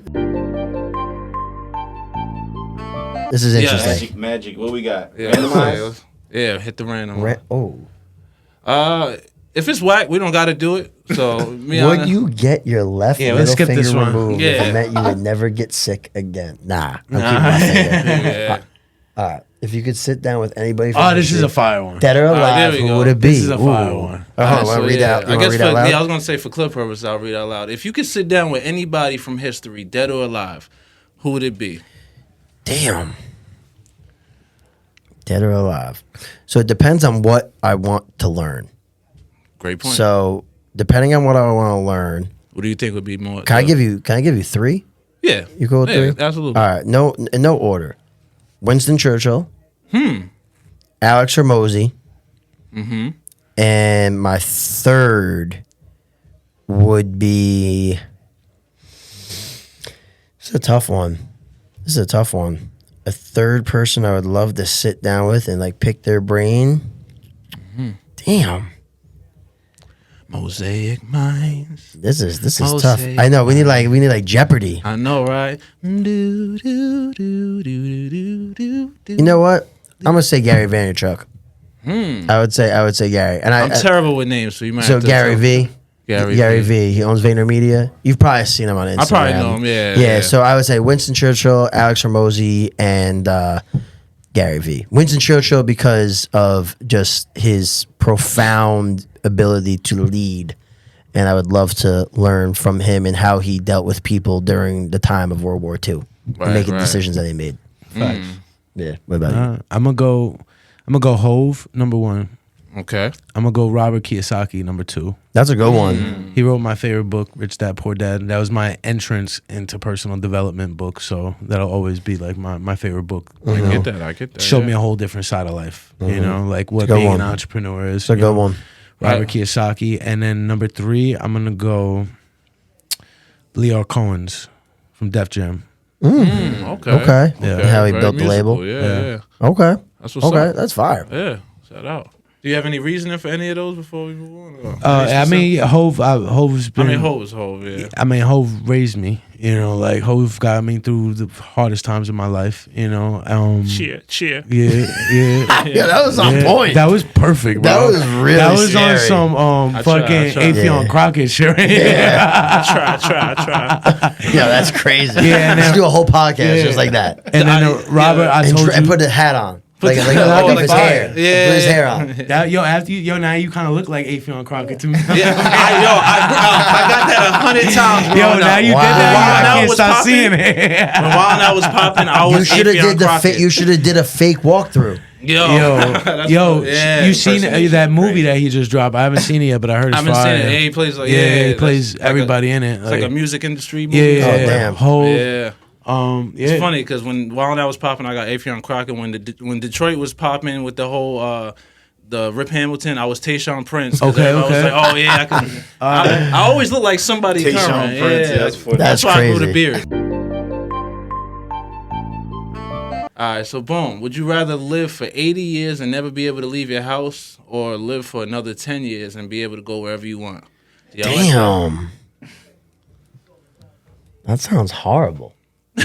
Speaker 2: This is interesting.
Speaker 6: Magic. What we got?
Speaker 3: Yeah,
Speaker 6: Randomize?
Speaker 3: yeah, hit the random. If it's whack, we don't got to do it. So,
Speaker 2: Would you get your left
Speaker 1: Yeah,
Speaker 2: middle
Speaker 1: let's skip
Speaker 2: finger
Speaker 1: this one.
Speaker 2: removed if
Speaker 3: Yeah.
Speaker 2: it meant you would never get sick again? Nah. I'm keeping my finger.
Speaker 3: Yeah.
Speaker 2: All right. If you could sit down with anybody from
Speaker 1: Oh, this is
Speaker 2: history,
Speaker 1: a fire one.
Speaker 2: dead or
Speaker 3: there
Speaker 2: alive,
Speaker 3: we
Speaker 2: who
Speaker 3: go.
Speaker 2: would it be?
Speaker 1: This is a fire
Speaker 2: Ooh.
Speaker 1: one.
Speaker 2: Want to read that?
Speaker 3: I guess
Speaker 2: Read that loud?
Speaker 3: I was gonna say for clip purposes, I'll read out loud. If you could sit down with anybody from history, dead or alive, who would it be?
Speaker 2: Damn. Dead or alive. So it depends on what I want to learn.
Speaker 3: Great point.
Speaker 2: So depending on what I want to learn,
Speaker 3: what do you think would be more?
Speaker 2: can I give you 3?
Speaker 3: Yeah,
Speaker 2: You go with
Speaker 3: yeah,
Speaker 2: 3?
Speaker 3: absolutely.
Speaker 2: All right. No, in no order. Winston Churchill. Alex Hormozy. And my third would be. This is a tough one. A third person I would love to sit down with and like pick their brain. Damn.
Speaker 3: Mosaic minds.
Speaker 2: This is
Speaker 3: Oh,
Speaker 2: tough.
Speaker 3: say
Speaker 2: I know. We need like Jeopardy.
Speaker 3: I know, right? Do, do, do, do, do, do, do.
Speaker 2: You know what? I'm gonna say Gary Vaynerchuk. I would say Gary. And
Speaker 3: I'm terrible with names, so you might.
Speaker 2: So
Speaker 3: have to
Speaker 2: Gary
Speaker 3: tell-
Speaker 2: V.
Speaker 3: Gary
Speaker 2: V. He owns VaynerMedia. You've probably seen him on Instagram.
Speaker 3: I probably know him. Yeah.
Speaker 2: Yeah. So I would say Winston Churchill, Alex Hormozy, and Gary V. Winston Churchill because of just his profound ability to lead, and I would love to learn from him and how he dealt with people during the time of World War II and making decisions that he made.
Speaker 1: Facts.
Speaker 2: Yeah. What about you?
Speaker 1: I'm gonna go Hove number 1.
Speaker 3: Okay.
Speaker 1: I'm gonna go Robert Kiyosaki number 2.
Speaker 2: That's a good one.
Speaker 1: He wrote my favorite book, Rich Dad Poor Dad. That was my entrance into personal development book, so that'll always be like my favorite book.
Speaker 3: I get that.
Speaker 1: Showed me a whole different side of life. You know, like what
Speaker 2: good
Speaker 1: being
Speaker 2: one.
Speaker 1: an entrepreneur is.
Speaker 2: It's a
Speaker 1: you
Speaker 2: good
Speaker 1: know.
Speaker 2: one.
Speaker 1: Robert Kiyosaki, and then number 3, I'm gonna go Lear Cohen's from Def Jam.
Speaker 2: Okay.
Speaker 1: Yeah.
Speaker 2: How he
Speaker 3: Very
Speaker 2: built the label.
Speaker 3: musical. Yeah.
Speaker 2: Okay.
Speaker 3: That's what's
Speaker 2: Okay.
Speaker 3: up.
Speaker 2: That's fire.
Speaker 3: Yeah. Shout out. Do you have any reasoning for any of those before we move on?
Speaker 1: I mean, Hove's been.
Speaker 3: Hove, yeah.
Speaker 1: I mean, Hove raised me. You know, like Hove got me through the hardest times of my life. You know.
Speaker 3: Cheer.
Speaker 1: Yeah.
Speaker 2: Yeah, that was on
Speaker 1: Yeah,
Speaker 2: point.
Speaker 1: That was perfect, bro.
Speaker 2: That was really
Speaker 1: That was
Speaker 2: scary.
Speaker 1: on some
Speaker 3: I
Speaker 1: fucking
Speaker 3: tried.
Speaker 1: Afion
Speaker 2: Yeah.
Speaker 1: Crockett shit. Right?
Speaker 3: I try.
Speaker 2: Yeah, that's crazy.
Speaker 1: Yeah, and
Speaker 2: Let's
Speaker 1: then-
Speaker 2: do a whole podcast
Speaker 1: Yeah.
Speaker 2: just like that.
Speaker 1: And then Robert, I told
Speaker 2: And
Speaker 1: you.
Speaker 2: put the hat on. Like
Speaker 3: the-
Speaker 2: leave
Speaker 3: like
Speaker 2: his
Speaker 3: fire.
Speaker 2: hair.
Speaker 3: Yeah.
Speaker 2: Put his hair on.
Speaker 1: that, now you kind of look like Afion Crockett to me.
Speaker 3: Yeah, I got that 100 times.
Speaker 1: Yo,
Speaker 3: growing
Speaker 1: now
Speaker 3: up.
Speaker 1: you
Speaker 2: Wow.
Speaker 1: did that.
Speaker 3: While
Speaker 1: I
Speaker 3: that
Speaker 1: can't
Speaker 3: was
Speaker 1: stop
Speaker 3: popping,
Speaker 1: seeing it.
Speaker 3: While that was popping, I
Speaker 2: You
Speaker 3: was
Speaker 2: should have
Speaker 3: Afion
Speaker 2: did the
Speaker 3: Crockett.
Speaker 2: you should have did a fake walkthrough.
Speaker 1: Yo,
Speaker 3: yeah,
Speaker 1: you seen
Speaker 3: impersonation.
Speaker 1: that movie that he just dropped? I haven't seen it yet, but I heard it's
Speaker 3: I haven't
Speaker 1: fire.
Speaker 3: seen it. Yeah, he plays like
Speaker 1: he
Speaker 3: that's
Speaker 1: plays
Speaker 3: like
Speaker 1: everybody in it.
Speaker 3: It's like a music industry movie.
Speaker 1: Yeah,
Speaker 2: Oh, damn.
Speaker 1: Whole,
Speaker 3: Yeah.
Speaker 1: yeah.
Speaker 3: It's funny because while that was popping, I got Afion Crockett. When Detroit was popping with the whole the Rip Hamilton, I was Tayshaun Prince. 'Cause
Speaker 1: Okay,
Speaker 3: everybody
Speaker 1: okay.
Speaker 3: was like, oh yeah, I can. I always look like somebody
Speaker 6: Tayshaun
Speaker 3: current.
Speaker 6: Prince,
Speaker 3: Yeah,
Speaker 6: that's funny.
Speaker 2: That's
Speaker 3: why I grew the
Speaker 2: crazy.
Speaker 3: beard. All right, so boom. Would you rather live for 80 years and never be able to leave your house, or live for another 10 years and be able to go wherever you want? Y'all like that?
Speaker 2: Damn. That sounds horrible.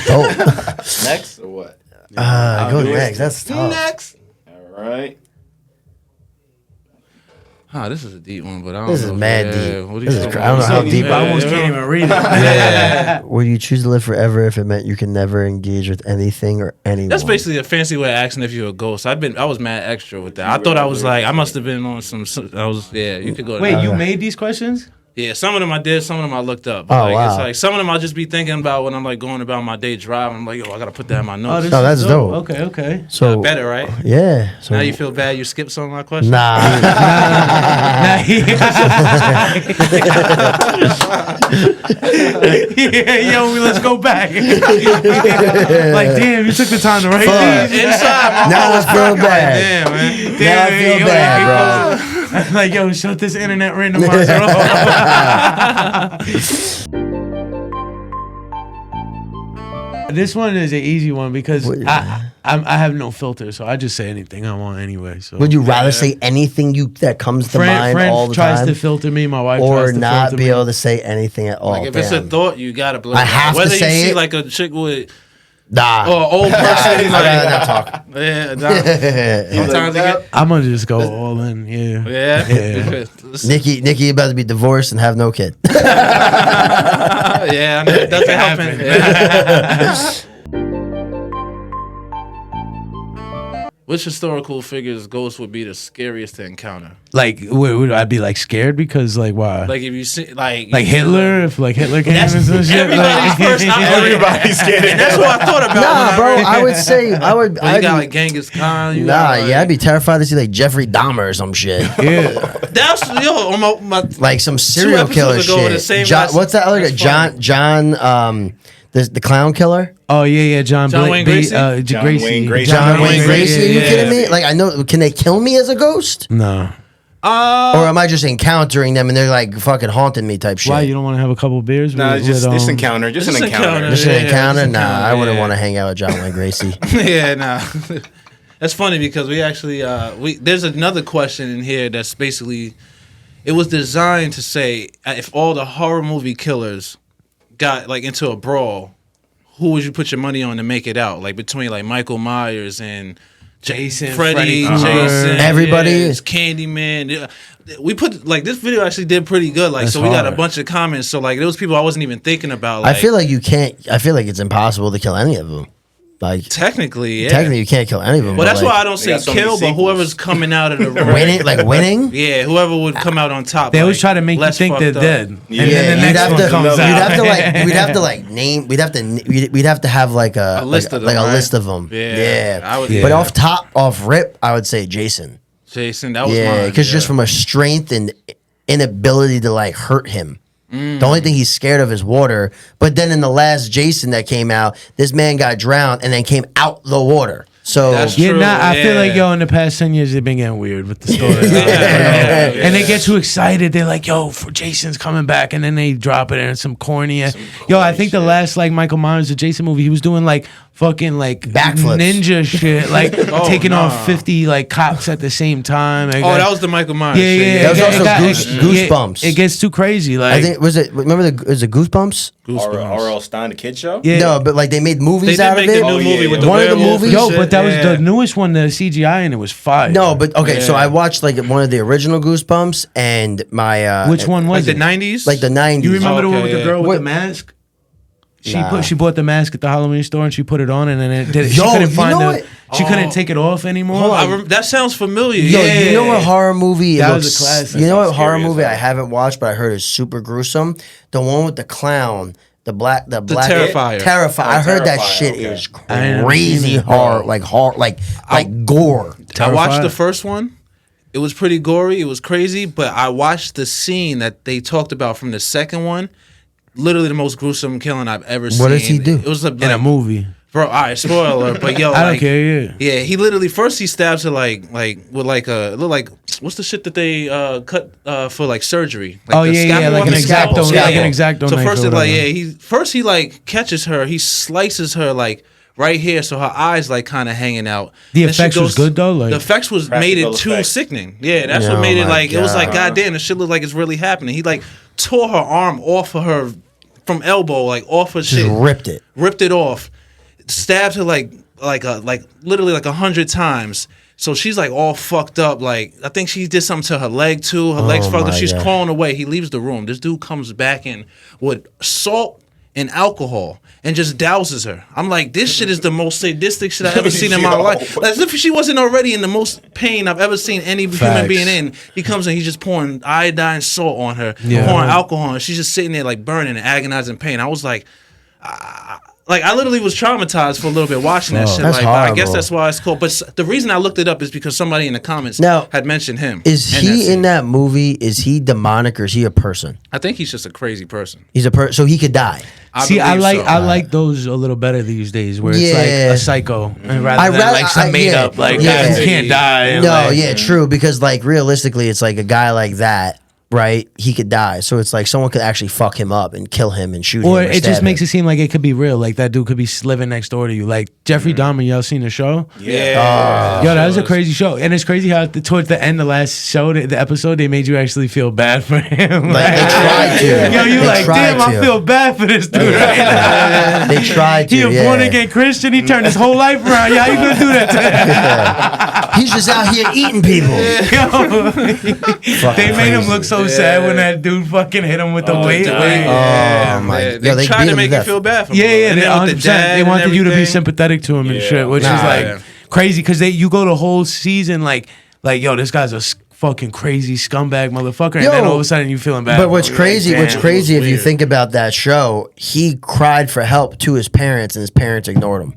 Speaker 2: Oh,
Speaker 6: Next or what?
Speaker 2: go next. That's tough.
Speaker 3: Next.
Speaker 6: All right.
Speaker 3: This is a deep one, but I don't
Speaker 2: This
Speaker 3: know.
Speaker 2: is mad
Speaker 3: Yeah,
Speaker 2: deep.
Speaker 3: what do
Speaker 2: This
Speaker 3: you
Speaker 2: is
Speaker 3: think?
Speaker 2: cra- I don't know how deep
Speaker 1: I almost can't even read it.
Speaker 3: Yeah.
Speaker 2: Would you choose to live forever if it meant you can never engage with anything or anyone?
Speaker 3: That's basically a fancy way of asking if you're a ghost. I was mad extra with that. I thought I was like, I must have been on some. You could go. To
Speaker 1: Wait,
Speaker 3: that.
Speaker 1: you made these questions?
Speaker 3: Yeah, some of them I did, some of them I looked up.
Speaker 2: Oh,
Speaker 3: Like,
Speaker 2: wow.
Speaker 3: It's like some of them I'll just be thinking about when I'm like going about my day driving. I'm like, yo, I gotta put that in my notes.
Speaker 2: Oh, that's dope.
Speaker 1: Okay.
Speaker 2: So
Speaker 3: Better, right?
Speaker 2: yeah. So
Speaker 3: Now you feel bad you skipped some of my questions?
Speaker 2: nah.
Speaker 1: yeah, yo, let's go back. Like, damn, you took the time to write
Speaker 2: Fuck.
Speaker 1: these.
Speaker 3: Inside, my
Speaker 2: Now
Speaker 3: heart
Speaker 2: I
Speaker 3: was
Speaker 2: feel
Speaker 3: cracking like,
Speaker 2: bad.
Speaker 3: damn, man.
Speaker 2: Now I feel bad, bro.
Speaker 1: Like, yo, shut this internet randomizer off. This one is an easy one because I have no filter, so I just say anything I want anyway. So
Speaker 2: Would you rather say anything that comes to mind all the
Speaker 1: tries
Speaker 2: time,
Speaker 1: to filter me, my wife
Speaker 2: or
Speaker 1: tries to
Speaker 2: not
Speaker 1: filter
Speaker 2: be
Speaker 1: me.
Speaker 2: able to say anything at all?
Speaker 3: Like if it's a thought, you gotta believe.
Speaker 2: I have to
Speaker 3: Whether
Speaker 2: say
Speaker 3: you see
Speaker 2: it.
Speaker 3: like a chick with
Speaker 2: Nah.
Speaker 3: or an old person,
Speaker 2: I'd rather not
Speaker 3: like
Speaker 2: talk.
Speaker 3: yeah, nah. Sometimes you get
Speaker 1: I'm gonna just go all in. Yeah.
Speaker 3: yeah.
Speaker 2: Nikki about to be divorced and have no kid.
Speaker 3: Yeah, I know it doesn't happen. Which historical figures ghost would be the scariest to encounter?
Speaker 1: Like, would I be like scared because like why?
Speaker 3: Like if you see like
Speaker 1: Hitler, if like Hitler came
Speaker 3: That's
Speaker 1: and some shit.
Speaker 3: everybody's first.
Speaker 6: Everybody's scared.
Speaker 3: And that's what I thought about.
Speaker 2: Nah, bro.
Speaker 3: When
Speaker 2: I would say I would.
Speaker 3: Well, you
Speaker 2: I'd
Speaker 3: got
Speaker 2: be-
Speaker 3: like Genghis Khan. You
Speaker 2: Nah,
Speaker 3: got, like,
Speaker 2: yeah, I'd be terrified to see like Jeffrey Dahmer or some shit.
Speaker 1: Yeah.
Speaker 3: That's on my
Speaker 2: Like some serial killer
Speaker 3: episodes ago, the
Speaker 2: shit.
Speaker 3: same
Speaker 2: John,
Speaker 3: guy-
Speaker 2: what's that other guy?
Speaker 3: that's
Speaker 2: John, the clown killer?
Speaker 1: Oh yeah, John
Speaker 3: Wayne Gracie?
Speaker 6: John
Speaker 1: Gracie.
Speaker 6: Wayne Gracie.
Speaker 2: John Wayne Gracie? Are you
Speaker 1: yeah.
Speaker 2: kidding me? Like I know, can they kill me as a ghost?
Speaker 1: No.
Speaker 2: Or am I just encountering them and they're like fucking haunting me type shit?
Speaker 1: Why you don't want to have a couple beers?
Speaker 6: Nah,
Speaker 1: with,
Speaker 6: just
Speaker 1: with,
Speaker 6: encounter. Just an
Speaker 3: Just
Speaker 6: encounter.
Speaker 3: encounter.
Speaker 2: Just an
Speaker 3: Yeah,
Speaker 2: encounter?
Speaker 3: just
Speaker 2: Nah,
Speaker 3: encounter,
Speaker 2: I wouldn't
Speaker 3: yeah.
Speaker 2: want to hang out with John Wayne Gracie.
Speaker 3: yeah, nah. That's funny because we actually there's another question in here that's basically it was designed to say if all the horror movie killers got like into a brawl, who would you put your money on to make it out? Like between like Michael Myers and
Speaker 1: Jason,
Speaker 3: Freddy,
Speaker 1: Krueger.
Speaker 3: Jason,
Speaker 2: Everybody
Speaker 3: yeah,
Speaker 2: is-
Speaker 3: Candyman. Yeah. We put like this video actually did pretty good. Like
Speaker 1: That's
Speaker 3: so we got a
Speaker 1: hard.
Speaker 3: bunch of comments. So like those people I wasn't even thinking about. Like,
Speaker 2: I feel like you can't. I feel like it's impossible to kill any of them. Like
Speaker 3: technically, yeah.
Speaker 2: technically, you can't kill any of them.
Speaker 3: Well, that's
Speaker 2: like,
Speaker 3: why I don't say
Speaker 6: got so many
Speaker 3: kill, but
Speaker 6: sequels.
Speaker 3: whoever's coming out of the room.
Speaker 2: winning.
Speaker 3: Yeah, whoever would come out on top.
Speaker 1: They always
Speaker 3: like,
Speaker 1: try to make you
Speaker 3: less
Speaker 1: think they're
Speaker 3: fucked up.
Speaker 1: dead.
Speaker 6: Yeah,
Speaker 1: And then the
Speaker 2: you'd
Speaker 1: next
Speaker 2: have
Speaker 1: one
Speaker 2: to.
Speaker 1: comes
Speaker 2: You'd
Speaker 1: out.
Speaker 2: have to like. We'd have to like name. We'd have to have like a
Speaker 3: list of them,
Speaker 2: like a
Speaker 3: right?
Speaker 2: list of them.
Speaker 3: Yeah, I would-
Speaker 2: But
Speaker 1: Yeah.
Speaker 2: off rip, I would say Jason.
Speaker 3: Jason, that was
Speaker 2: Yeah,
Speaker 3: mine.
Speaker 2: because just from a strength and inability to like hurt him. The only thing he's scared of is water. But then in the last Jason that came out, this man got drowned and then came out the water. So
Speaker 3: That's
Speaker 1: Yeah,
Speaker 3: True,
Speaker 1: I feel like
Speaker 3: yeah.
Speaker 1: in the past 10 years they've been getting weird with the story.
Speaker 3: Yeah.
Speaker 1: And they get too excited. They're like, "Yo, for Jason's coming back," and then they drop it and it's some corny. Yo, I think the last like Michael Myers, the Jason movie, he was doing like fucking like
Speaker 2: Backflips.
Speaker 1: ninja shit, like taking
Speaker 3: nah.
Speaker 1: off 50 like cops at the same time. Like,
Speaker 3: Oh, that was the Michael Myers.
Speaker 1: yeah,
Speaker 3: shit,
Speaker 1: yeah.
Speaker 2: That was
Speaker 1: it
Speaker 2: also
Speaker 1: got-
Speaker 2: Goosebumps.
Speaker 1: It gets too crazy. Like,
Speaker 2: I think was it Goosebumps?
Speaker 6: R.L. Stein, the kid show?
Speaker 1: yeah.
Speaker 2: No, but like they made movies
Speaker 3: They did
Speaker 2: out
Speaker 3: make
Speaker 2: of it.
Speaker 3: the new
Speaker 6: Oh,
Speaker 3: movie
Speaker 6: yeah,
Speaker 3: with
Speaker 6: yeah.
Speaker 3: the
Speaker 2: One of the
Speaker 3: werewolf
Speaker 2: movies-
Speaker 3: and
Speaker 1: Yo,
Speaker 3: shit.
Speaker 1: but that was
Speaker 3: Yeah.
Speaker 1: the newest one, the CGI, and it was fire.
Speaker 2: No, but okay, so
Speaker 3: Yeah.
Speaker 2: I watched like one of the original Goosebumps and my
Speaker 1: Which one
Speaker 3: like
Speaker 1: was
Speaker 3: the
Speaker 1: it?
Speaker 3: 90s.
Speaker 2: like the 90s.
Speaker 1: You remember the one
Speaker 3: Okay,
Speaker 1: with the
Speaker 3: yeah.
Speaker 1: girl with
Speaker 2: What-
Speaker 1: the mask?
Speaker 2: Nah.
Speaker 1: She bought the mask at the Halloween store and she put it on and then she
Speaker 2: Yo,
Speaker 1: couldn't
Speaker 2: you
Speaker 1: find
Speaker 2: know
Speaker 1: the
Speaker 2: what?
Speaker 1: she couldn't take it off anymore.
Speaker 3: That sounds familiar.
Speaker 2: Yo,
Speaker 3: yeah.
Speaker 2: you know what horror movie?
Speaker 1: That
Speaker 2: looks,
Speaker 1: was a classic.
Speaker 2: You know what
Speaker 6: Sounds
Speaker 2: horror
Speaker 6: scary as
Speaker 2: movie I
Speaker 6: hell.
Speaker 2: haven't watched, but I heard is super gruesome. The one with the clown, the black.
Speaker 3: Terrifier.
Speaker 2: Terrifier. I heard that
Speaker 6: Terrifier,
Speaker 2: shit
Speaker 6: okay.
Speaker 2: is
Speaker 1: I ain't
Speaker 2: crazy
Speaker 1: seen it.
Speaker 2: horror, like gore.
Speaker 3: I watched
Speaker 1: Terrified.
Speaker 3: the first one. It was pretty gory. It was crazy, but I watched the scene that they talked about from the second one. Literally the most gruesome killing I've ever seen.
Speaker 2: What does he do?
Speaker 3: It was like,
Speaker 1: in a movie.
Speaker 3: bro. All right, spoiler alert. But yo,
Speaker 1: I don't
Speaker 3: like,
Speaker 1: care, yeah.
Speaker 3: Yeah, he literally first he stabs her like with like a look like what's the shit that they cut for like surgery? Like
Speaker 1: Oh
Speaker 3: the
Speaker 1: yeah,
Speaker 3: scalpel
Speaker 1: like
Speaker 3: on
Speaker 1: an
Speaker 3: the scalpel.
Speaker 1: exacto,
Speaker 2: Yeah,
Speaker 1: like
Speaker 2: yeah.
Speaker 1: an exacto.
Speaker 3: So
Speaker 1: knife
Speaker 3: first
Speaker 1: or
Speaker 3: it like
Speaker 1: whatever.
Speaker 3: he like catches her, he slices her like right here, so her eyes like kind of hanging out.
Speaker 1: The
Speaker 3: Then she
Speaker 1: effects was good, though, like-
Speaker 3: the effects was made it
Speaker 6: Practical
Speaker 3: too
Speaker 6: effects.
Speaker 3: sickening. Yeah, that's
Speaker 2: Yeah,
Speaker 3: what made
Speaker 2: oh
Speaker 3: it
Speaker 2: my
Speaker 3: like it was like
Speaker 2: God.
Speaker 3: goddamn, this shit look like it's really happening. He like tore her arm off of her from elbow, like off her
Speaker 2: Just
Speaker 3: shit,
Speaker 2: ripped it.
Speaker 3: off, stabbed her like literally like 100 times. So she's like all fucked up. Like I think she did something to her leg too. Her leg's fucked up.
Speaker 2: my
Speaker 3: She's
Speaker 2: God.
Speaker 3: crawling away. He leaves the room. This dude comes back in with salt and alcohol and just douses her. I'm like, this shit is the most sadistic shit I've ever seen in my
Speaker 6: Yo.
Speaker 3: life. As if she wasn't already in the most pain I've ever seen any human
Speaker 1: Facts.
Speaker 3: being in. He comes in, he's just pouring iodine salt on her,
Speaker 1: Yeah.
Speaker 3: pouring alcohol on her. She's just sitting there like burning and agonizing pain. I was like, I literally was traumatized for a little bit watching that shit.
Speaker 2: That's
Speaker 3: Like, but I guess
Speaker 2: horrible.
Speaker 3: that's why it's called. But the reason I looked it up is because somebody in the comments
Speaker 2: Now,
Speaker 3: had mentioned him.
Speaker 2: Is
Speaker 3: in
Speaker 2: he
Speaker 3: scene.
Speaker 2: in that movie? Is he demonic or is he a person?
Speaker 3: I think he's just a crazy person.
Speaker 2: He's a person, so he could die.
Speaker 1: See, I
Speaker 3: believe
Speaker 1: like those a little better these days, where it's
Speaker 2: Yeah.
Speaker 1: like a psycho, and rather than
Speaker 2: rather-
Speaker 1: like some made up, like
Speaker 2: yeah.
Speaker 1: guys can't die. and,
Speaker 2: No,
Speaker 1: like,
Speaker 2: yeah, true. Because like realistically, it's like a guy like that, right? He could die. So it's like someone could actually fuck him up and kill him and shoot him.
Speaker 1: Or
Speaker 2: Or
Speaker 1: it
Speaker 2: stab
Speaker 1: just makes
Speaker 2: him.
Speaker 1: it seem like it could be real. Like that dude could be living next door to you. Like Jeffrey Dahmer, y'all seen the show?
Speaker 6: Yeah.
Speaker 1: Yo, that was a crazy show, and it's crazy how towards the end, the last show, the episode, they made you actually feel bad for him.
Speaker 2: Like, they tried to.
Speaker 1: Yo, you
Speaker 2: They
Speaker 1: like,
Speaker 2: tried
Speaker 1: damn, I
Speaker 2: to.
Speaker 1: feel bad for this dude right now.
Speaker 2: They tried to.
Speaker 1: He a
Speaker 2: yeah.
Speaker 1: born again Christian. He turned his whole life around. Yeah, how you gonna do that to him?
Speaker 2: He's just out here eating people.
Speaker 1: Yo, they made him look so sad when that dude fucking hit him with the weight. like-
Speaker 2: Oh my!
Speaker 3: Yeah,
Speaker 2: Yo,
Speaker 3: they
Speaker 2: they
Speaker 3: tried
Speaker 2: beat
Speaker 3: to
Speaker 2: him
Speaker 3: make
Speaker 2: to
Speaker 3: you
Speaker 2: death.
Speaker 3: feel bad for him.
Speaker 1: Yeah, yeah,
Speaker 3: And
Speaker 1: they,
Speaker 3: then with the
Speaker 1: 100%,
Speaker 3: dad
Speaker 1: they
Speaker 3: and
Speaker 1: wanted you to be
Speaker 3: everything.
Speaker 1: sympathetic to him and
Speaker 6: Yeah.
Speaker 1: shit, which
Speaker 2: Nah.
Speaker 1: is like
Speaker 3: Yeah.
Speaker 1: crazy because you go the whole season like yo, this guy's a fucking crazy scumbag motherfucker, and
Speaker 2: Yo,
Speaker 1: then all of a sudden you feeling bad.
Speaker 2: But what's
Speaker 1: for him.
Speaker 2: crazy?
Speaker 1: Like,
Speaker 2: What's
Speaker 1: damn.
Speaker 2: crazy if you
Speaker 3: weird.
Speaker 2: think about that show? He cried for help to his parents, and his parents ignored him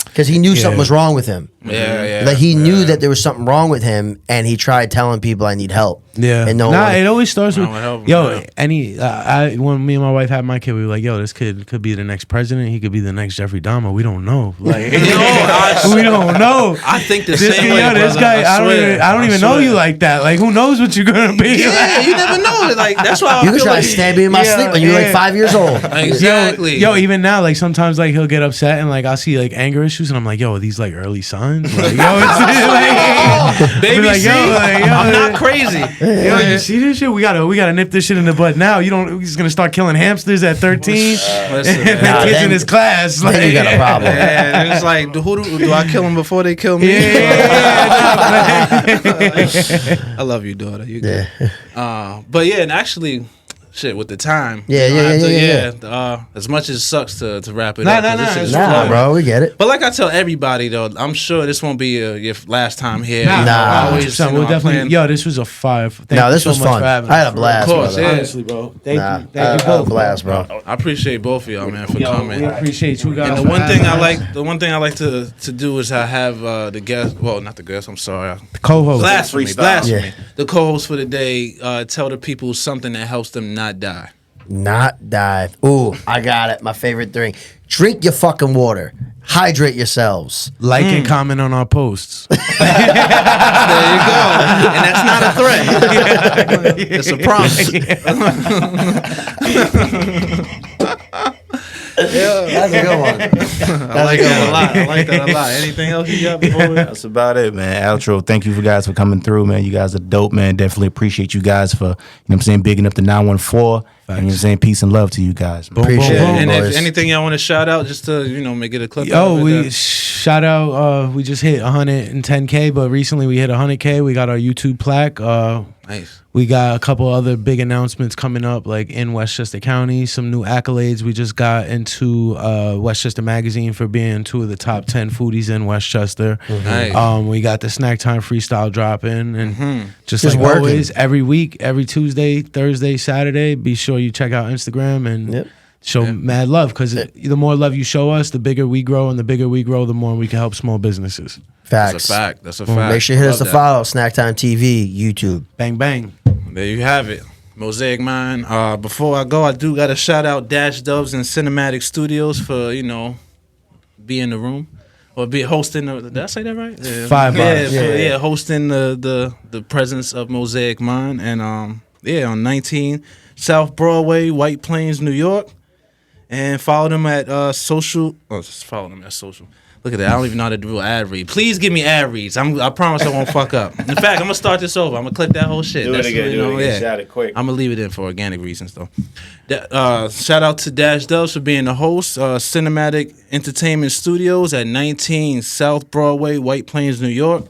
Speaker 2: because he knew something was wrong with him.
Speaker 3: Yeah, yeah.
Speaker 2: Like he knew that there was something wrong with him, and he tried telling people, "I need help."
Speaker 1: Yeah,
Speaker 2: and no
Speaker 1: nah,
Speaker 2: one.
Speaker 1: it always starts with
Speaker 3: No one help him,
Speaker 1: yo.
Speaker 3: yeah.
Speaker 1: When me and my wife had my kid, we were like, yo, this kid could be the next president. He could be the next Jeffrey Dahmer. We don't know. Like, we don't know.
Speaker 3: I think the
Speaker 1: This
Speaker 3: same
Speaker 1: guy,
Speaker 3: way,
Speaker 1: yo, this
Speaker 3: brother.
Speaker 1: guy, I don't even know
Speaker 3: swear.
Speaker 1: you like that. Like, who knows what you're gonna be?
Speaker 3: Yeah, you never know. Like that's why I
Speaker 2: You could
Speaker 3: feel
Speaker 2: try
Speaker 3: like
Speaker 2: to stab me in my
Speaker 1: Yeah,
Speaker 2: sleep when you were like
Speaker 1: yeah.
Speaker 2: 5 years old.
Speaker 3: exactly.
Speaker 1: Yo, even now, like sometimes, like he'll get upset and like I'll see like anger issues, and I'm like, yo, are these like early signs? Like, yo, it's like,
Speaker 3: baby,
Speaker 1: like,
Speaker 3: see,
Speaker 1: yo, like, yo,
Speaker 3: I'm not crazy.
Speaker 1: yo, you see this shit? We gotta nip this shit in the bud now. You don't. He's gonna start killing hamsters at 13.
Speaker 3: Listen,
Speaker 1: and
Speaker 3: man.
Speaker 1: the kids
Speaker 2: then-
Speaker 1: in his class.
Speaker 2: Then you got a problem.
Speaker 3: Yeah, it's like, do I kill them before they kill me? I love you, daughter. You good. But yeah, and actually, shit, with the time.
Speaker 2: Yeah,
Speaker 3: you know,
Speaker 2: yeah,
Speaker 3: I have
Speaker 2: yeah,
Speaker 3: to- as much as it sucks to wrap it
Speaker 1: Nah,
Speaker 3: up.
Speaker 1: nah,
Speaker 3: 'cause this
Speaker 1: nah,
Speaker 3: shit is
Speaker 1: it's
Speaker 2: Nah,
Speaker 3: fun.
Speaker 2: bro, we get it.
Speaker 3: But like I tell everybody though, I'm sure this won't be your last time here.
Speaker 1: Nah,
Speaker 3: You know, I always,
Speaker 1: 100%.
Speaker 3: you know,
Speaker 1: We'll
Speaker 3: I'm
Speaker 1: definitely.
Speaker 3: playing-
Speaker 1: Yo, this was a 5. Thank
Speaker 2: No,
Speaker 1: you
Speaker 2: this
Speaker 1: so
Speaker 2: was
Speaker 1: much
Speaker 2: fun.
Speaker 1: for having
Speaker 2: I had
Speaker 1: us,
Speaker 2: a blast.
Speaker 3: Of course,
Speaker 2: brother.
Speaker 3: yeah.
Speaker 1: Honestly, bro. Thank
Speaker 2: Nah,
Speaker 1: you. Thank you
Speaker 2: I had a
Speaker 1: both.
Speaker 2: blast, bro.
Speaker 3: I appreciate both of y'all, man, for
Speaker 1: Yo,
Speaker 3: coming.
Speaker 1: we appreciate you guys.
Speaker 3: And the
Speaker 1: for
Speaker 3: one thing
Speaker 1: having
Speaker 3: I
Speaker 1: us.
Speaker 3: like, the one thing I like to do is I have the guest. Well, not the guest. I'm sorry.
Speaker 1: Co-host.
Speaker 3: Blasphemy.
Speaker 6: Freestyle.
Speaker 3: Blasphemy.
Speaker 2: Yeah.
Speaker 3: The co-host for the day. Tell the people something that helps them not die.
Speaker 2: Not dive. Ooh, I got it. My favorite thing. Drink your fucking water. Hydrate yourselves.
Speaker 1: Like and comment on our posts.
Speaker 3: There you go. And that's not a threat. It's a promise.
Speaker 2: That's a good one.
Speaker 3: I like that a lot. I like that a lot. Anything else you got before we?
Speaker 6: That's about it, man. Outro. Thank you guys for coming through, man. You guys are dope, man. Definitely appreciate you guys for, you know what I'm saying, bigging up the 914. And you know what I'm saying, peace and love to you guys. Man.
Speaker 2: Appreciate
Speaker 1: boom,
Speaker 2: it,
Speaker 3: And if
Speaker 2: boys.
Speaker 3: anything y'all want to shout out, just to make it a clip.
Speaker 1: Yo,
Speaker 3: of it,
Speaker 1: we shout out. We just hit 110K, but recently we hit 100K. We got our YouTube plaque.
Speaker 3: nice.
Speaker 1: We got a couple other big announcements coming up, like in Westchester County. Some new accolades. We just got into Westchester Magazine for being 2 of the top 10 foodies in Westchester.
Speaker 3: Nice.
Speaker 1: We got the Snack Time freestyle dropping, and just
Speaker 2: Just
Speaker 1: like
Speaker 2: working.
Speaker 1: always, every week, every Tuesday, Thursday, Saturday. Be sure you check out Instagram and
Speaker 2: Yep.
Speaker 1: show mad love, because the more love you show us, the bigger we grow, and the bigger we grow, the more we can help small businesses.
Speaker 2: Facts.
Speaker 3: That's a fact. That's a fact.
Speaker 2: Make sure you hit us to
Speaker 3: Love that.
Speaker 2: follow. Snack Time TV, YouTube.
Speaker 1: Bang bang.
Speaker 3: There you have it. Mosaic Mind. Before I go, I do got to shout out Dash Dubs and Cinematic Studios for, be in the room. Or be hosting did I say that right? Yeah.
Speaker 1: 5
Speaker 3: Yeah,
Speaker 1: bars.
Speaker 3: hosting the presence of Mosaic Mind. And on 19 South Broadway, White Plains, New York. And follow them at social. Oh, just follow them at social. Look at that. I don't even know how to do an ad read. Please give me ad reads. I promise I won't fuck up. In fact, I'm gonna start this over. I'm gonna click that whole shit.
Speaker 6: Do it again. Shout it quick.
Speaker 3: I'm gonna leave it in for organic reasons though. Shout out to Dash Dubs for being the host. Cinematic Entertainment Studios at 19 South Broadway, White Plains, New York.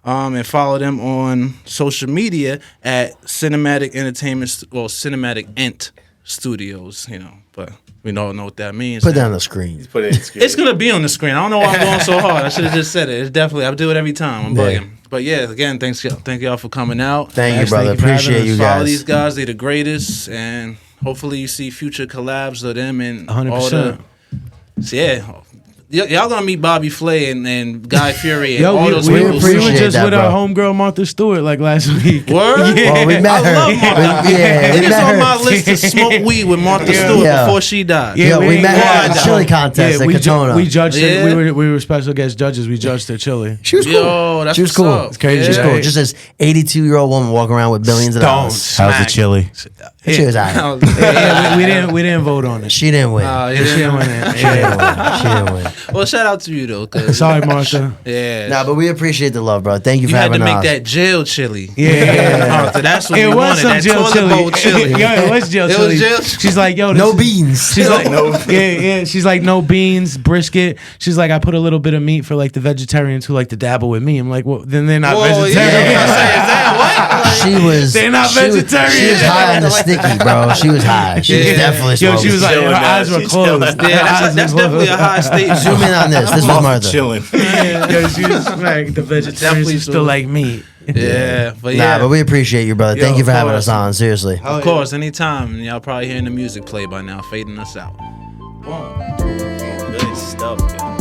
Speaker 3: And follow them on social media at Cinematic Ent Studios. But we don't know what that means.
Speaker 2: Put that on the screen.
Speaker 6: Put it in screen.
Speaker 3: It's gonna be on the screen. I don't know why I'm going so hard. I should have just said it. It's definitely. I do it every time. I'm
Speaker 2: Yeah.
Speaker 3: bugging. But yeah, again, thank y'all for coming out.
Speaker 2: Thank you,
Speaker 1: Thanks,
Speaker 2: brother.
Speaker 1: thank you for having
Speaker 2: Appreciate
Speaker 1: us.
Speaker 2: you
Speaker 3: Follow
Speaker 2: guys.
Speaker 3: these guys. They're the greatest, and hopefully you see future collabs of them and
Speaker 1: 100%.
Speaker 3: all the. So yeah, Y'all gonna meet Bobby Flay and Guy Fury and
Speaker 1: Yo,
Speaker 3: all those
Speaker 2: we
Speaker 3: people.
Speaker 1: we
Speaker 2: appreciate
Speaker 1: were just
Speaker 2: that,
Speaker 1: with
Speaker 2: bro.
Speaker 1: our homegirl Martha Stewart like last week.
Speaker 3: Word?
Speaker 1: Yeah.
Speaker 2: Well, we met
Speaker 3: I
Speaker 2: her.
Speaker 3: love Martha.
Speaker 2: Yeah,
Speaker 3: It
Speaker 2: we
Speaker 3: is
Speaker 2: met
Speaker 3: on
Speaker 2: her.
Speaker 3: my list to smoke weed with Martha
Speaker 1: Yeah.
Speaker 3: Stewart
Speaker 2: Yeah.
Speaker 3: before she died.
Speaker 1: Yeah,
Speaker 2: Yo,
Speaker 1: we
Speaker 2: we
Speaker 1: ain't
Speaker 2: met her at
Speaker 3: going
Speaker 2: the chili contest at
Speaker 1: we,
Speaker 2: Katona.
Speaker 1: we judged
Speaker 3: Yeah.
Speaker 1: her. We were special guest judges. We judged her chili.
Speaker 2: She was cool.
Speaker 3: Yo, that's
Speaker 2: she was
Speaker 3: what's
Speaker 2: cool.
Speaker 3: up.
Speaker 1: It's crazy,
Speaker 2: She's
Speaker 3: Yeah.
Speaker 2: cool.
Speaker 1: right?
Speaker 2: Just this 82-year-old woman walking around with billions of dollars.
Speaker 5: How's the chili?
Speaker 2: She was out.
Speaker 1: Yeah, we didn't vote on it.
Speaker 2: She didn't win.
Speaker 3: Nah,
Speaker 1: She didn't win it.
Speaker 2: She didn't win. She didn't win.
Speaker 3: Well, shout out to you though, cause
Speaker 1: Sorry, Martha.
Speaker 3: yeah,
Speaker 2: Nah, but we appreciate the love, bro. Thank you
Speaker 3: you
Speaker 2: for
Speaker 3: had to
Speaker 2: having
Speaker 3: make
Speaker 2: us.
Speaker 3: that jail chili.
Speaker 1: Yeah.
Speaker 3: Martha, that's what
Speaker 1: It
Speaker 3: we
Speaker 1: was
Speaker 3: wanted.
Speaker 1: some
Speaker 3: That
Speaker 1: jail
Speaker 3: toilet
Speaker 1: chili.
Speaker 3: bowl chili.
Speaker 1: Yeah, it was jail
Speaker 3: It was
Speaker 1: chili.
Speaker 3: jail-
Speaker 1: She's like, yo,
Speaker 2: No
Speaker 1: this is-
Speaker 2: beans.
Speaker 1: She's like, yeah. She's like, no beans, brisket. She's like, I put a little bit of meat for like the vegetarians who like to dabble with me. I'm like, well, then they're not
Speaker 3: Whoa,
Speaker 1: vegetarian.
Speaker 3: yeah, I'm saying, is that what?
Speaker 2: She was.
Speaker 1: They're not
Speaker 2: she was-
Speaker 1: vegetarian.
Speaker 2: She was high on the sticky, bro. She was high. She was
Speaker 3: Yeah.
Speaker 2: definitely
Speaker 1: Yo,
Speaker 2: smoking.
Speaker 1: she was like, her
Speaker 6: chilling now.
Speaker 1: eyes were
Speaker 6: She's
Speaker 1: closed.
Speaker 6: chilling.
Speaker 1: Her
Speaker 3: Yeah,
Speaker 1: eyes
Speaker 3: that's
Speaker 1: were
Speaker 3: definitely a
Speaker 1: closed.
Speaker 3: high statement.
Speaker 2: Zoom in on this. This was Martha.
Speaker 6: Chilling.
Speaker 1: Yeah, she was like, the vegetarians
Speaker 3: Definitely
Speaker 1: are still
Speaker 3: so.
Speaker 1: like meat.
Speaker 3: Yeah, but
Speaker 2: Nah,
Speaker 3: yeah,
Speaker 2: but we appreciate you, brother.
Speaker 3: Yo,
Speaker 2: Thank you for
Speaker 3: of
Speaker 2: having
Speaker 3: course.
Speaker 2: us on. Seriously.
Speaker 3: of course, anytime. And y'all probably hearing the music play by now, fading us out.
Speaker 6: Good stuff, yo.